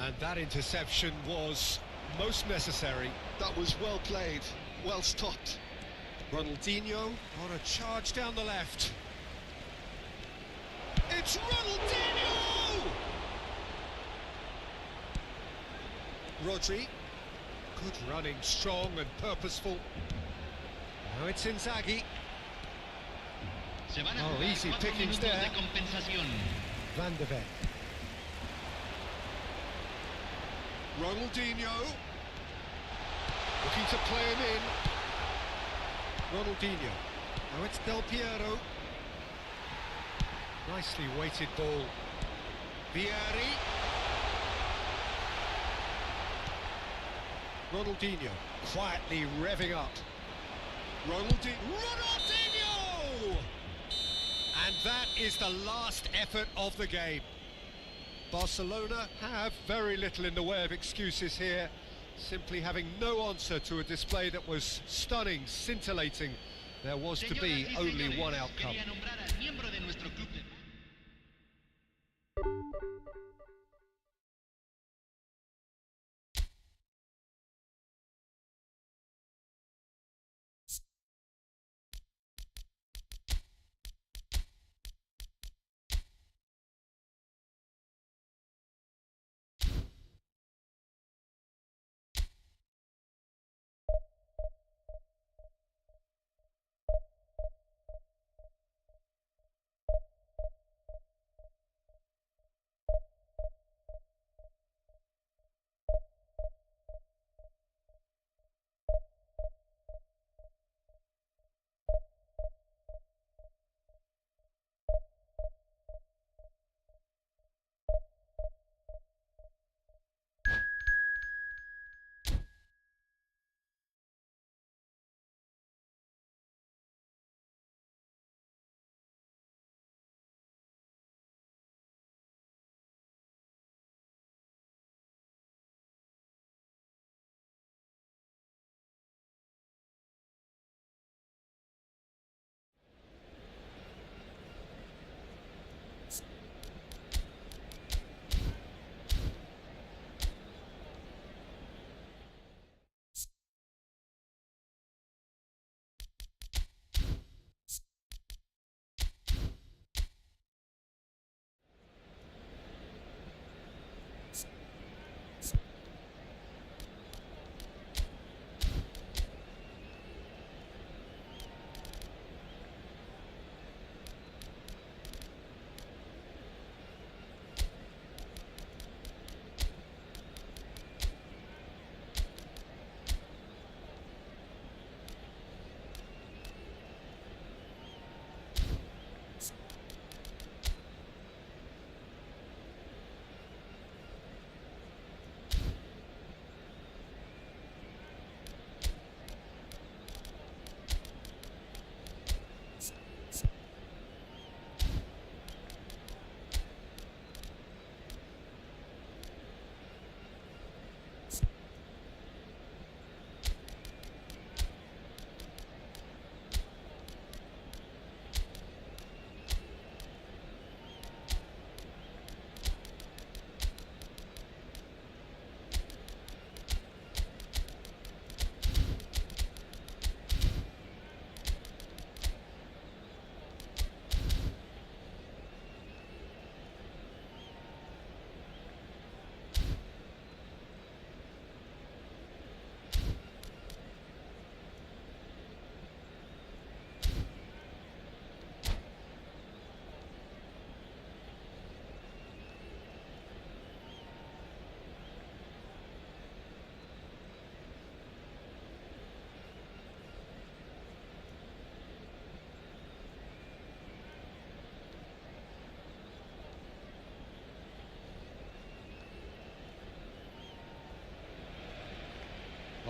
And that interception was most necessary. That was well played, well stopped. Ronaldinho on a charge down the left. It's Ronaldinho! Rodri. Good running, strong and purposeful. Now it's Inzaghi. Se van a Oh, jugar easy 4 pickings minutos there. de compensación. Van de Beek. Ronaldinho. Looking to play him in. Ronaldinho. Now it's Del Piero. Nicely weighted ball. Vieri. Ronaldinho. Quietly revving up. Ronaldinho! And that is the last effort of the game. Barcelona have very little in the way of excuses here, simply having no answer to a display that was stunning, scintillating. There was to be Señoras y only señores, one outcome. quería nombrar al miembro de nuestro club de...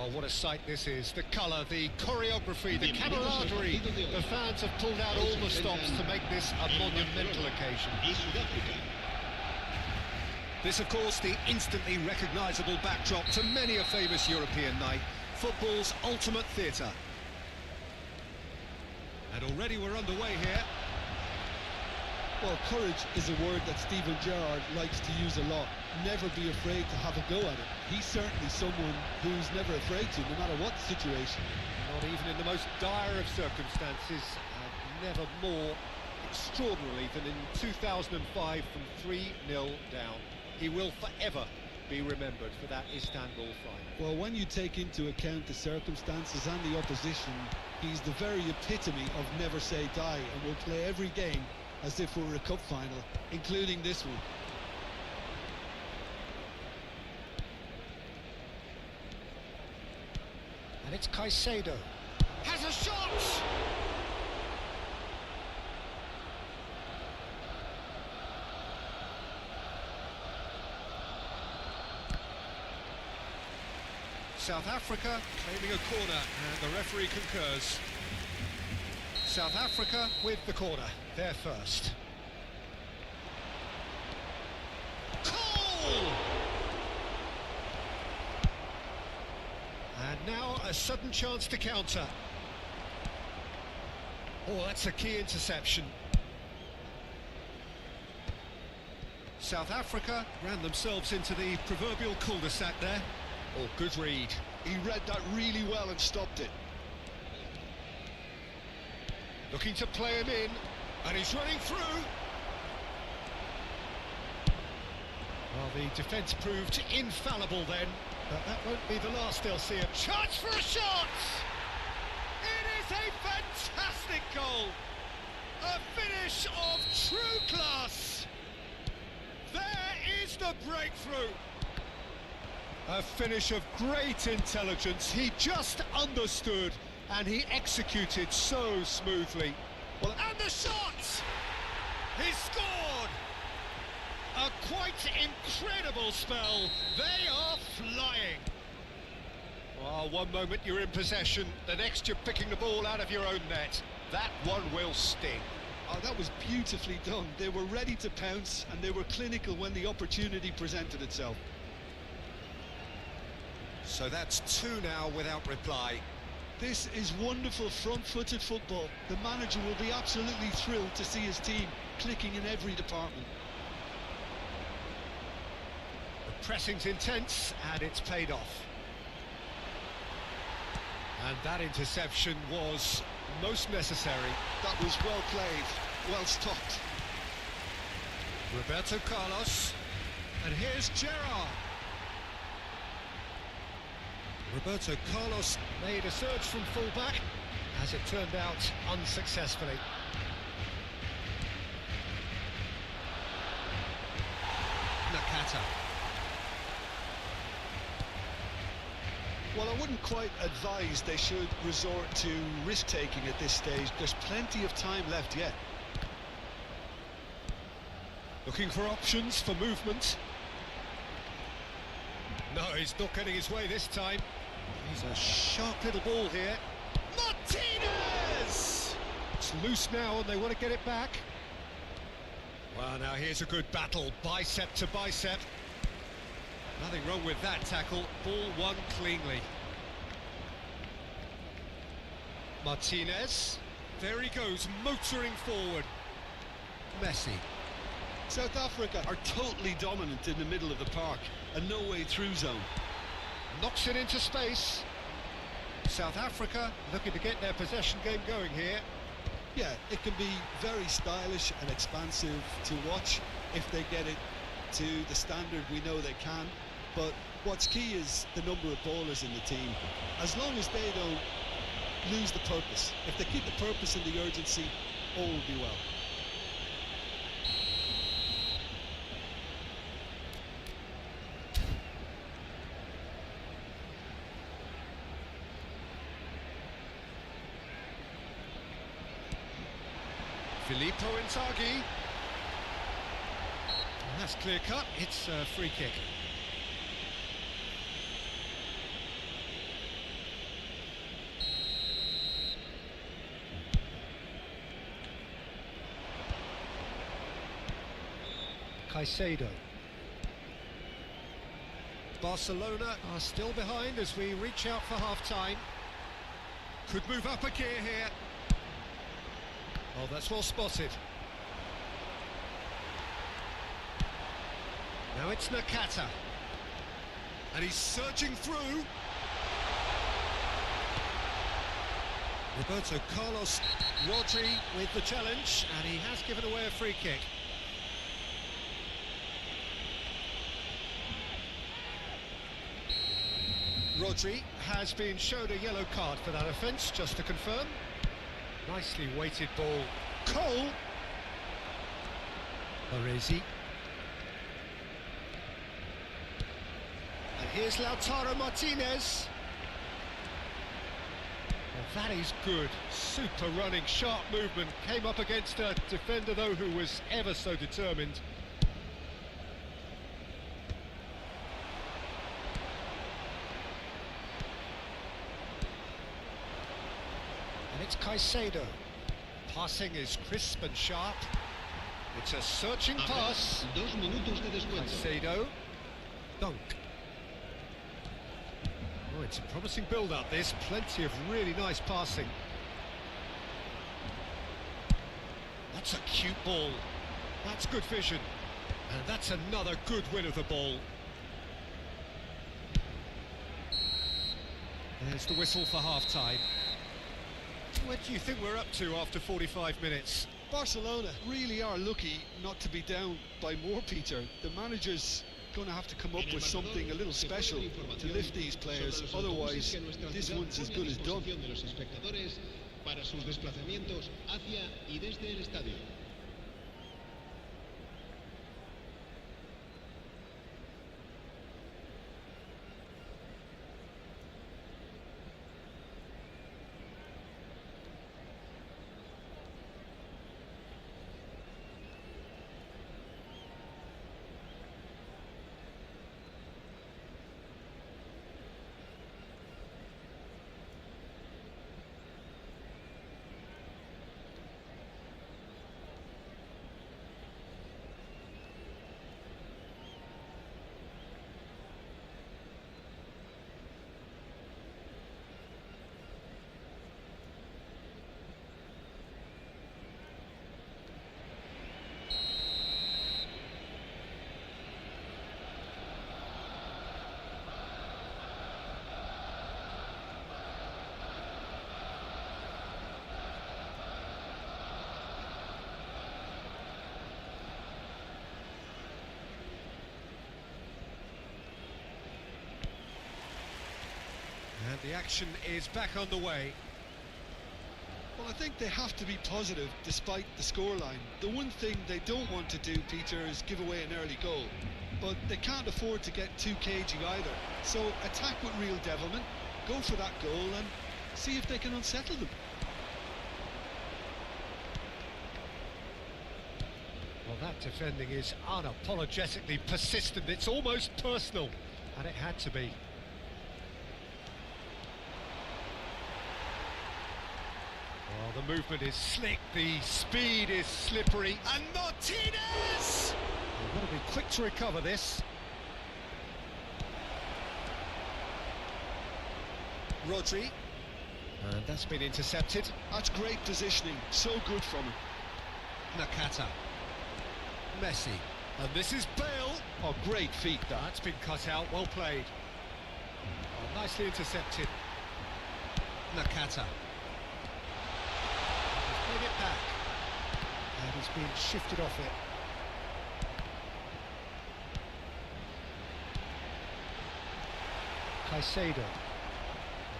Well, what a sight this is. The colour, the choreography, the camaraderie. The fans have pulled out all the stops to make this a monumental occasion. This, of course, the instantly recognisable backdrop to many a famous European night. Football's ultimate theatre. And already we're underway here. Well, courage is a word that Steven Gerrard likes to use a lot. Never be afraid to have a go at it. He's certainly someone who's never afraid to, no matter what the situation. Not even in the most dire of circumstances, never more extraordinarily than in 2005 from 3-0 down. He will forever be remembered for that Istanbul final. Well, when you take into account the circumstances and the opposition, he's the very epitome of never say die, and will play every game as if we were a cup final, including this one. And it's Caicedo. Has a shot! South Africa claiming a corner, and the referee concurs. South Africa with the corner, they're first. Cole! And now a sudden chance to counter. Oh, that's a key interception. South Africa ran themselves into the proverbial cul-de-sac there. Oh, good read. He read that really well and stopped it. Looking to play him in, and he's running through. Well, the defence proved infallible then, but that won't be the last they'll see him. Chance for a shot! It is a fantastic goal! A finish of true class! There is the breakthrough! A finish of great intelligence. He just understood, and he executed so smoothly. Well, and the shot! He scored! A quite incredible spell. They are flying. Oh, one moment you're in possession, the next you're picking the ball out of your own net. That one will sting. Oh, that was beautifully done. They were ready to pounce, and they were clinical when the opportunity presented itself. So that's two now without reply. This is wonderful front-footed football. The manager will be absolutely thrilled to see his team clicking in every department. The pressing's intense, and it's paid off. And that interception was most necessary. That was well played, well stopped. Roberto Carlos, and here's Gerrard. Roberto Carlos made a surge from full-back, as it turned out unsuccessfully. Nakata. Well, I wouldn't quite advise they should resort to risk-taking at this stage. There's plenty of time left yet. Looking for options for movement. No, he's not getting his way this time. He's a sharp little ball here. Martinez! It's loose now and they want to get it back. Well, now here's a good battle, bicep to bicep. Nothing wrong with that tackle, ball won cleanly. Martinez, there he goes, motoring forward. Messi. South Africa are totally dominant in the middle of the park, a no-way through zone. Knocks it into space. South Africa looking to get their possession game going here. Yeah, it can be very stylish and expansive to watch if they get it to the standard we know they can. But what's key is the number of ballers in the team. As long as they don't lose the purpose, if they keep the purpose and the urgency, all will be well. Filippo Inzaghi. And that's clear cut, it's a free kick. Caicedo. Barcelona are still behind as we reach out for half-time. Could move up a gear here. Oh, that's well spotted. Now it's Nakata. And he's searching through. Roberto Carlos. Rodri with the challenge, and he has given away a free kick. Rodri has been showed a yellow card for that offence, just to confirm. Nicely weighted ball. Cole. Baresi. And here's Lautaro Martinez. Well, that is good. Super running, sharp movement. Came up against a defender, though, who was ever so determined. And it's Caicedo. Passing is crisp and sharp. It's a searching pass. Caicedo. Dunk. Oh, it's a promising build-up, this. Plenty of really nice passing. That's a cute ball. That's good vision. And that's another good win of the ball. There's the whistle for half-time. What do you think we're up to after 45 minutes? Barcelona really are lucky not to be down by more, Peter. The manager's going to have to come up with something a little special to lift these players, otherwise this one's as good as done. Para sus desplazamientos hacia y desde el estadio. And the action is back on the way. Well, I think they have to be positive despite the scoreline. The one thing they don't want to do, Peter, is give away an early goal. But they can't afford to get too cagey either. So attack with real devilment, go for that goal and see if they can unsettle them. Well, that defending is unapologetically persistent. It's almost personal, and it had to be. Oh, the movement is slick, the speed is slippery, and Martinez! They've got to be quick to recover this. Rodri, and that's been intercepted. That's great positioning, so good from him. Nakata. Messi, and this is Bale. Oh, great feet that. That's been cut out, well played. Oh, nicely intercepted. Nakata. He's played it back. And he's been shifted off it. Caicedo.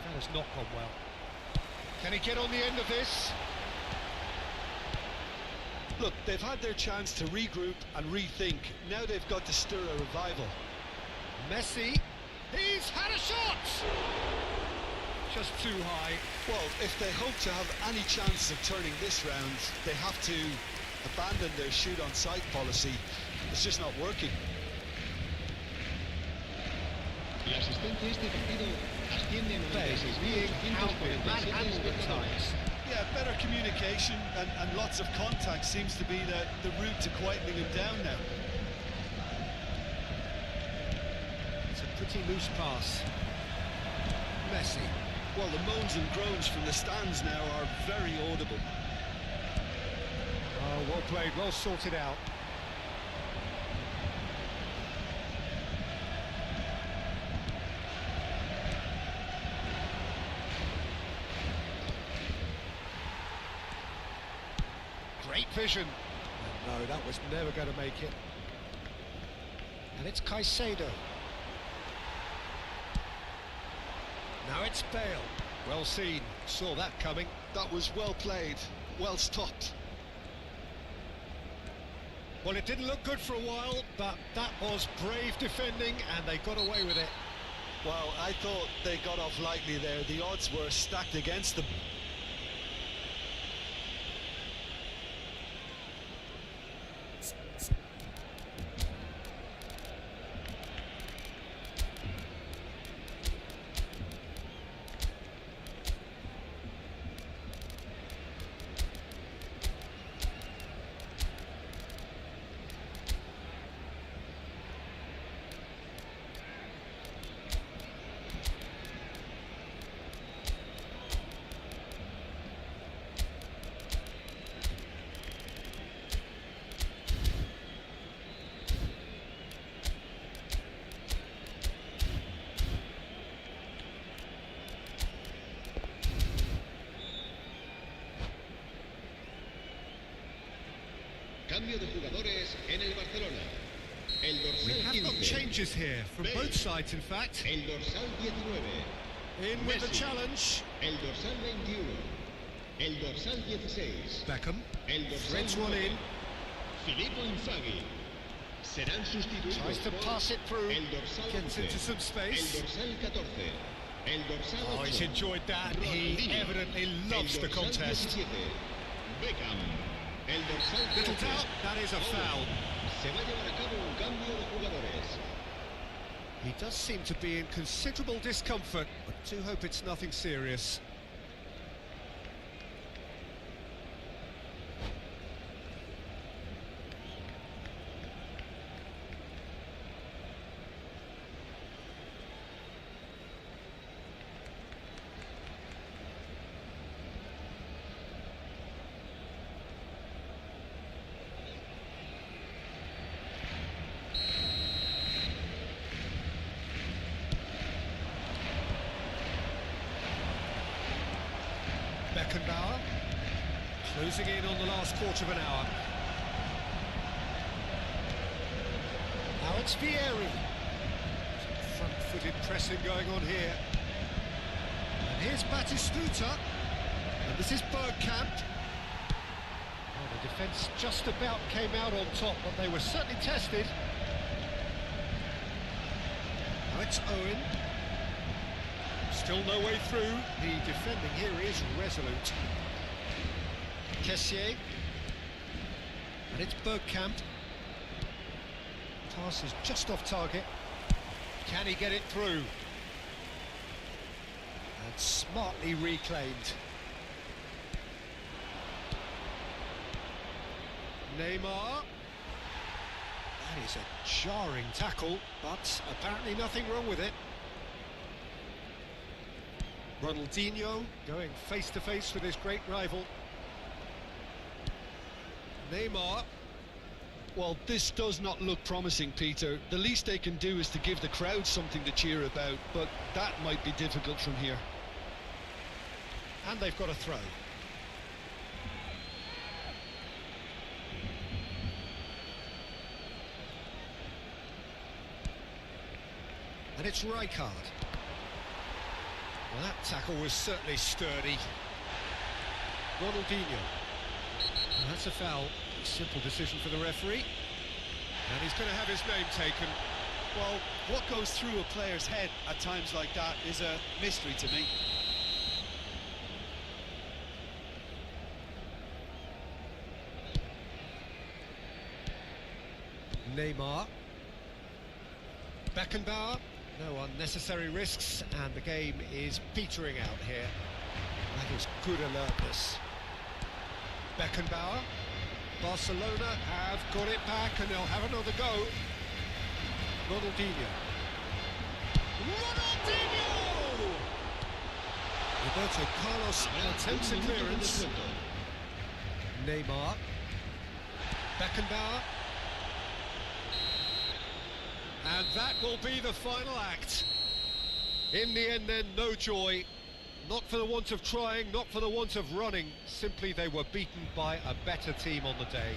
That has not gone well. Can he get on the end of this? Look, they've had their chance to regroup and rethink. Now they've got to stir a revival. Messi, he's had a shot! Just too high. Well, if they hope to have any chance of turning this round, they have to abandon their shoot-on-sight policy. It's just not working. La asistencia a este partido asciende a Being manhandled at times. Yeah, better communication and lots of contact seems to be the route to quietening him down now. pretty loose pass. Messi. Well, the moans and groans from the stands now are very audible. Oh, well played, well sorted out. Great vision. And no, that was never going to make it. And it's Caicedo. Now it's Bale. Well seen, saw that coming. That was well played, well stopped. Well, it didn't look good for a while, but that was brave defending and they got away with it. Well, I thought they got off lightly there. The odds were stacked against them. Cambio de jugadores en el Barcelona. El We dorsal have got 15. changes here, from Bale. both sides in fact. El dorsal 19. In with the Messi. challenge. El dorsal 21. El dorsal 16. Beckham. El dorsal Threads one 9. in. Filippo Inzaghi. Serán sustituidos Tries to por pass it through. el dorsal Gets 11. into some El space. dorsal 14. El dorsal 8. Oh, he's enjoyed that. He Ronaldinho. evidently loves El the dorsal contest. 17. Beckham. El dorsal Little 13. doubt, that is a foul. Se va a llevar a cabo un cambio de jugadores. He does seem to be in considerable discomfort, but do hope it's nothing serious. Beckenbauer, closing in on the last quarter of an hour. Now it's Vieri. Some front-footed pressing going on here. And here's Batistuta. And this is Bergkamp. Oh, the defence just about came out on top, but they were certainly tested. Now it's Owen. Still no way through. The defending here is resolute. Kessié. And it's Bergkamp. Pass is just off target. Can he get it through? And smartly reclaimed. Neymar. That is a jarring tackle, but apparently nothing wrong with it. Ronaldinho going face-to-face with his great rival. Neymar. Well, this does not look promising, Peter. The least they can do is to give the crowd something to cheer about, but that might be difficult from here. And they've got a throw. And it's Rijkaard. Well, that tackle was certainly sturdy. Ronaldinho. And that's a foul. A simple decision for the referee. And he's going to have his name taken. Well, what goes through a player's head at times like that is a mystery to me. Neymar. Beckenbauer. No unnecessary risks, and the game is petering out here. That is good alertness. Beckenbauer. Barcelona have got it back, and they'll have another go. Ronaldinho. Ronaldinho! Roberto Carlos attempts a clearance. Neymar. Beckenbauer. And that will be the final act. In the end then, no joy. Not for the want of trying, not for the want of running. Simply they were beaten by a better team on the day.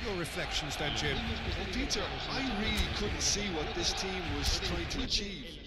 Your reflections then, Jim? Well, Peter, I really couldn't see what this team was trying to achieve.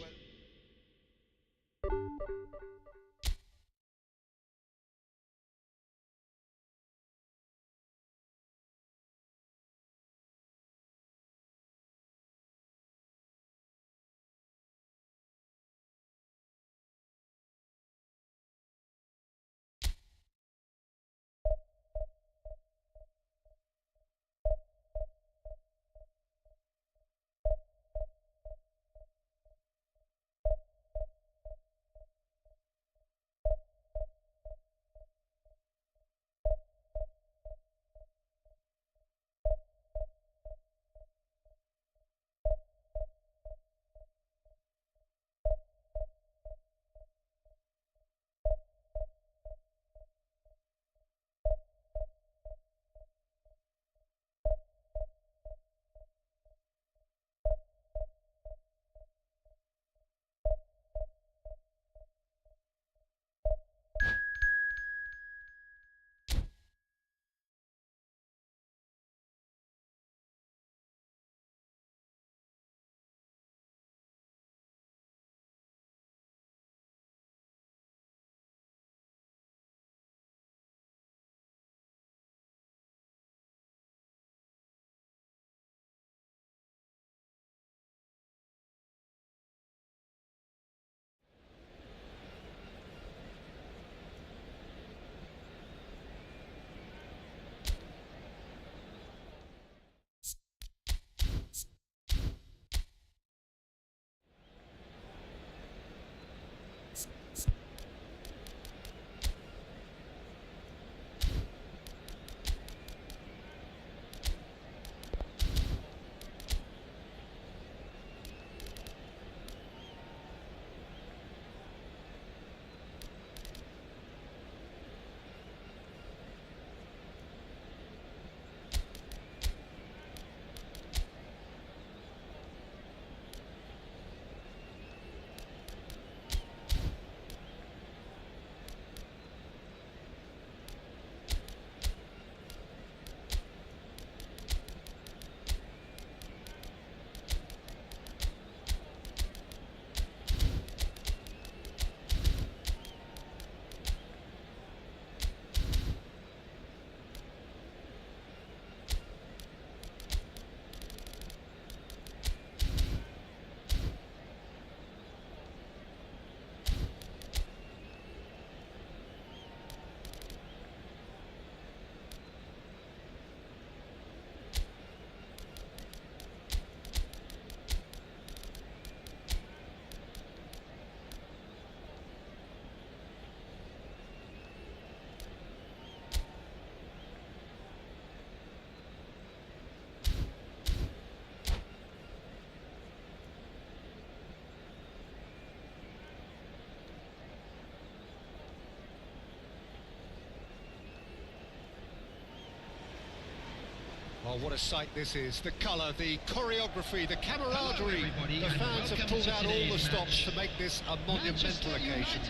Oh, what a sight this is. The colour, the choreography, the camaraderie. The fans have pulled out all the stops to make this a monumental occasion.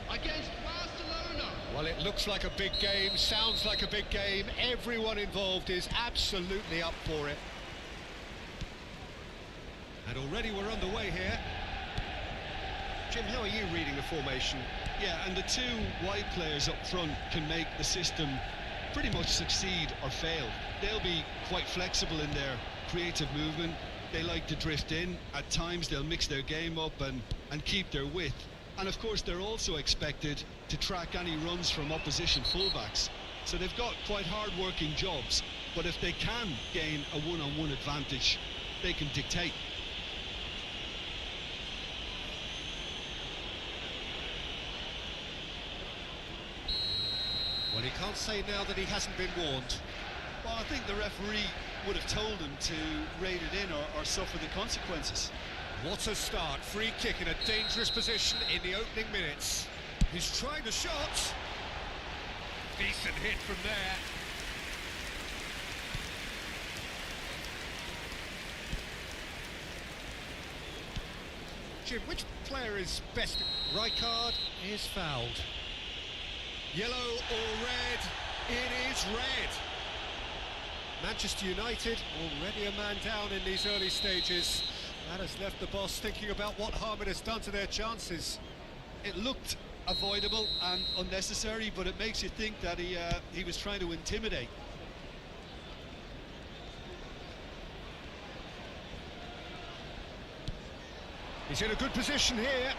Against Barcelona. Well, it looks like a big game, sounds like a big game. Everyone involved is absolutely up for it. And already we're underway here. Jim, how are you reading the formation? Yeah, and the two wide players up front can make the system pretty much succeed or fail. They'll be quite flexible in their creative movement. They like to drift in. At times they'll mix their game up and keep their width. And of course they're also expected to track any runs from opposition fullbacks. So they've got quite hard-working jobs, but if they can gain a one-on-one advantage, they can dictate. Well, he can't say now that he hasn't been warned. Well, I think the referee would have told him to rate it in or suffer the consequences. What a start. Free kick in a dangerous position in the opening minutes. He's trying the shot. Decent hit from there. Jim, which player is best? Rijkaard is fouled. Yellow or red? It is red. Manchester United already a man down in these early stages. That has left the boss thinking about what harm it has done to their chances. It looked avoidable and unnecessary, but it makes you think that he was trying to intimidate. He's in a good position here.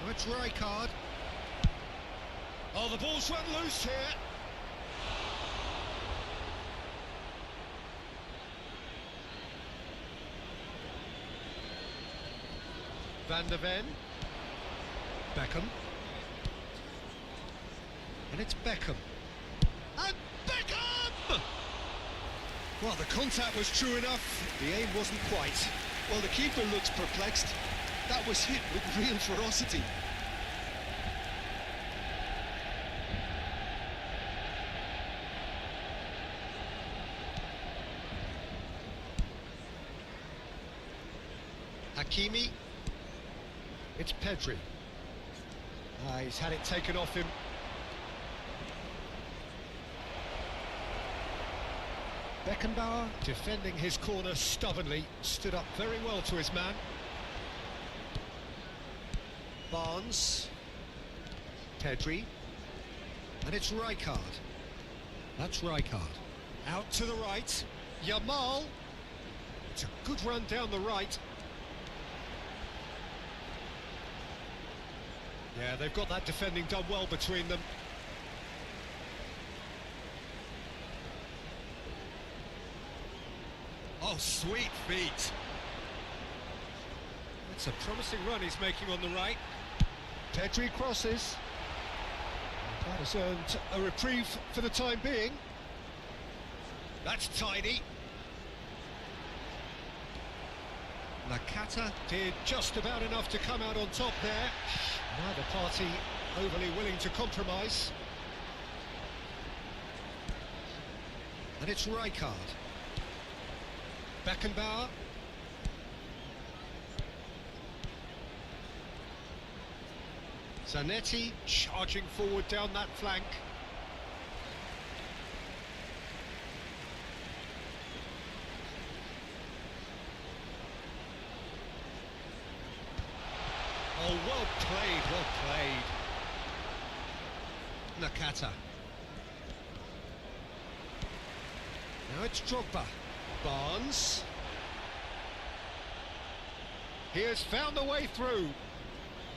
Oh, it's Rijkaard. Oh, the ball's run loose here. Van der Ven. Beckham. And it's Beckham. And Beckham! Well, the contact was true enough. The aim wasn't quite. Well, the keeper looks perplexed. That was hit with real ferocity. Hakimi. It's Pedri. He's had it taken off him. Beckenbauer, defending his corner stubbornly, stood up very well to his man. Barnes. Pedri. And it's Rijkaard. That's Rijkaard. Out to the right. Yamal. It's a good run down the right. Yeah, they've got that defending done well between them. Oh, sweet feet. It's a promising run he's making on the right. Pedri crosses. That has earned a reprieve for the time being. That's tidy. Nakata did just about enough to come out on top there. Neither party overly willing to compromise. And it's Rijkaard. Beckenbauer. Zanetti charging forward down that flank. Oh, well played, well played. Nakata. Now it's Drogba. Barnes. He has found the way through.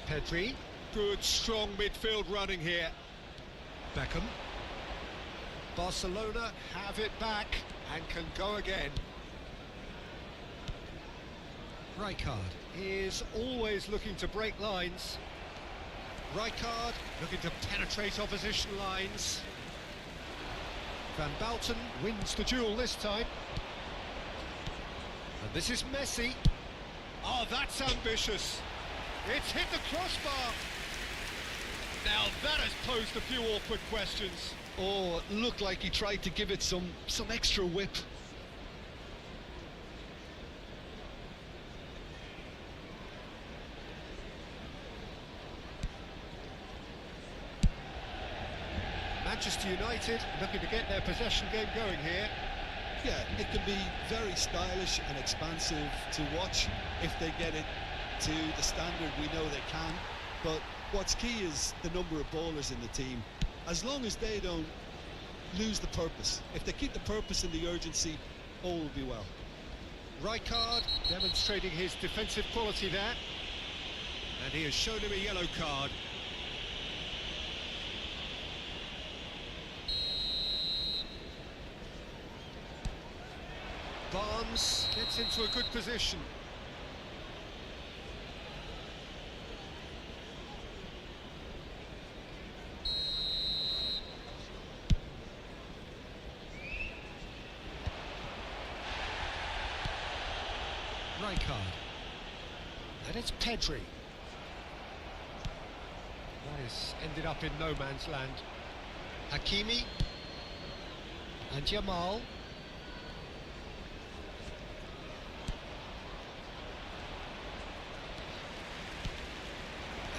Pedri. Good, strong midfield running here. Beckham. Barcelona have it back and can go again. Rijkaard is always looking to break lines. Rijkaard looking to penetrate opposition lines. Van Bouten wins the duel this time. And this is Messi. Oh, that's ambitious. It's hit the crossbar. Now that has posed a few awkward questions. Oh, it looked like he tried to give it some extra whip. Manchester United looking to get their possession game going here. Yeah, it can be very stylish and expansive to watch if they get it to the standard we know they can. But what's key is the number of ballers in the team. As long as they don't lose the purpose, if they keep the purpose and the urgency, all will be well. Rijkaard demonstrating his defensive quality there. And he has shown him a yellow card. Barnes gets into a good position. Rijkaard. And it's Pedri. That has ended up in no man's land. Hakimi. And Jamal.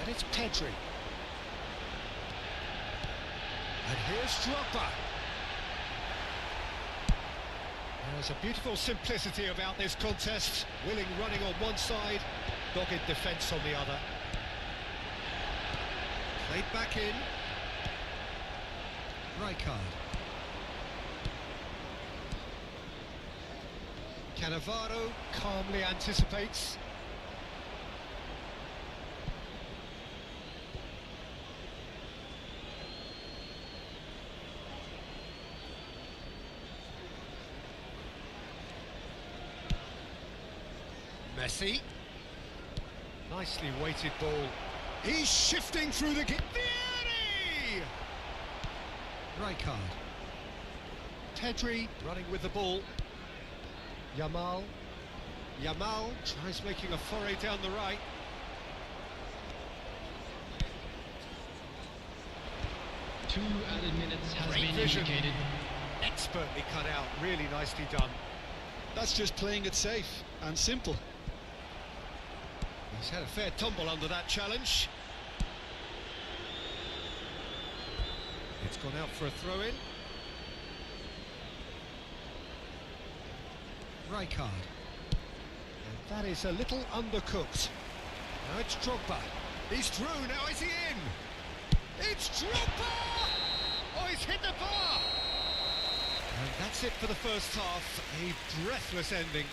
And it's Pedri. And here's Drogba. There's a beautiful simplicity about this contest. Willing running on one side, dogged defence on the other. Played back in. Rijkaard. Cannavaro calmly anticipates. Messi. Nicely weighted ball. He's shifting through the... Vieri! Rijkaard. Pedri running with the ball. Jamal. Jamal tries making a foray down the right. 2 added minutes has Great been vision. indicated. Expertly cut out, really nicely done. That's just playing it safe and simple. He's had a fair tumble under that challenge. It's gone out for a throw-in. Rijkaard. And that is a little undercooked. Now it's Drogba. He's through, now is he in? It's Drogba! Oh, he's hit the bar! And that's it for the first half. A breathless ending.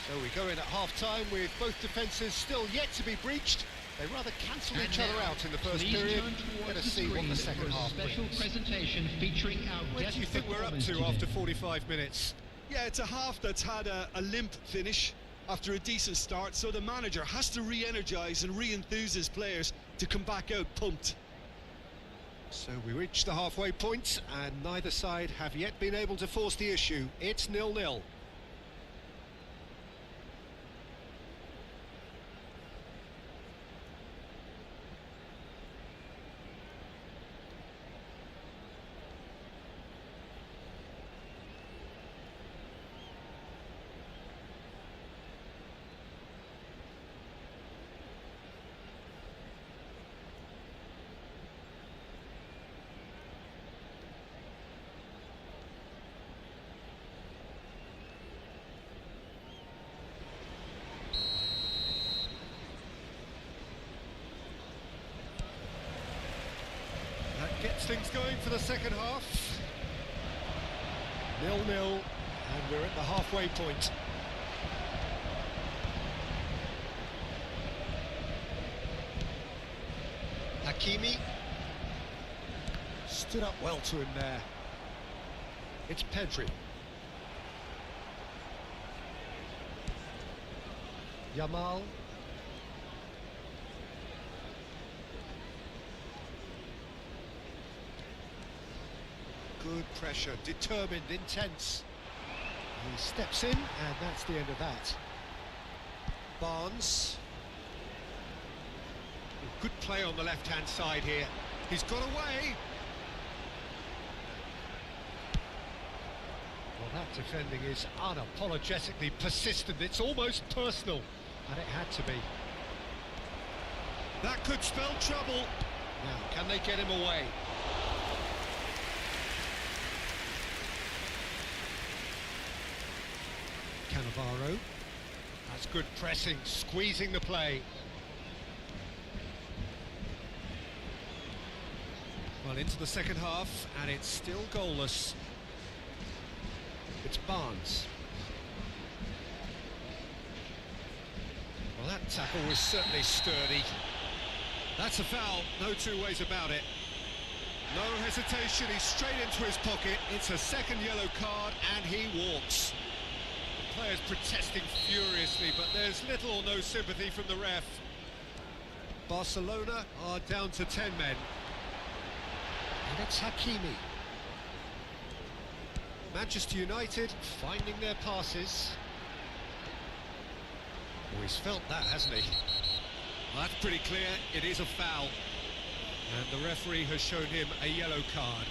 So we go in at half-time with both defences still yet to be breached. They rather cancelled each other out in the first period. Let us see what the second half Special brings. presentation featuring our Where do you think we're up to after 45 minutes? Yeah, it's a half that's had a limp finish after a decent start, so the manager has to re-energise and re-enthuse his players to come back out pumped. So we reach the halfway point, and neither side have yet been able to force the issue. It's 0-0. Gets things going for the second half. 0-0, and we're at the halfway point. Hakimi stood up well to him there. It's Pedri. Jamal. Good pressure, determined, intense. He steps in, and that's the end of that. Barnes. Good play on the left-hand side here. He's got away. Well, that defending is unapologetically persistent. It's almost personal, and it had to be. That could spell trouble. Now, can they get him away? Cannavaro. That's good pressing, squeezing the play. Well, into the second half, and it's still goalless. It's Barnes. Well, that tackle was certainly sturdy. That's a foul, no two ways about it. No hesitation, he's straight into his pocket. It's a second yellow card, and he walks. The players protesting furiously, but there's little or no sympathy from the ref. Barcelona are down to 10 men. And it's Hakimi. Manchester United finding their passes. Oh, he's felt that, hasn't he? Well, that's pretty clear. It is a foul. And the referee has shown him a yellow card.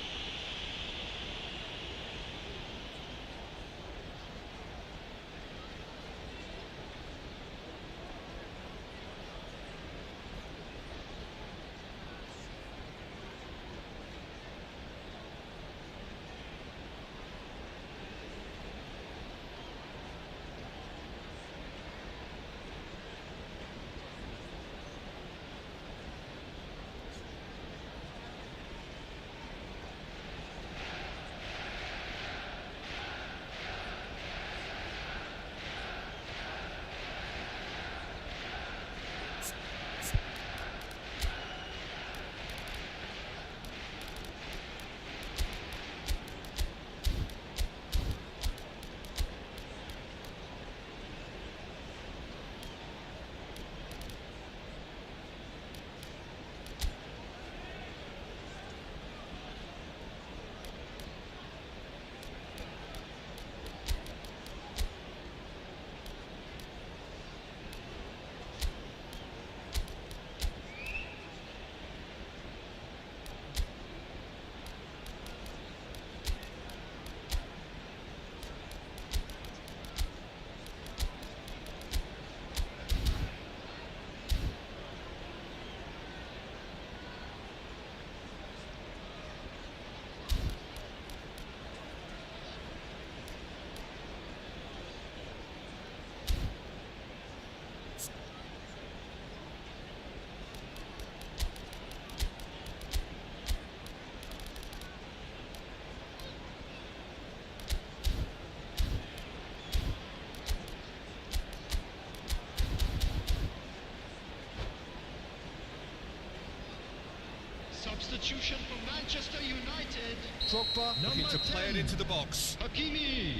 Substitution for Manchester United. Drogba looking to play it into the box. Hakimi.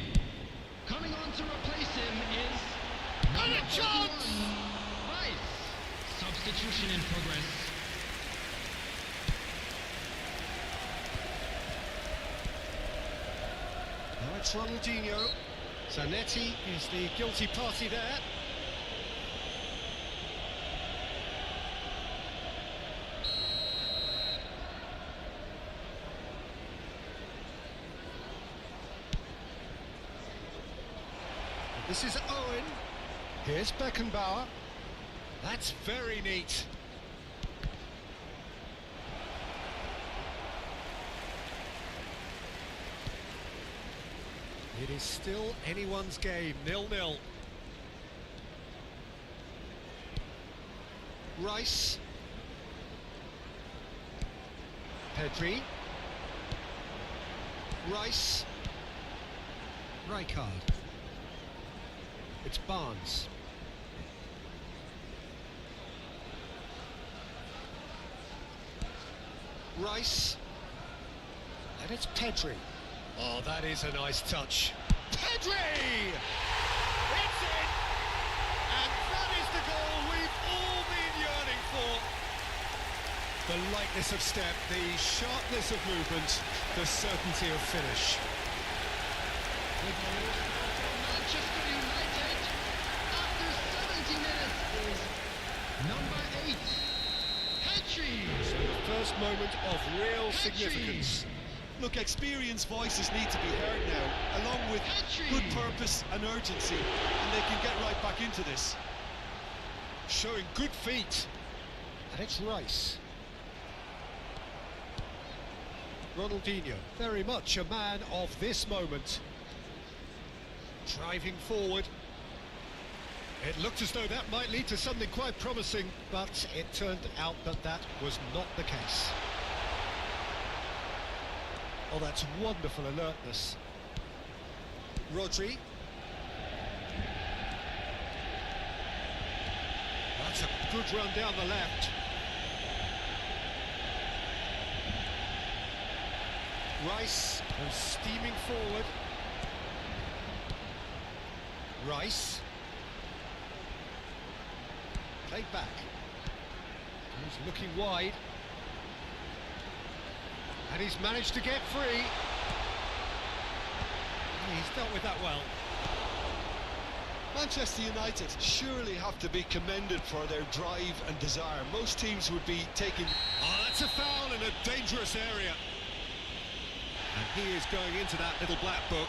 Coming on to replace him is And a chance! Rice. Substitution in progress. Now it's Ronaldinho. Zanetti is the guilty party there. This is Owen. Here's Beckenbauer. That's very neat. It is still anyone's game, 0-0. Rice. Pedri. Rice. Rijkaard. It's Barnes. Rice. And it's Pedri. Oh, that is a nice touch. Pedri! It's in! And that is the goal we've all been yearning for. The lightness of step, the sharpness of movement, the certainty of finish. Manchester United, after 70 minutes, is number 8, Petri. So the first moment of real significance. Look, experienced voices need to be heard now, along with good purpose and urgency, and they can get right back into this. Showing good feet. And it's Rice. Ronaldinho, very much a man of this moment. Driving forward. It looked as though that might lead to something quite promising, but it turned out that that was not the case. Oh, that's wonderful alertness. Rodri. That's a good run down the left. Rice goes steaming forward. Rice. Played back. He's looking wide. And he's managed to get free. He's dealt with that well. Manchester United surely have to be commended for their drive and desire. Most teams would be taking... Oh, that's a foul in a dangerous area. And he is going into that little black book.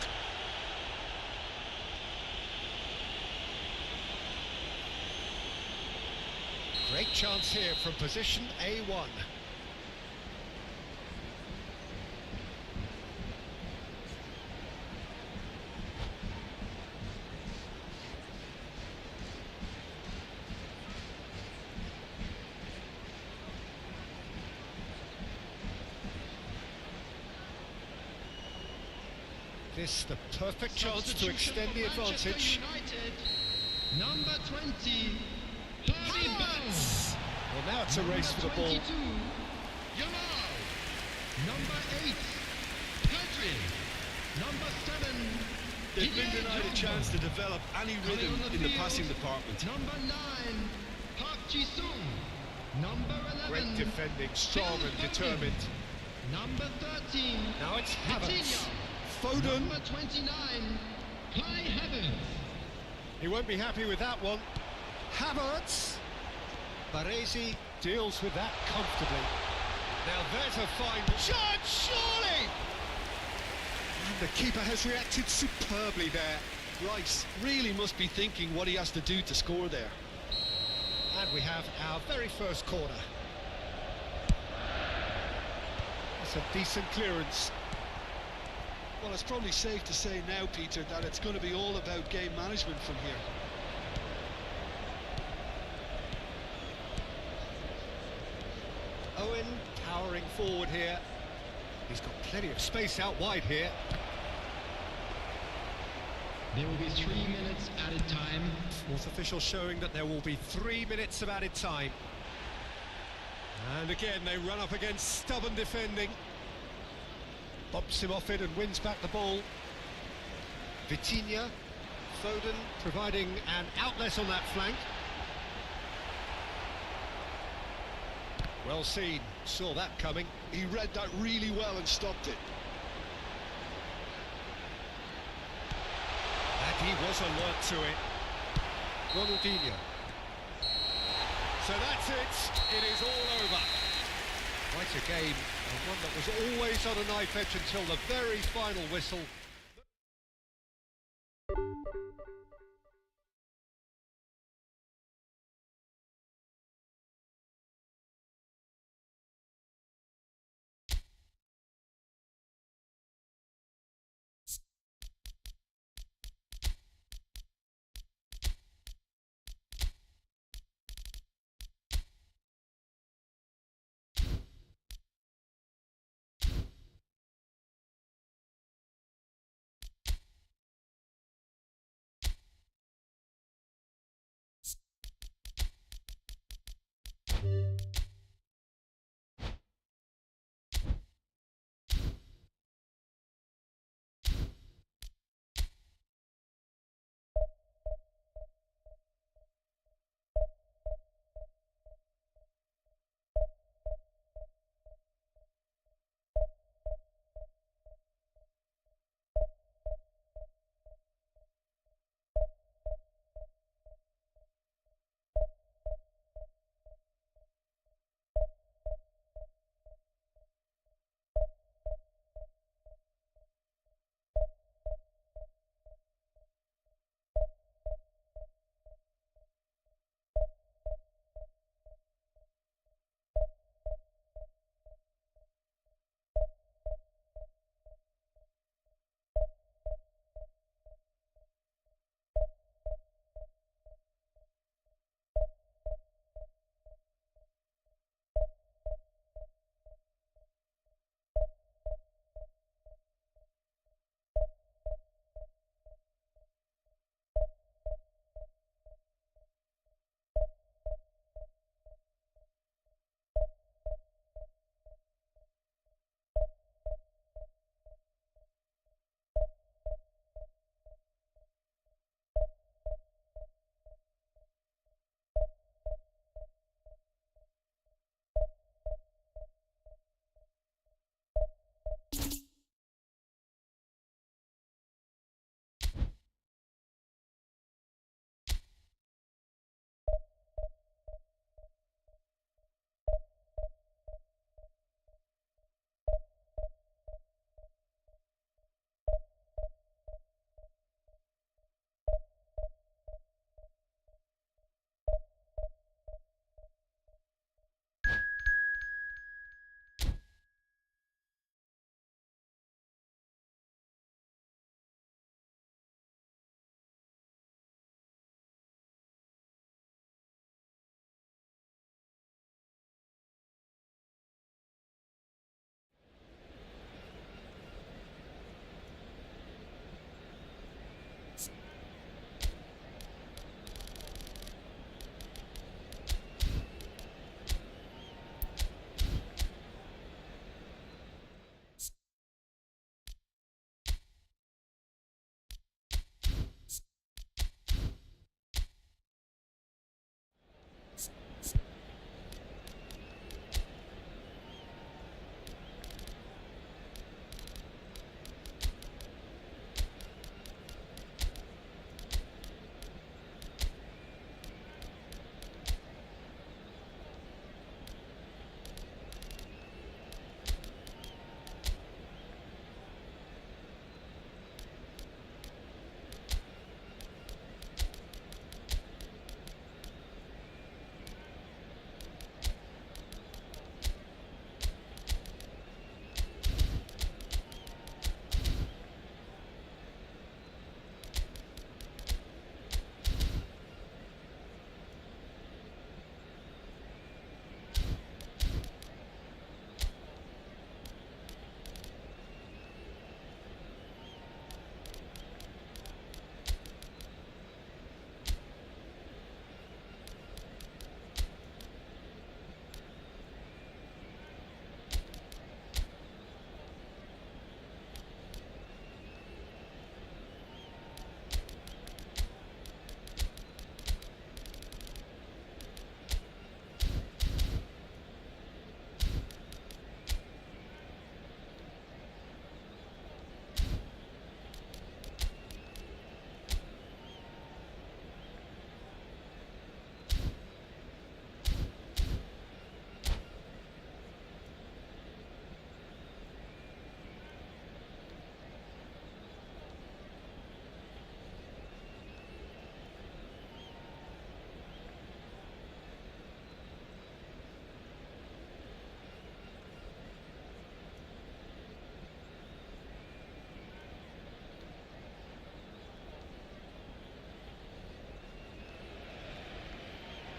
Great chance here from position A1. This the perfect chance to extend the advantage. United, number 20, Havertz. Well, now it's a race for the ball. 22, Yamal. Number 8, Pedri. Number 7, They've been denied a chance to develop any rhythm in the passing department. Number 9, Park Ji-sung. Number 11, Great defending, strong and determined. Number 13, Now it's Havertz. Vitinha. Foden. Number 29, Kai Havertz. He won't be happy with that one. Havertz. Baresi deals with that comfortably. Now there's a fine shot, surely! And the keeper has reacted superbly there. Rice really must be thinking what he has to do to score there. And we have our very first corner. That's a decent clearance. Well, it's probably safe to say now, Peter, that it's going to be all about game management from here. Owen powering forward here. He's got plenty of space out wide here. There will be 3 minutes added time. Fourth official showing that there will be 3 minutes of added time. And again, they run up against stubborn defending. Bumps him off it and wins back the ball. Vitinha, Foden providing an outlet on that flank. Well seen, saw that coming. He read that really well and stopped it. And he was alert to it. Ronaldinho. So that's it, it is all over. Quite a game, and one that was always on a knife edge until the very final whistle.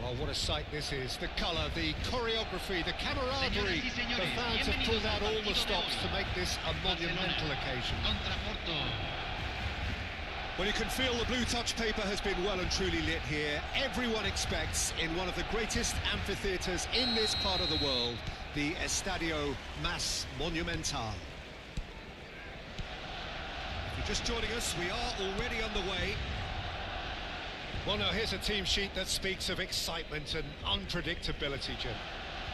Well, what a sight this is. The colour, the choreography, the camaraderie. Señoras y señores, The fans have pulled out all the bienvenidos al stops to partido de make this a monumental occasion. Contra Porto. Well, you can feel the blue touch paper has been well and truly lit here. Everyone expects, in one of the greatest amphitheatres in this part of the world, the Estadio Mas Monumental. If you're just joining us, we are already on the way. Well, now, here's a team sheet that speaks of excitement and unpredictability, Jim.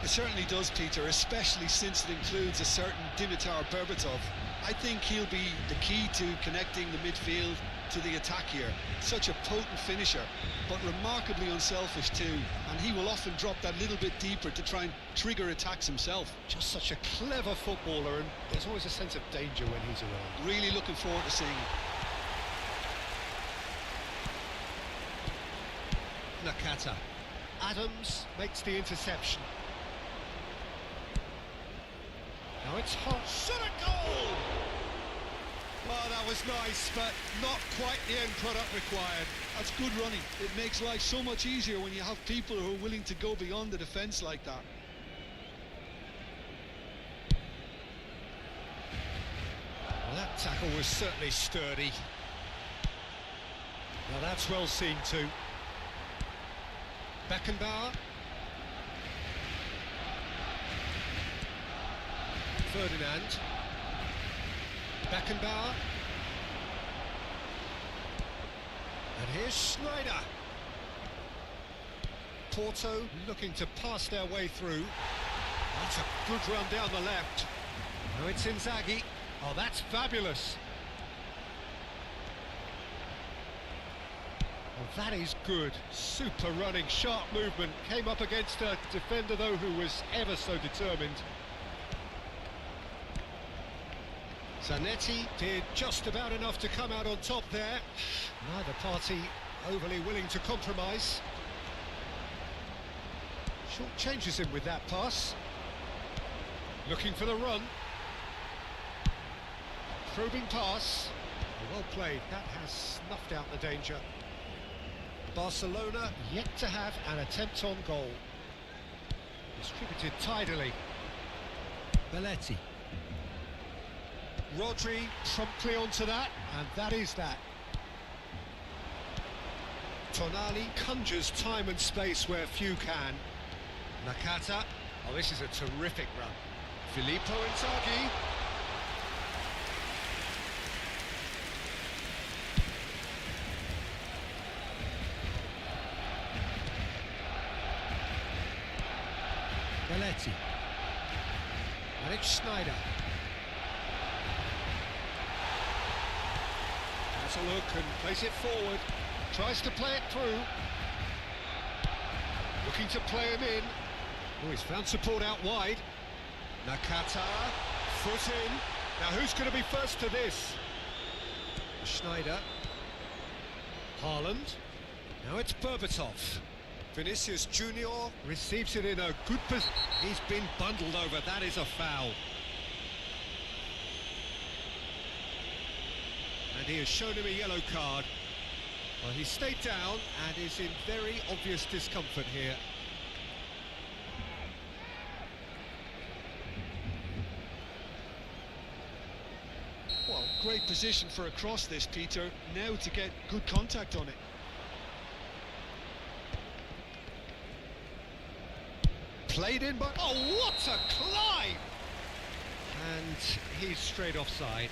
It certainly does, Peter, especially since it includes a certain Dimitar Berbatov. I think he'll be the key to connecting the midfield to the attack here. Such a potent finisher, but remarkably unselfish too, and he will often drop that little bit deeper to try and trigger attacks himself. Just such a clever footballer, and there's always a sense of danger when he's around. Really looking forward to seeing it. Nakata. Adams makes the interception. Now it's hot. Shot a goal! Well, that was nice, but not quite the end product required. That's good running. It makes life so much easier when you have people who are willing to go beyond the defence like that. Well, that tackle was certainly sturdy. Now that's well seen too. Beckenbauer. Ferdinand. Beckenbauer. And here's Schneider. Porto looking to pass their way through. That's a good run down the left. Now it's Inzaghi. Oh, that's fabulous. Well, that is good. Super running, sharp movement. Came up against a defender, though, who was ever so determined. Zanetti did just about enough to come out on top there. Neither party overly willing to compromise. Short changes him with that pass. Looking for the run. Probing pass. Well played. That has snuffed out the danger. Barcelona yet to have an attempt on goal. Distributed tidily. Belletti. Rodri promptly onto that, and that is that. Tonali conjures time and space where few can. Nakata. Oh, this is a terrific run. Filippo Inzaghi. Spalletti. And it's Schneider. Has a look and plays it forward. Tries to play it through. Looking to play him in. Oh, he's found support out wide. Nakata, foot in. Now who's going to be first to this? Schneider. Haaland. Now it's Berbatov. Vinicius Junior receives it in a good position. He's been bundled over. That is a foul. And he has shown him a yellow card. Well, he stayed down and is in very obvious discomfort here. Well, great position for a cross this, Peter. Now to get good contact on it. Played in, but oh, what a climb! And he's straight offside.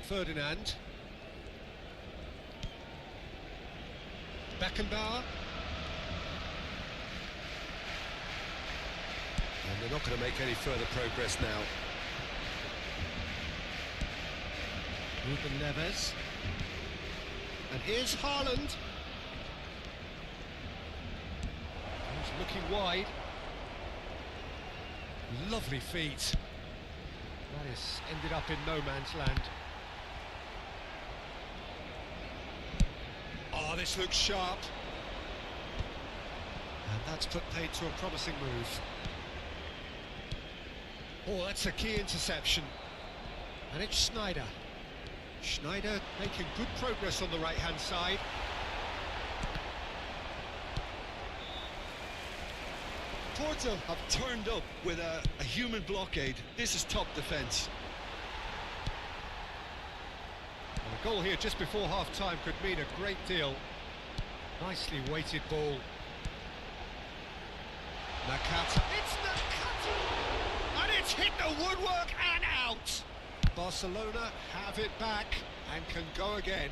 Ferdinand. Beckenbauer. And they're not going to make any further progress now. Ruben Neves. And here's Haaland. He's looking wide. Lovely feet. That has ended up in no man's land. Oh, this looks sharp. And that's put paid to a promising move. Oh, that's a key interception. And it's Schneider. Schneider making good progress on the right-hand side. Porto have turned up with a human blockade. This is top defence. And a goal here just before half-time could mean a great deal. Nicely weighted ball. Nakata. It's Nakata! And it's hit the woodwork and out! Barcelona have it back and can go again.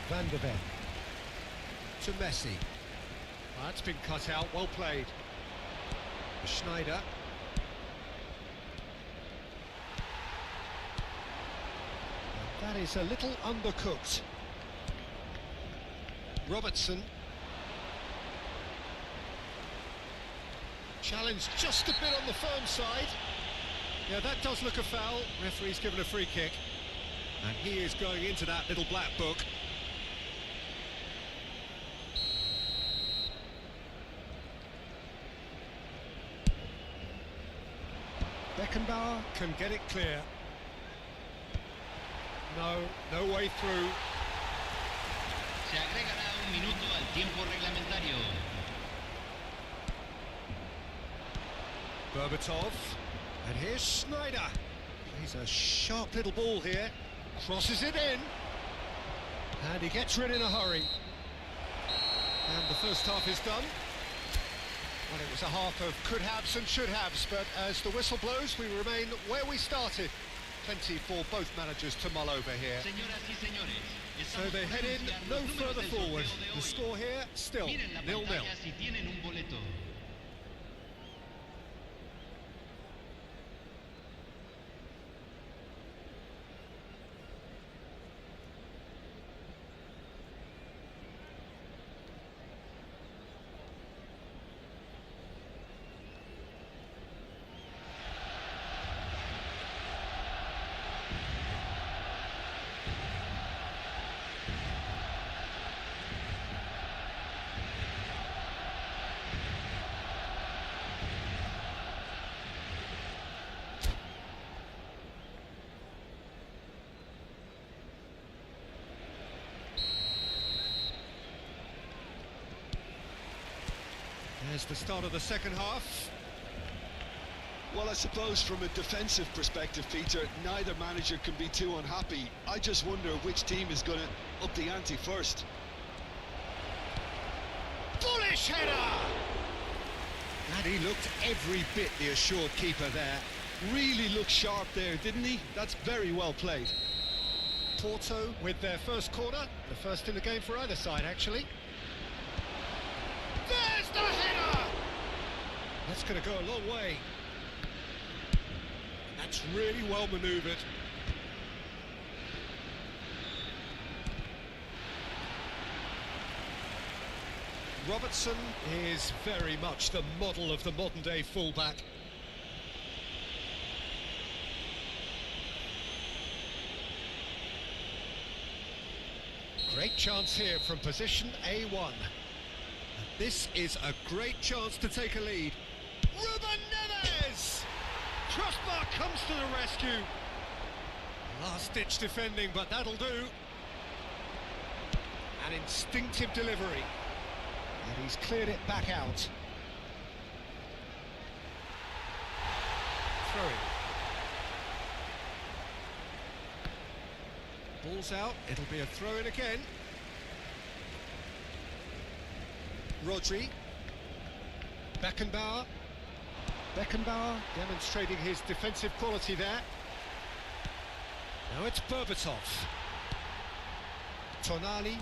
Van der Ven to Messi. That's been cut out, well played. Schneider. And that is a little undercooked. Robertson. Challenge just a bit on the firm side. Yeah, that does look a foul. Referee's given a free kick. And he is going into that little black book. Beckenbauer can get it clear. No way through. Se agregará un minuto al tiempo reglamentario. Berbatov. And here's Schneider. He's a sharp little ball here. Crosses it in. And he gets rid in a hurry. And the first half is done. Well, it was a half of could-haves and should-haves, but as the whistle blows, we remain where we started. Plenty for both managers to mull over here. So they head in no further forward. The score here, still 0-0. There's the start of the second half. Well, I suppose from a defensive perspective, Peter, neither manager can be too unhappy. I just wonder which team is going to up the ante first. Bullish header! And he looked every bit the assured keeper there. Really looked sharp there, didn't he? That's very well played. Porto with their first corner, the first in the game for either side, actually. There's the header! That's going to go a long way. That's really well manoeuvred. Robertson is very much the model of the modern-day fullback. Great chance here from position A1. And this is a great chance to take a lead. Ruben Neves! Crossbar comes to the rescue. Last-ditch defending, but that'll do. An instinctive delivery. And he's cleared it back out. Throwing. Ball's out, it'll be a throw-in again. Rodri. Beckenbauer. Beckenbauer demonstrating his defensive quality there. Now it's Berbatov. Tonali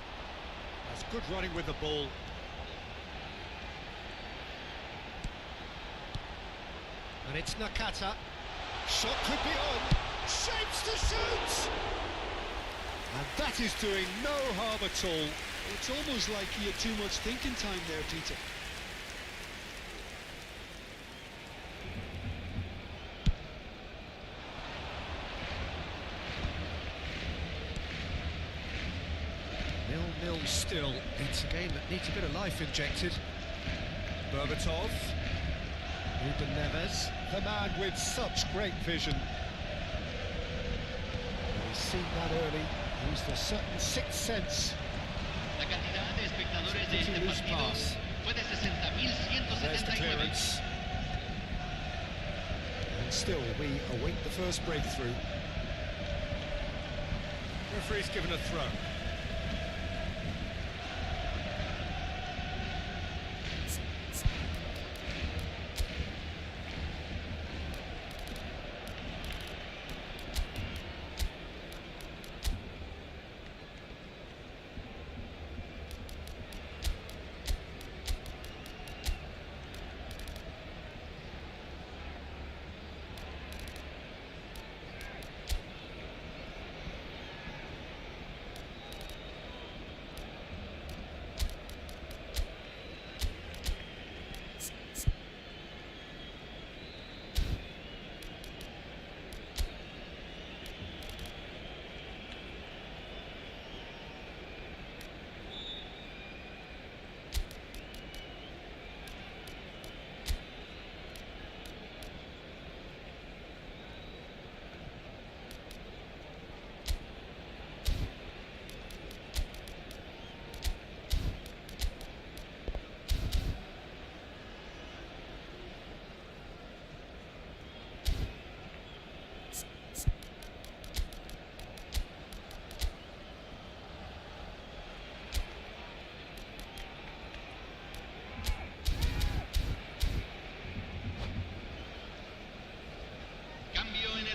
has good running with the ball. And it's Nakata. Shot could be on. Shapes to shoot! And that is doing no harm at all. It's almost like he had too much thinking time there, Peter. Nil-nil still. It's a game that needs a bit of life injected. Berbatov. Ruben Neves, the man with such great vision. He's seen that early, used a certain sixth sense. La cantidad de espectadores de este Loose partido pass. fue de There's the 60.179. clearance. And still, we await the first breakthrough. Referee's given a throw.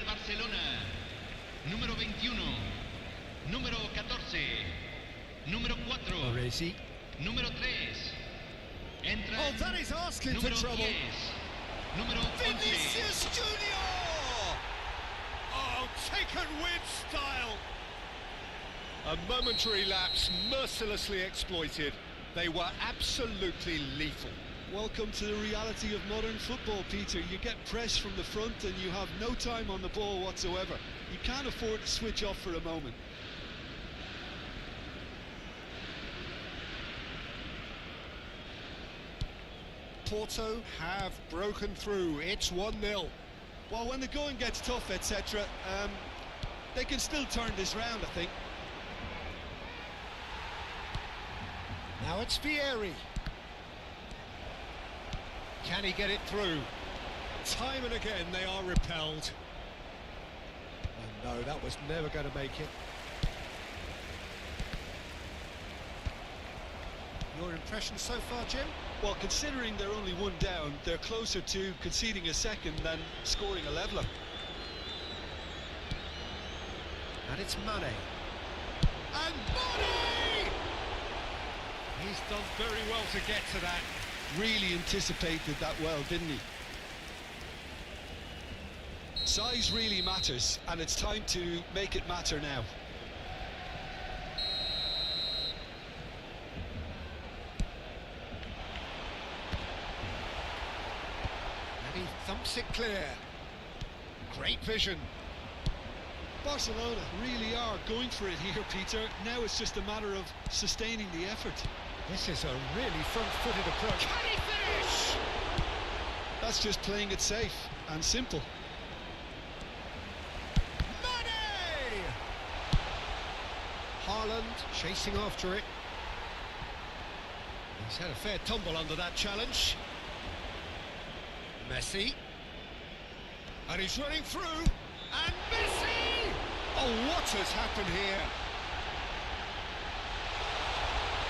Barcelona, número 21, número 14, número 4, Oresi. número 3. Entra Oh, that is asking for número trouble. 10, número 11. Vinicius Junior! Oh, taken with style. A momentary lapse mercilessly exploited. They were absolutely lethal. Welcome to the reality of modern football, Peter. You get press from the front and you have no time on the ball whatsoever. You can't afford to switch off for a moment. Porto have broken through. It's 1-0. Well, when the going gets tough, etc., they can still turn this round, I think. Now it's Vieri. Can he get it through? Time and again they are repelled. And no, that was never going to make it. Your impression so far, Jim? Well, considering they're only one down, they're closer to conceding a second than scoring a leveller. And it's Mane. And Mane! He's done very well to get to that. Really anticipated that well, didn't he? Size really matters, and it's time to make it matter now. And he thumps it clear. Great vision. Barcelona really are going for it here, Peter. Now it's just a matter of sustaining the effort. This is a really front-footed approach. Can he finish? That's just playing it safe and simple. Mane! Haaland chasing after it. He's had a fair tumble under that challenge. Messi. And he's running through. And Messi! Oh, what has happened here?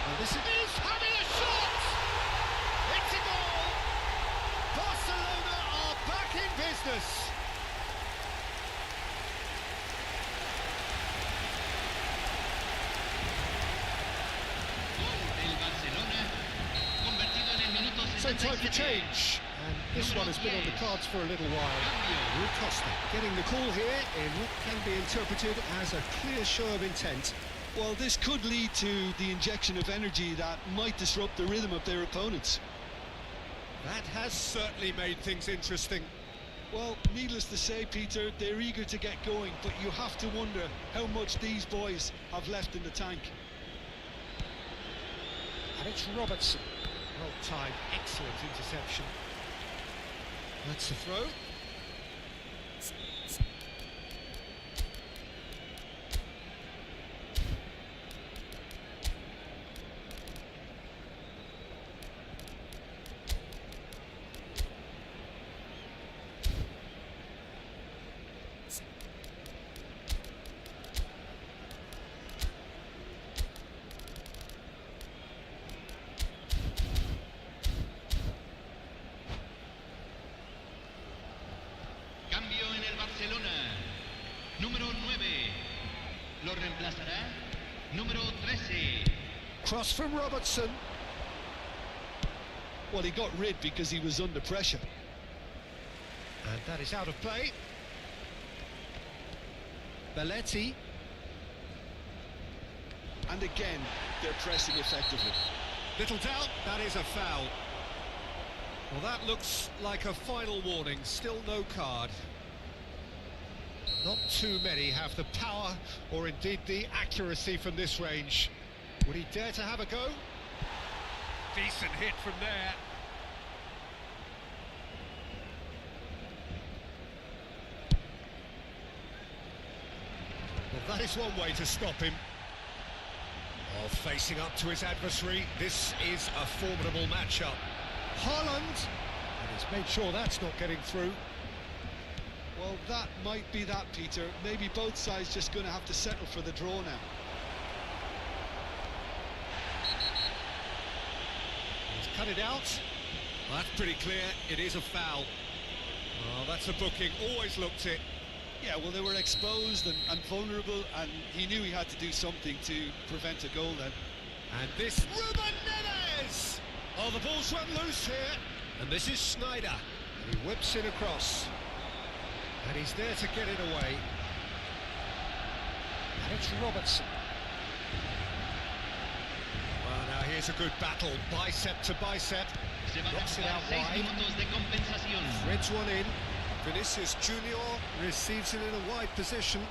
And this is having a shot! It's a goal! Barcelona are back in business. Gol del Barcelona, convertido en el minuto So time for 67. change. And this one has been on the cards for a little while. Rui Costa getting the call here in what can be interpreted as a clear show of intent. Well, this could lead to the injection of energy that might disrupt the rhythm of their opponents. That has certainly made things interesting. Well, needless to say, Peter, they're eager to get going, but you have to wonder how much these boys have left in the tank. And it's Robertson. Well timed, excellent interception. That's the throw. Cambio en el Barcelona. Número 9. Lo reemplazará. Número 13. Cross from Robertson. Well, he got rid because he was under pressure. And that is out of play. Belletti. And again, they're pressing effectively. Little doubt, that is a foul. Well, that looks like a final warning. Still no card. Not too many have the power or indeed the accuracy from this range. Would he dare to have a go? Decent hit from there. Well, that is one way to stop him. Oh, facing up to his adversary, this is a formidable matchup. Haaland, and he's made sure that's not getting through. Well, that might be that, Peter. Maybe both sides just going to have to settle for the draw now. He's cut it out. Well, that's pretty clear. It is a foul. Oh, that's a booking. Always looked it. Yeah, well, they were exposed and vulnerable, and he knew he had to do something to prevent a goal then. And this... Ruben Neves! Oh, the ball's run loose here. And this is Sneijder. He whips it across. And he's there to get it away. And it's Robertson. Well, now here's a good battle. Bicep to bicep. Se van a Knocks it jugar out 6 wide. minutos de compensación. Threads one in. Vinicius Junior receives it in a wide position.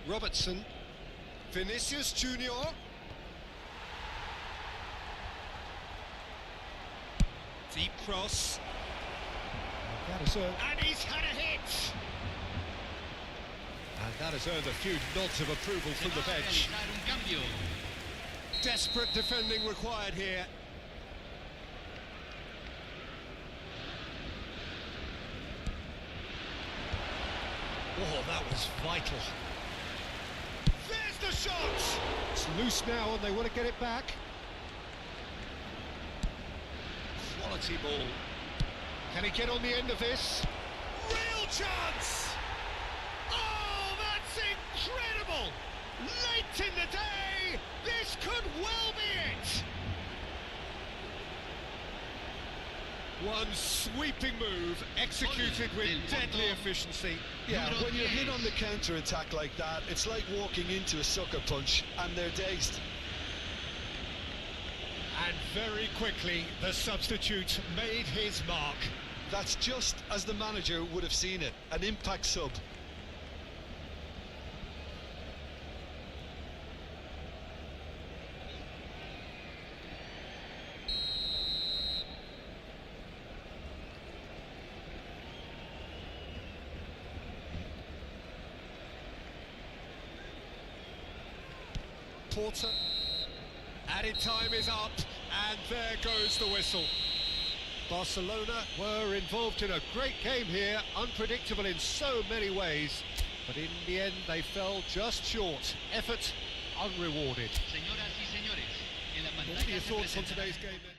Robertson. Vinicius Junior. Deep cross. And he's had a hit. And that has earned a few nods of approval Se from va the a bench. realizar un cambio. Desperate defending required here. Oh, that was vital. There's the shot! It's loose now and they want to get it back. Quality ball. Can he get on the end of this? Real chance! Oh, that's incredible! Late in the day, this could well be it! One sweeping move, executed with deadly efficiency. Yeah, when you're hit on the counter-attack like that, it's like walking into a sucker punch and they're dazed. And very quickly, the substitute made his mark. That's just as the manager would have seen it, an impact sub. Porter. Added time is up, and there goes the whistle. Barcelona were involved in a great game here, unpredictable in so many ways, but in the end they fell just short. Effort unrewarded. Señoras y señores, en la What are pantalla your se thoughts on presentará- today's game then?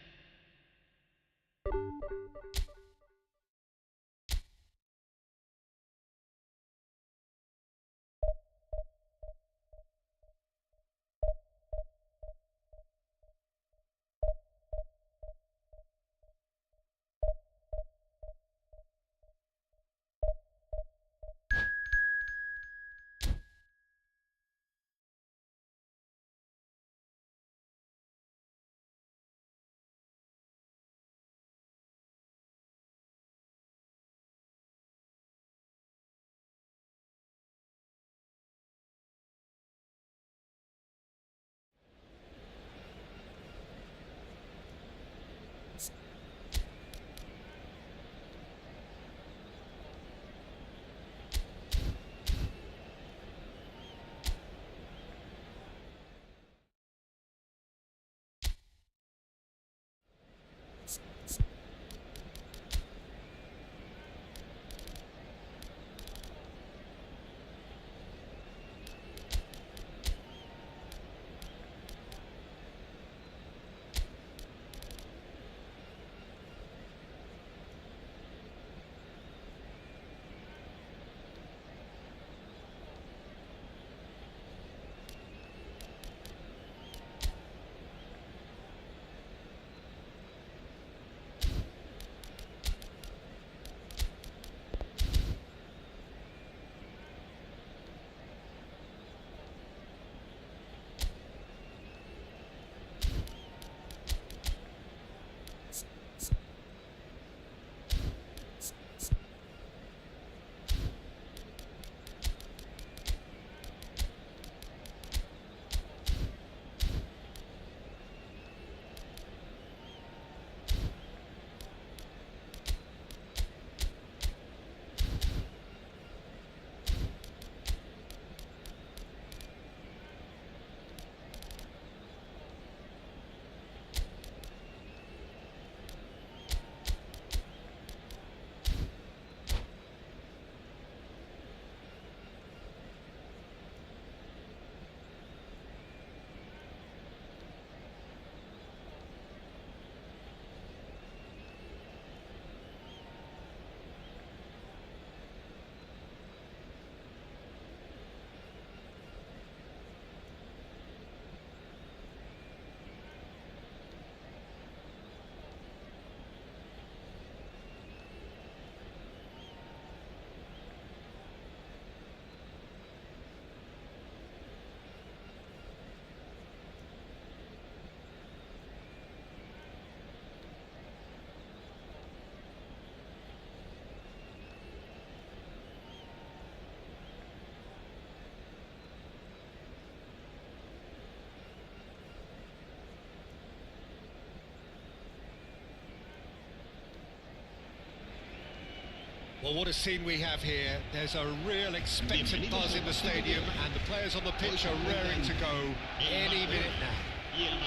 Well, what a scene we have here. There's a real expectant buzz in the stadium, and the players on the pitch are raring to go any minute now.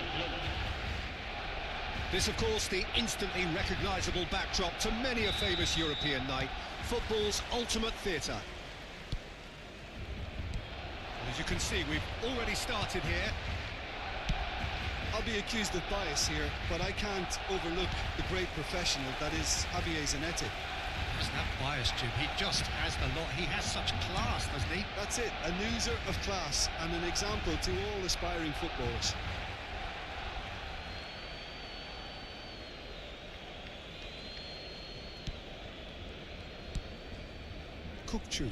This, of course, the instantly recognisable backdrop to many a famous European night, football's ultimate theatre. As you can see, we've already started here. I'll be accused of bias here, but I can't overlook the great professional that is Javier Zanetti. It's that bias, Jim. He just has the lot. He has such class, doesn't he? That's it, an oozor of class and an example to all aspiring footballers. Kukçu.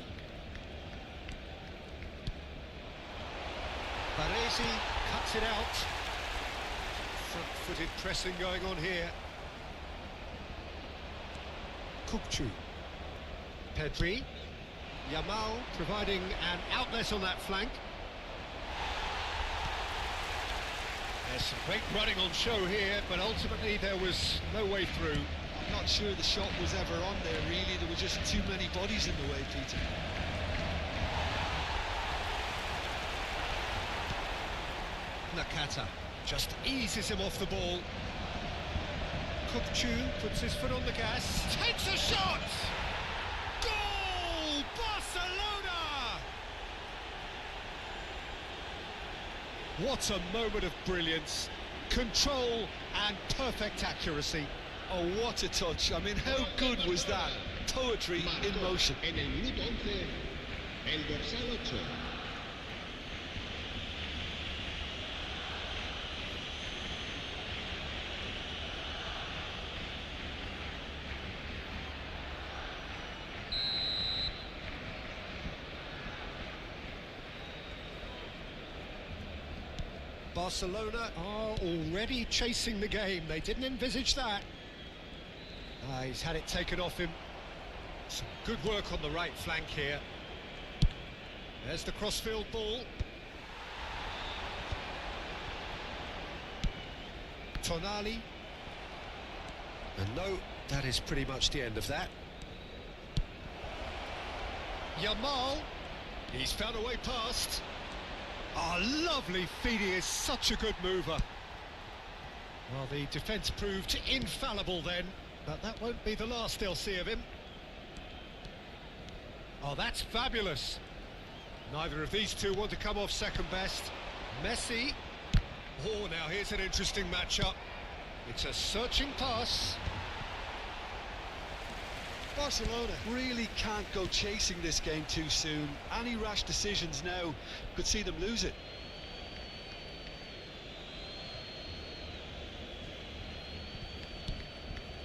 Baresi cuts it out. Front-footed pressing going on here. Kukçu. Pedri. Yamal providing an outlet on that flank. There's some great running on show here, but ultimately there was no way through. I'm not sure the shot was ever on there, really. There were just too many bodies in the way, Peter. Nakata just eases him off the ball. Kukçu puts his foot on the gas. Takes a shot! Goal! Barcelona! What a moment of brilliance. Control and perfect accuracy. Oh, what a touch. I mean, how good was that? Poetry in motion. En el minuto 11, el dorsal 8. Barcelona are already chasing the game. They didn't envisage that. He's had it taken off him. Some good work on the right flank here. There's the crossfield ball. Tonali. And no, that is pretty much the end of that. Yamal. He's found a way past. Oh, lovely feed. He is such a good mover. Well, the defence proved infallible then, but that won't be the last they'll see of him. Oh, that's fabulous. Neither of these two want to come off second best. Messi. Oh, now here's an interesting matchup. It's a searching pass. Barcelona really can't go chasing this game too soon. Any rash decisions now could see them lose it.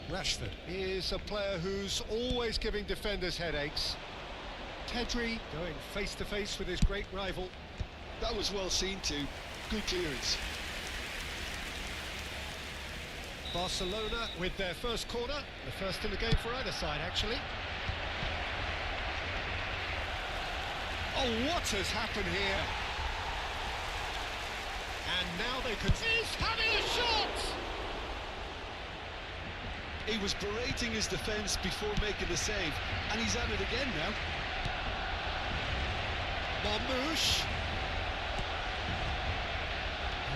Rashford is a player who's always giving defenders headaches. Pedri going face-to-face with his great rival. That was well seen too. Good clearance. Barcelona with their first corner, the first in the game for either side, actually. Oh, what has happened here? And now they can... He's having a shot! He was berating his defence before making the save, and he's at it again now. Marmouche.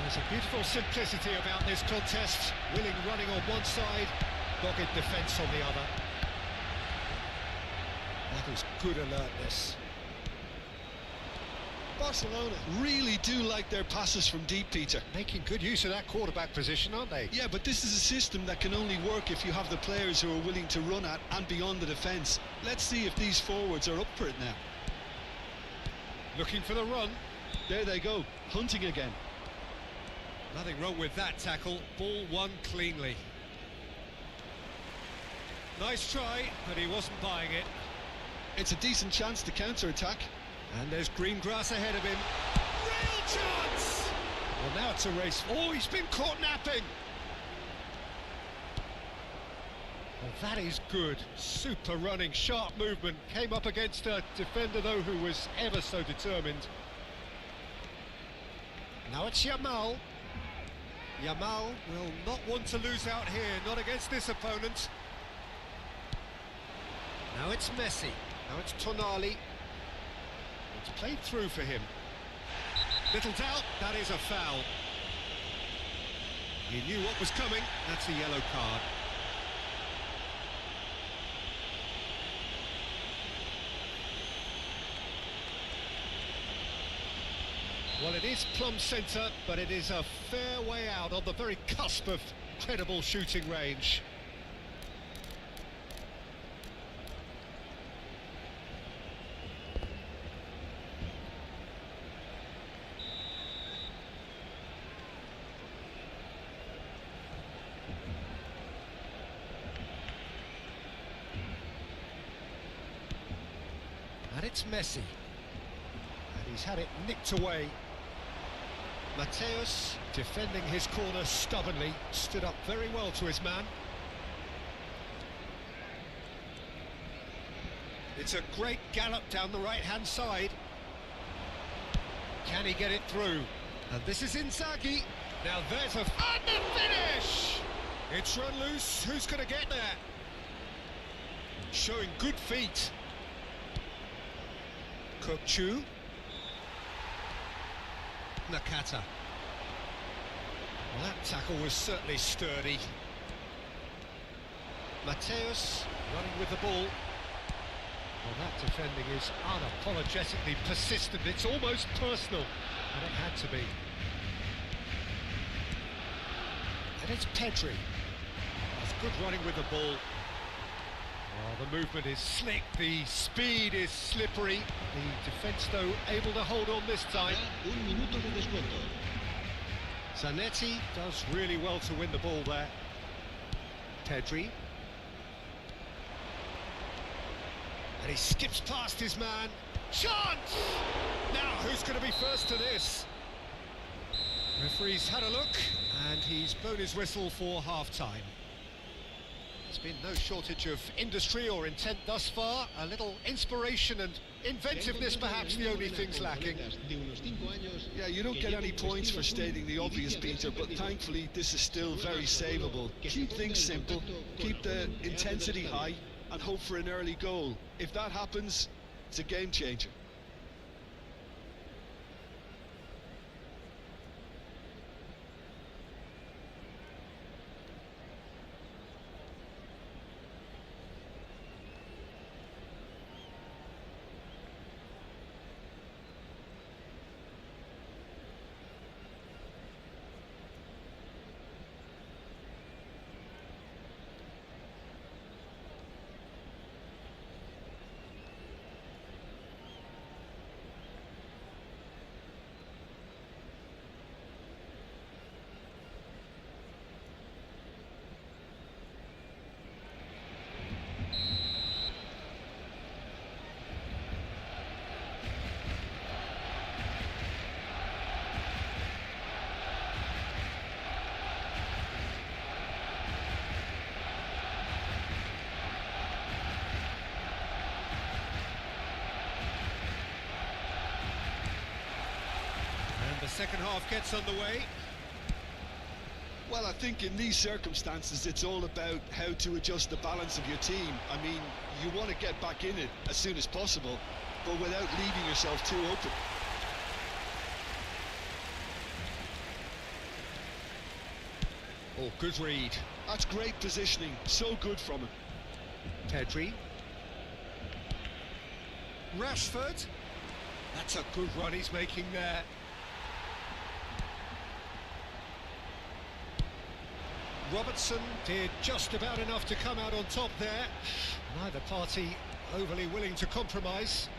There's a beautiful simplicity about this contest. Willing running on one side, dogged defence on the other. That is good alertness. Barcelona really do like their passes from deep, Peter. Making good use of that quarterback position, aren't they? Yeah, but this is a system that can only work if you have the players who are willing to run at and beyond the defence. Let's see if these forwards are up for it now. Looking for the run. There they go, hunting again. Nothing wrong with that tackle. Ball won cleanly. Nice try, but he wasn't buying it. It's a decent chance to counter-attack. And there's green grass ahead of him. Real chance! Well, now it's a race. Oh, he's been caught napping! Well, that is good. Super running, sharp movement. Came up against a defender, though, who was ever so determined. Now it's Yamal. Yamal will not want to lose out here, not against this opponent. Now it's Messi. Now it's Tonali. It's played through for him. Little doubt, that is a foul. He knew what was coming. That's a yellow card. Well, it is plumb centre, but it is a fair way out on the very cusp of credible shooting range. And it's Messi. And he's had it nicked away. Mateus, defending his corner stubbornly, stood up very well to his man. It's a great gallop down the right-hand side. Can he get it through? And this is Inzaghi. Now there's a... And the finish! It's run loose. Who's going to get there? Showing good feet. Kokchu. Nakata. Well, that tackle was certainly sturdy. Mateus running with the ball. Well, that defending is unapologetically persistent. It's almost personal, and it had to be. And it's Pedri. That's good running with the ball. Oh, the movement is slick, the speed is slippery. The defence, though, able to hold on this time. Un minuto de descuento. Zanetti does really well to win the ball there. Pedri. And he skips past his man. Chance! Now, who's going to be first to this? Referee's had a look, and he's blown his whistle for half-time. There's been no shortage of industry or intent thus far. A little inspiration and inventiveness, perhaps the only things lacking. Yeah, you don't get any points for stating the obvious, Peter, but thankfully this is still very savable. Keep things simple, keep the intensity high, and hope for an early goal. If that happens, it's a game changer. The second half gets underway. Well, I think in these circumstances it's all about how to adjust the balance of your team. I mean, you want to get back in it as soon as possible, but without leaving yourself too open. Oh, good read. That's great positioning, so good from him. Pedri. Rashford. That's a good run he's making there. Robertson did just about enough to come out on top there. Neither party overly willing to compromise.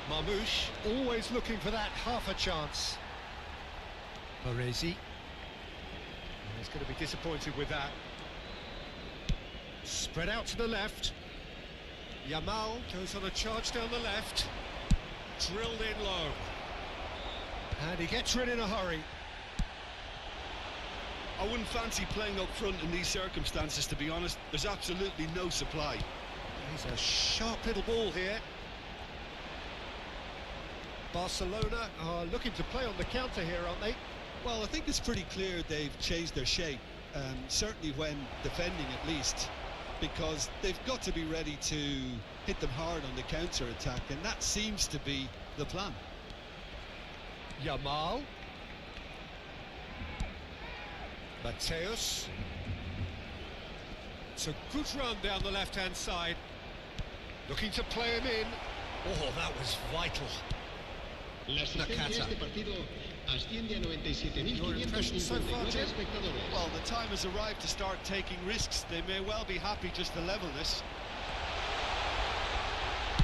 Marmouche always looking for that half a chance. Baresi. He's going to be disappointed with that. Spread out to the left. Yamal goes on a charge down the left. Drilled in low. And he gets rid in a hurry. I wouldn't fancy playing up front in these circumstances, to be honest. There's absolutely no supply. He's a sharp little ball here. Barcelona are looking to play on the counter here, aren't they? Well, I think it's pretty clear they've changed their shape, certainly when defending at least, because they've got to be ready to hit them hard on the counter-attack, and that seems to be the plan. Yamal. Mateus. It's a good run down the left-hand side. Looking to play him in. Oh, that was vital. La asistencia a este partido asciende a Your impression so far, 97.559 Jim? espectadores. Well, the time has arrived to start taking risks. They may well be happy just to level this.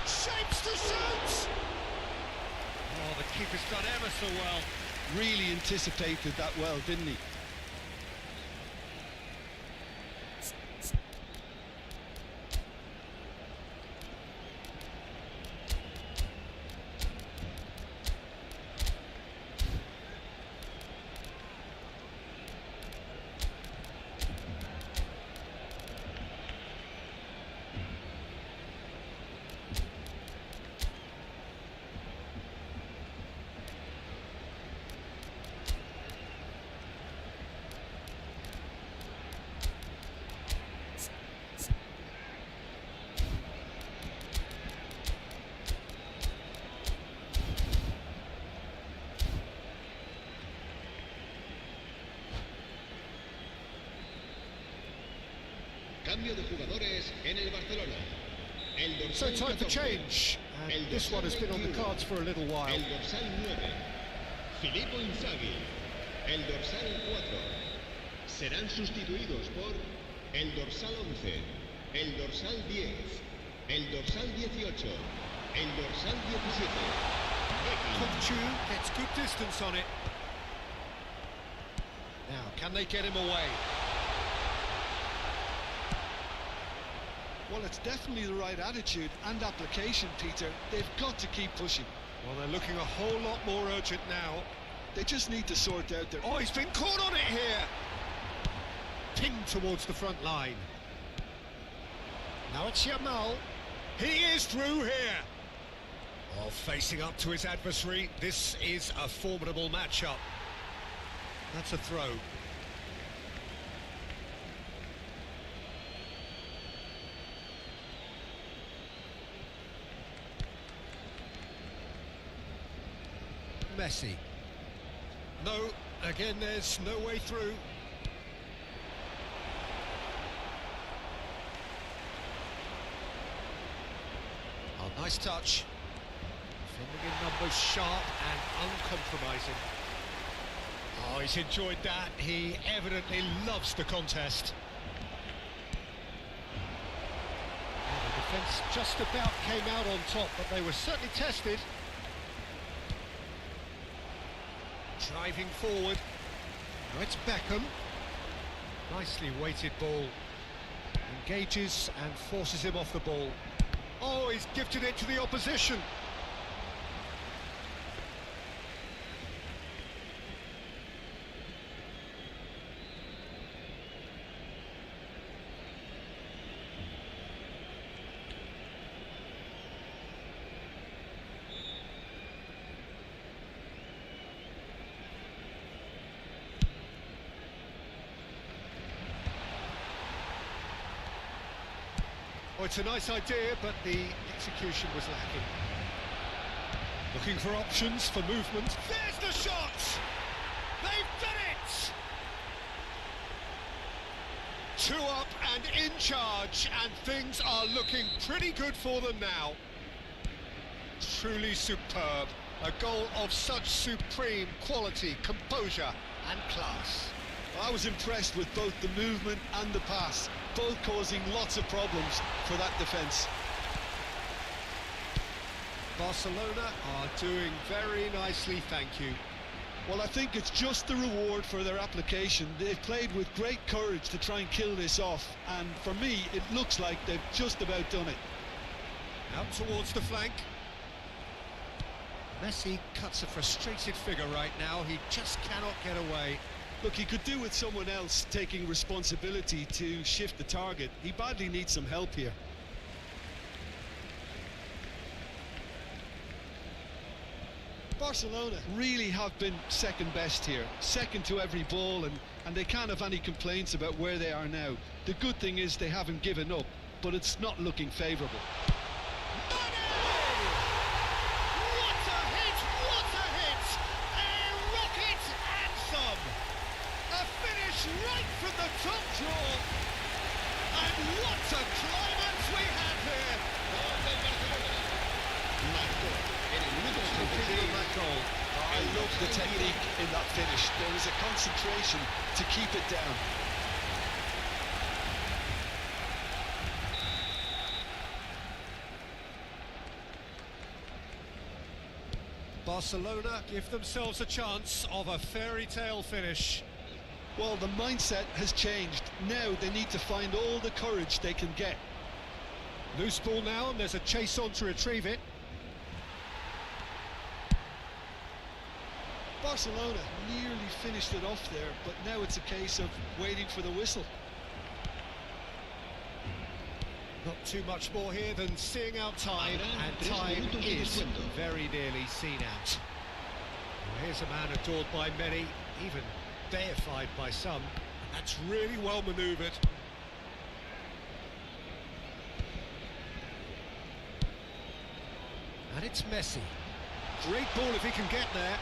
Shapes to shoot! Oh, the keeper's done ever so well. Really anticipated that well, didn't he? Cambio de jugadores en el Barcelona. El So dorsal time for 14. change. And El this one has been on the 21. cards for a little while. El dorsal 9. Filippo Inzaghi. El dorsal 4. Serán sustituidos por el dorsal 11. El dorsal 10. El dorsal 18. El dorsal 17. Kovcu gets good distance on it. Now, can they get him away? Well, it's definitely the right attitude and application, Peter. They've got to keep pushing. Well, they're looking a whole lot more urgent now. They just need to sort out their... Oh, he's been caught on it here! Pinged towards the front line. Now it's Yamal. He is through here. Oh, facing up to his adversary. This is a formidable matchup. That's a throw. Messi. No, again, there's no way through. Oh, nice touch. Defending in numbers, sharp and uncompromising. Oh, he's enjoyed that. He evidently loves the contest. Well, the defence just about came out on top, but they were certainly tested. Driving forward. Now it's Beckham. Nicely weighted ball. Engages and forces him off the ball. Oh, he's gifted it to the opposition. Oh, it's a nice idea, but the execution was lacking. Looking for options for movement. There's the shot! They've done it! 2 up and in charge, and things are looking pretty good for them now. Truly superb. A goal of such supreme quality, composure and class. I was impressed with both the movement and the pass, both causing lots of problems for that defence. Barcelona are doing very nicely, thank you. Well, I think it's just the reward for their application. They've played with great courage to try and kill this off, and for me, it looks like they've just about done it. Out towards the flank. Messi cuts a frustrated figure right now. He just cannot get away. Look, he could do with someone else taking responsibility to shift the target. He badly needs some help here. Barcelona really have been second best here, second to every ball, and they can't have any complaints about where they are now. The good thing is they haven't given up, but it's not looking favourable. Right from the top draw, and what a climax we have here! Marcó en el minuto opinion on that goal? I love the technique in that finish. There was a concentration to keep it down. Barcelona give themselves a chance of a fairy tale finish. Well, the mindset has changed. Now they need to find all the courage they can get. Loose ball now, and there's a chase on to retrieve it. Barcelona nearly finished it off there, but now it's a case of waiting for the whistle. Not too much more here than seeing out time, and time is very nearly seen out. Well, here's a man adored by many, even deified by some. That's really well manoeuvred. And it's Messi. Great ball if he can get there.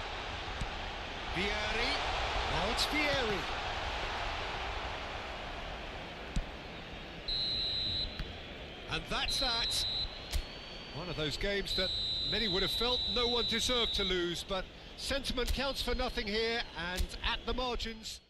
Vieri. Now it's Vieri. And that's that. One of those games that many would have felt no one deserved to lose, but sentiment counts for nothing here, and at the margins.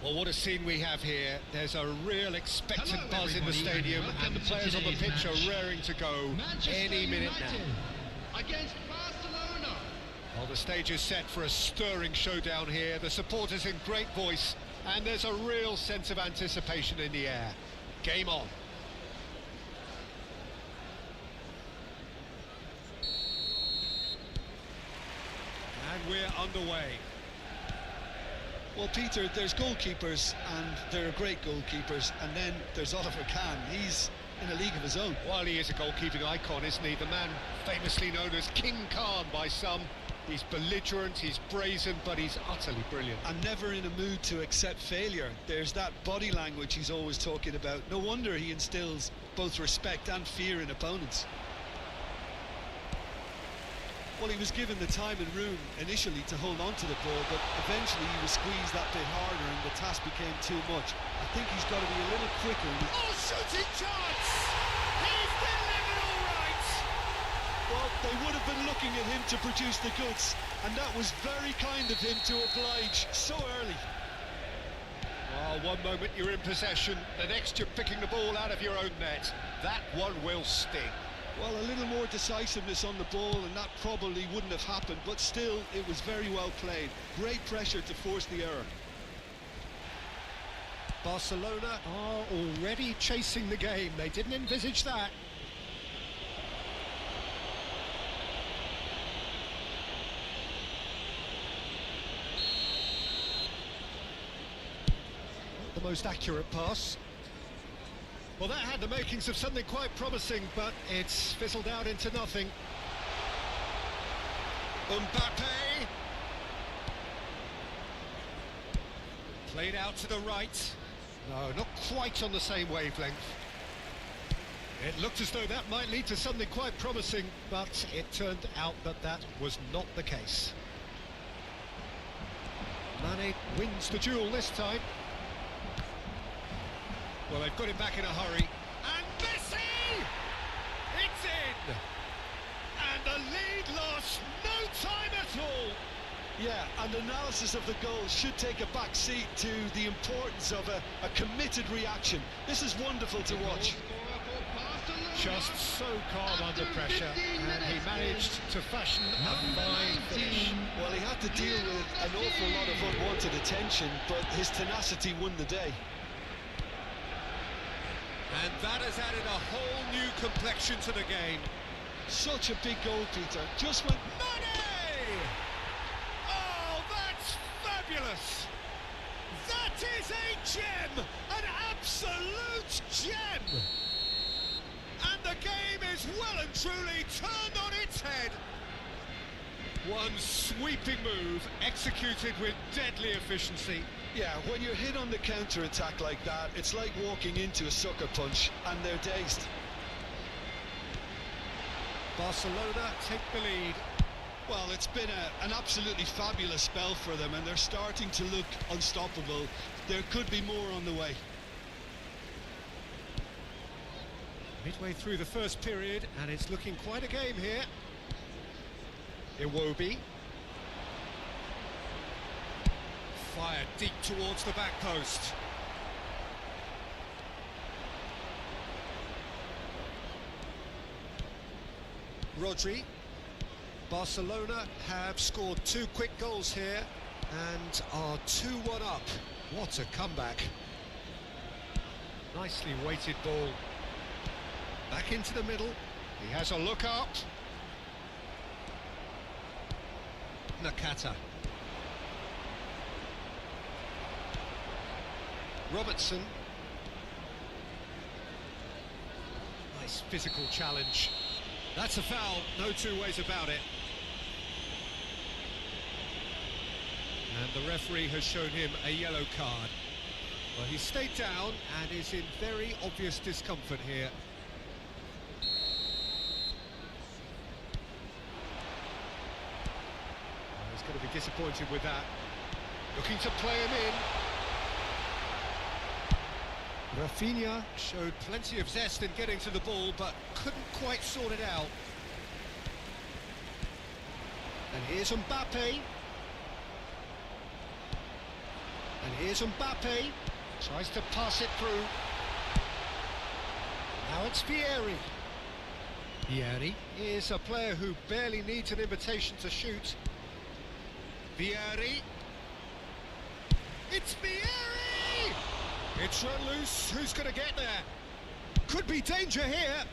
Well, what a scene we have here. There's a real expectant buzz in the stadium, and the players on the pitch are raring to go any minute now. Against Barcelona. Well, the stage is set for a stirring showdown here. The supporters in great voice, and there's a real sense of anticipation in the air. Game on. And we're underway. Well, Peter, there's goalkeepers, and there are great goalkeepers, and then there's Oliver Kahn. He's in a league of his own. Well, he is a goalkeeping icon, isn't he? The man famously known as King Khan by some. He's belligerent, he's brazen, but he's utterly brilliant. And never in a mood to accept failure. There's that body language he's always talking about. No wonder he instills both respect and fear in opponents. Well, he was given the time and room initially to hold on to the ball, but eventually he was squeezed that bit harder and the task became too much. I think he's got to be a little quicker. Oh, shooting chance! He's delivered all right! Well, they would have been looking at him to produce the goods, and that was very kind of him to oblige so early. Oh, one moment you're in possession, the next you're picking the ball out of your own net. That one will sting. Well, a little more decisiveness on the ball and that probably wouldn't have happened, but still, it was very well played. Great pressure to force the error. Barcelona are already chasing the game. They didn't envisage that. Not the most accurate pass. Well, that had the makings of something quite promising, but it's fizzled out into nothing. Mbappe. Played out to the right. No, not quite on the same wavelength. It looked as though that might lead to something quite promising, but it turned out that that was not the case. Mane wins the duel this time. Well, they've got him back in a hurry. And Messi! It's in! And the lead lost no time at all. Yeah, and analysis of the goal should take a back seat to the importance of a committed reaction. This is wonderful to watch. Just so calm under pressure, and he managed to fashion a fine finish. Well, he had to deal with an awful lot of unwanted attention, but his tenacity won the day. And that has added a whole new complexion to the game. Such a big goal, Peter. Just went... Mane! Oh, that's fabulous! That is a gem! An absolute gem! And the game is well and truly turned on its head. One sweeping move, executed with deadly efficiency. Yeah, when you're hit on the counter-attack like that, it's like walking into a sucker punch, and they're dazed. Barcelona take the lead. Well, it's been an absolutely fabulous spell for them, and they're starting to look unstoppable. There could be more on the way. Midway through the first period, and it's looking quite a game here. Iwobi. Fired deep towards the back post. Rodri. Barcelona have scored 2 quick goals here and are 2-1 up. What a comeback. Nicely weighted ball. Back into the middle. He has a look up. Nakata. Robertson. Nice physical challenge. That's a foul, no two ways about it. And the referee has shown him a yellow card. Well, he stayed down and is in very obvious discomfort here. Well, he's going to be disappointed with that. Looking to play him in. Rafinha showed plenty of zest in getting to the ball, but couldn't quite sort it out. And here's Mbappe. And here's Mbappe. Tries to pass it through. Now it's Vieri. Vieri is a player who barely needs an invitation to shoot. Vieri. It's Vieri! It's run loose. Who's going to get there? Could be danger here.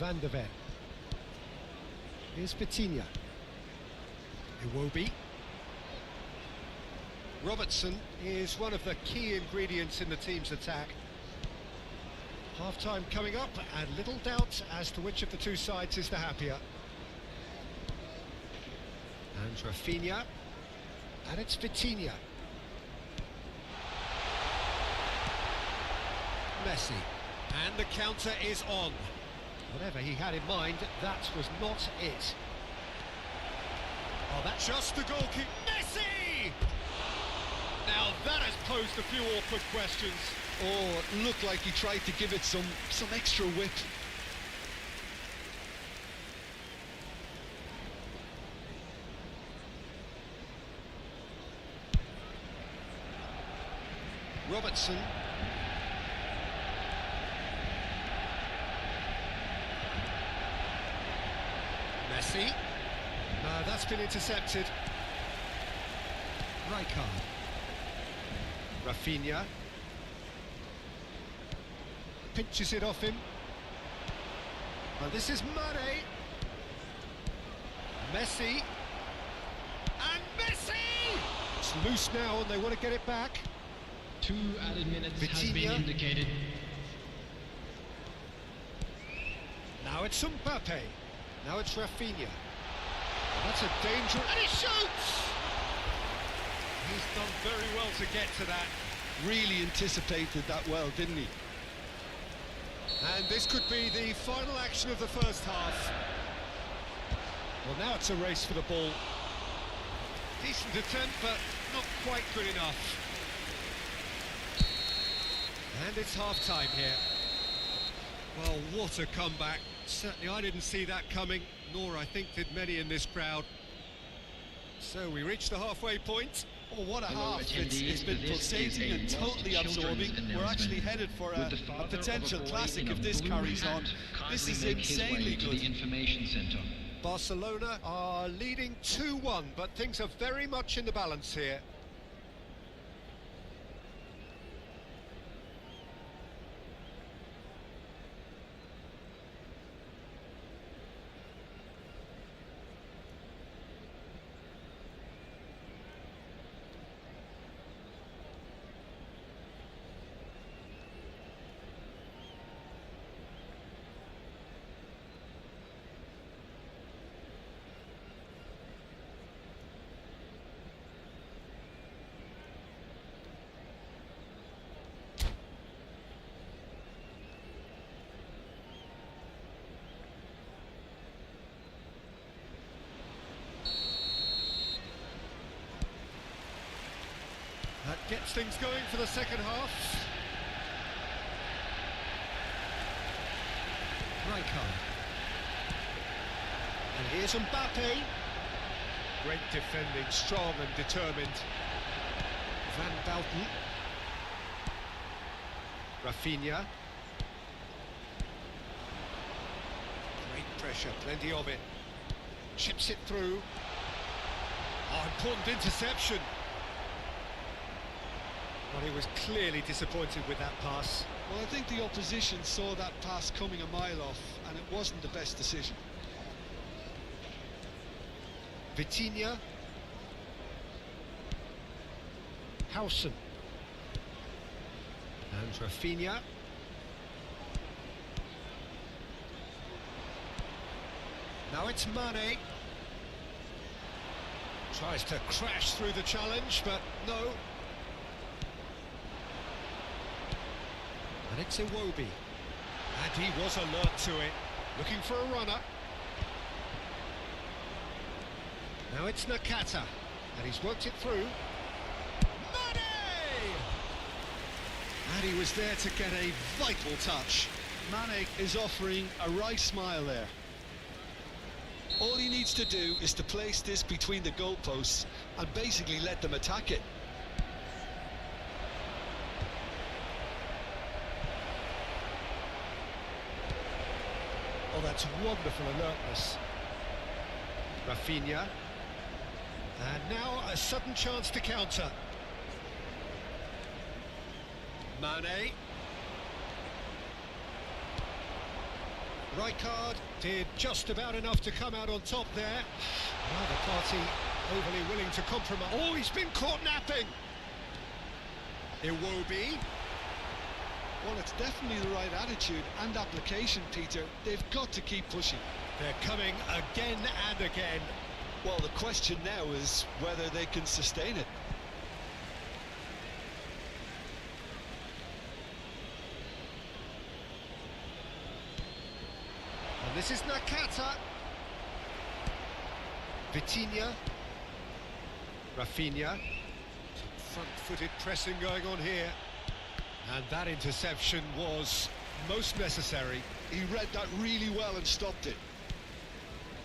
Van der Ven. Here's Vitinha. Iwobi. Robertson is one of the key ingredients in the team's attack. Half-time coming up, and little doubt as to which of the two sides is the happier. And Rafinha. And it's Vitinha. Messi. And the counter is on. Whatever he had in mind, that was not it. Oh, that's just the goal kick. Messi! Now that has posed a few awkward questions. Oh, it looked like he tried to give it some extra whip. Robertson. Messi. No, that's been intercepted. Rijkaard. Rafinha. Pinches it off him. Well, this is Mane. Messi. And Messi! It's loose now and they want to get it back. 2 added minutes has been Vitinha. indicated. Now it's Mbappe. Now it's Rafinha. That's a danger, and he shoots! He's done very well to get to that. Really anticipated that well, didn't he? And this could be the final action of the first half. Well, now it's a race for the ball. Decent attempt, but not quite good enough. And it's half-time here. Well, what a comeback. Certainly I didn't see that coming, nor I think did many in this crowd. So we reached the halfway point. Oh, what a Hello, half. attendees. It's been This is pulsating a and totally Lost absorbing. Children's We're actually announcement. headed for Would the a father potential of a boy classic in a if this blue carries hat on. This kindly is make his way insanely to good. the information centre. Barcelona are leading 2-1, but things are very much in the balance here. That gets things going for the second half. Rijkaard. And here's Mbappe. Great defending, strong and determined. Van Bouten. Rafinha. Great pressure, plenty of it. Chips it through. Oh, important interception. Well, he was clearly disappointed with that pass. Well, I think the opposition saw that pass coming a mile off, and it wasn't the best decision. Vitinha. Howson. And Rafinha. Now it's Mane. Tries to crash through the challenge, but no. And it's Iwobi. And he was alert to it, looking for a runner. Now it's Nakata, and he's worked it through. Mane! And he was there to get a vital touch. Mane is offering a right smile there. All he needs to do is to place this between the goalposts and basically let them attack it. Oh, that's wonderful alertness. Rafinha. And now a sudden chance to counter. Mane. Rijkaard did just about enough to come out on top there. Neither party overly willing to compromise. Oh, he's been caught napping. Iwobi. Well, it's definitely the right attitude and application, Peter. They've got to keep pushing. They're coming again and again. Well, the question now is whether they can sustain it. And this is Nakata. Vitinha. Rafinha. Some front-footed pressing going on here. And that interception was most necessary. He read that really well and stopped it.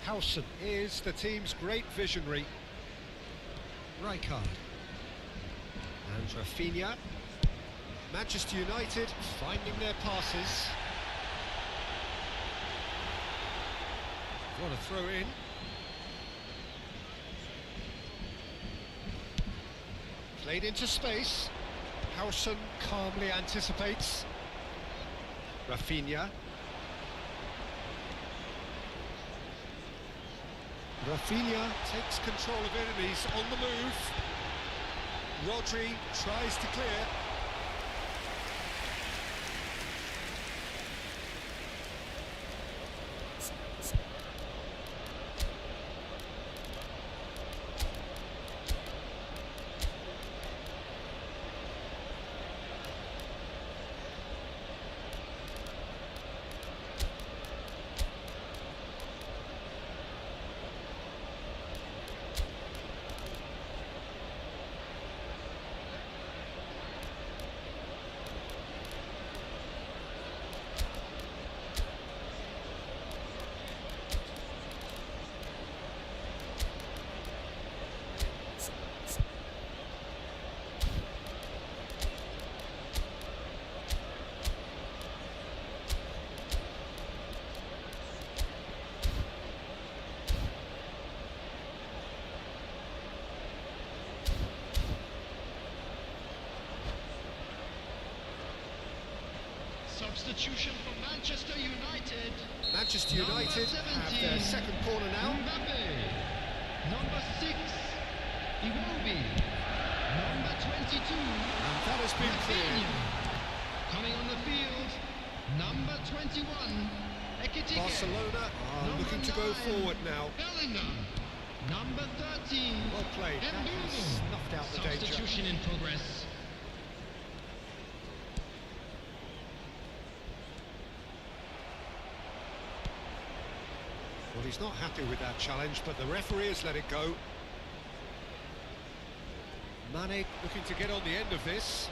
Howson is the team's great visionary. Rijkaard. And Rafinha. Manchester United finding their passes. What a throw in. Played into space. Howson calmly anticipates. Rafinha. Rafinha takes control of it and he's on the move. Rodri tries to clear. Substitution for Manchester United. Manchester United have their second corner now. Mbappe. Number 6, Iwobi. Number 22. And that has been cleared. Coming on the field, number 21, Ekitike. Barcelona are Number looking to go 9, forward now. Bellingham. Number 13. Well played. That has snuffed out the danger. Substitution in progress. Well, he's not happy with that challenge, but the referee has let it go. Mane looking to get on the end of this.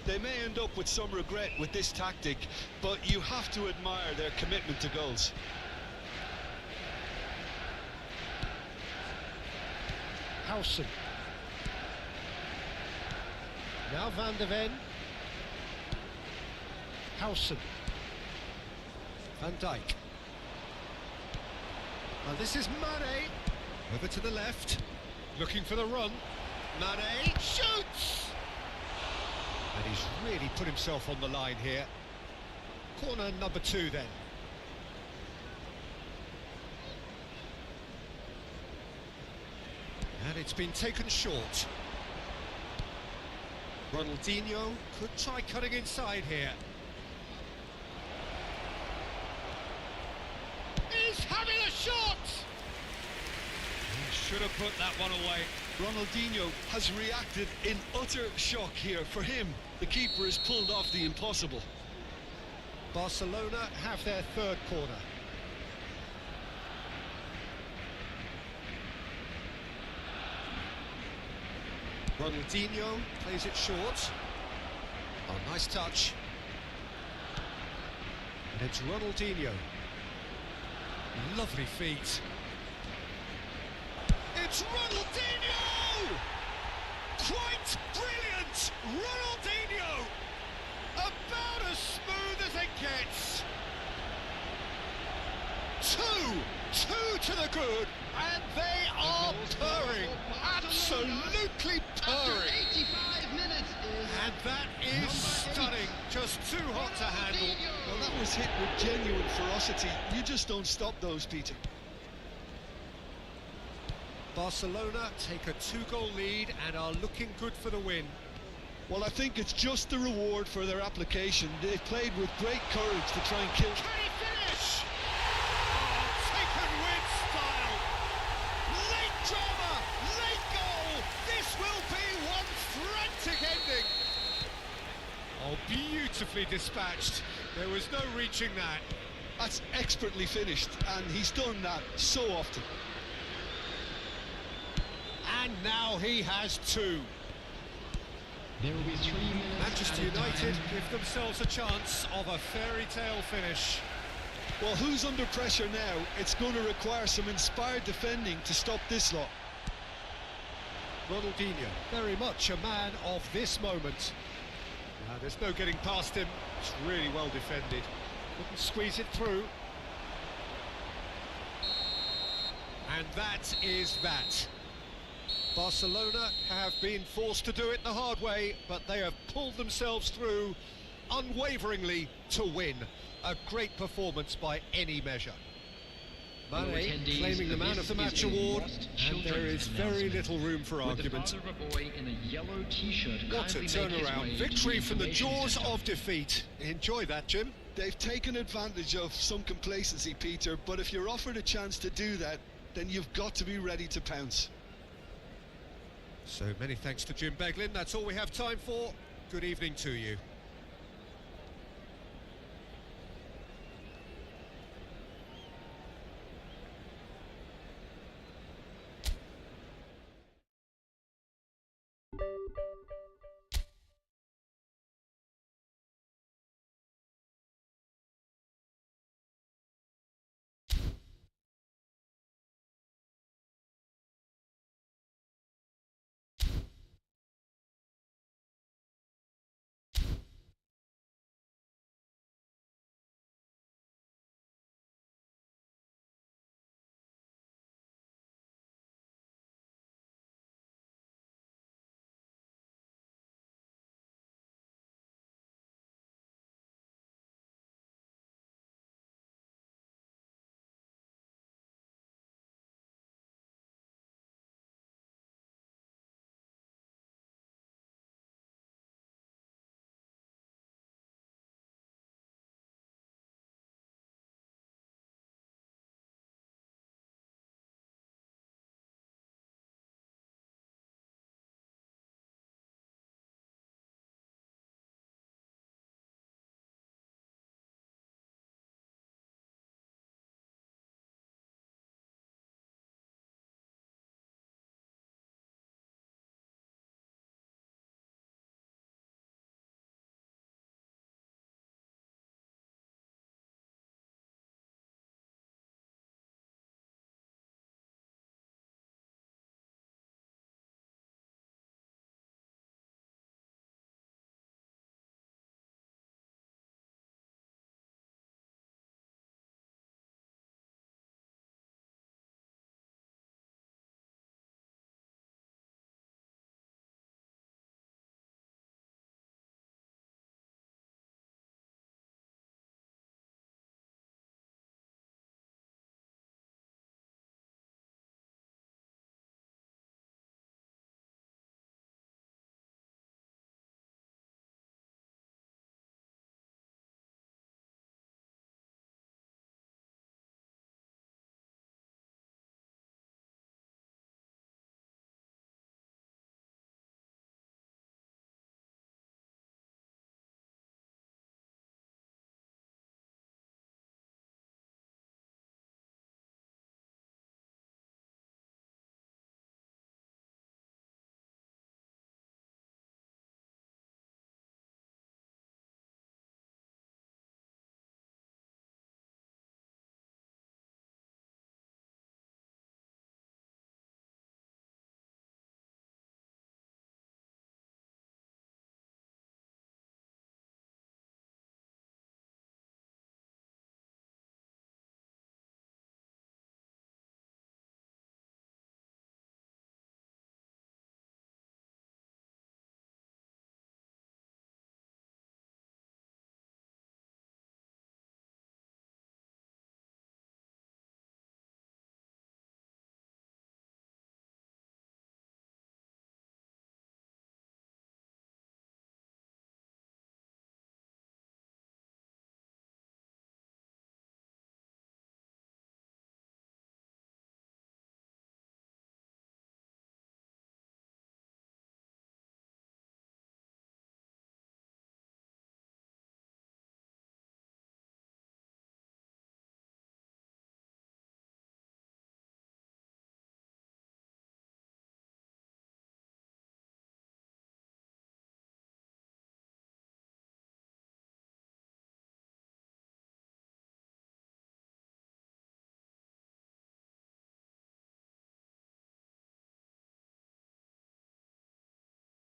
They may end up with some regret with this tactic, but you have to admire their commitment to goals. Howson. Now Van de Ven. Howson. Van Dijk. Well, this is Mane. Over to the left. Looking for the run. Mane shoots! And he's really put himself on the line here. Corner number 2 then. And it's been taken short. Ronaldinho could try cutting inside here. He's having a shot! He should have put that one away. Ronaldinho has reacted in utter shock here. For him, the keeper has pulled off the impossible. Barcelona have their third corner. Ronaldinho plays it short. Oh, nice touch. And it's Ronaldinho. Lovely feet. It's Ronaldinho! Quite brilliant! Ronaldinho! About as smooth as it gets. Two to the good, and they are purring. Absolutely purring. 85 minutes is And that is stunning. Just too hot to handle. Well, that was hit with genuine ferocity. You just don't stop those, Peter. Barcelona take a 2-goal lead and are looking good for the win. Well, I think it's just the reward for their application. They've played with great courage to try and kill. Can he finish? Oh, taken with style. Late drama, late goal. This will be one frantic ending. Oh, beautifully dispatched. There was no reaching that. That's expertly finished, and he's done that so often. And now he has 2. There will be 3 minutes. Manchester United give themselves a chance of a fairy tale finish. Well, who's under pressure now? It's going to require some inspired defending to stop this lot. Ronaldinho, very much a man of this moment. There's no getting past him. It's really well defended. Couldn't squeeze it through. And that is that. Barcelona have been forced to do it the hard way, but they have pulled themselves through unwaveringly to win. A great performance by any measure. Mane claiming the Man of the Match award, and there is very little room for argument. What a turnaround. Victory from the jaws of defeat. Enjoy that, Jim. They've taken advantage of some complacency, Peter, but if you're offered a chance to do that, then you've got to be ready to pounce. So many thanks to Jim Beglin. That's all we have time for. Good evening to you.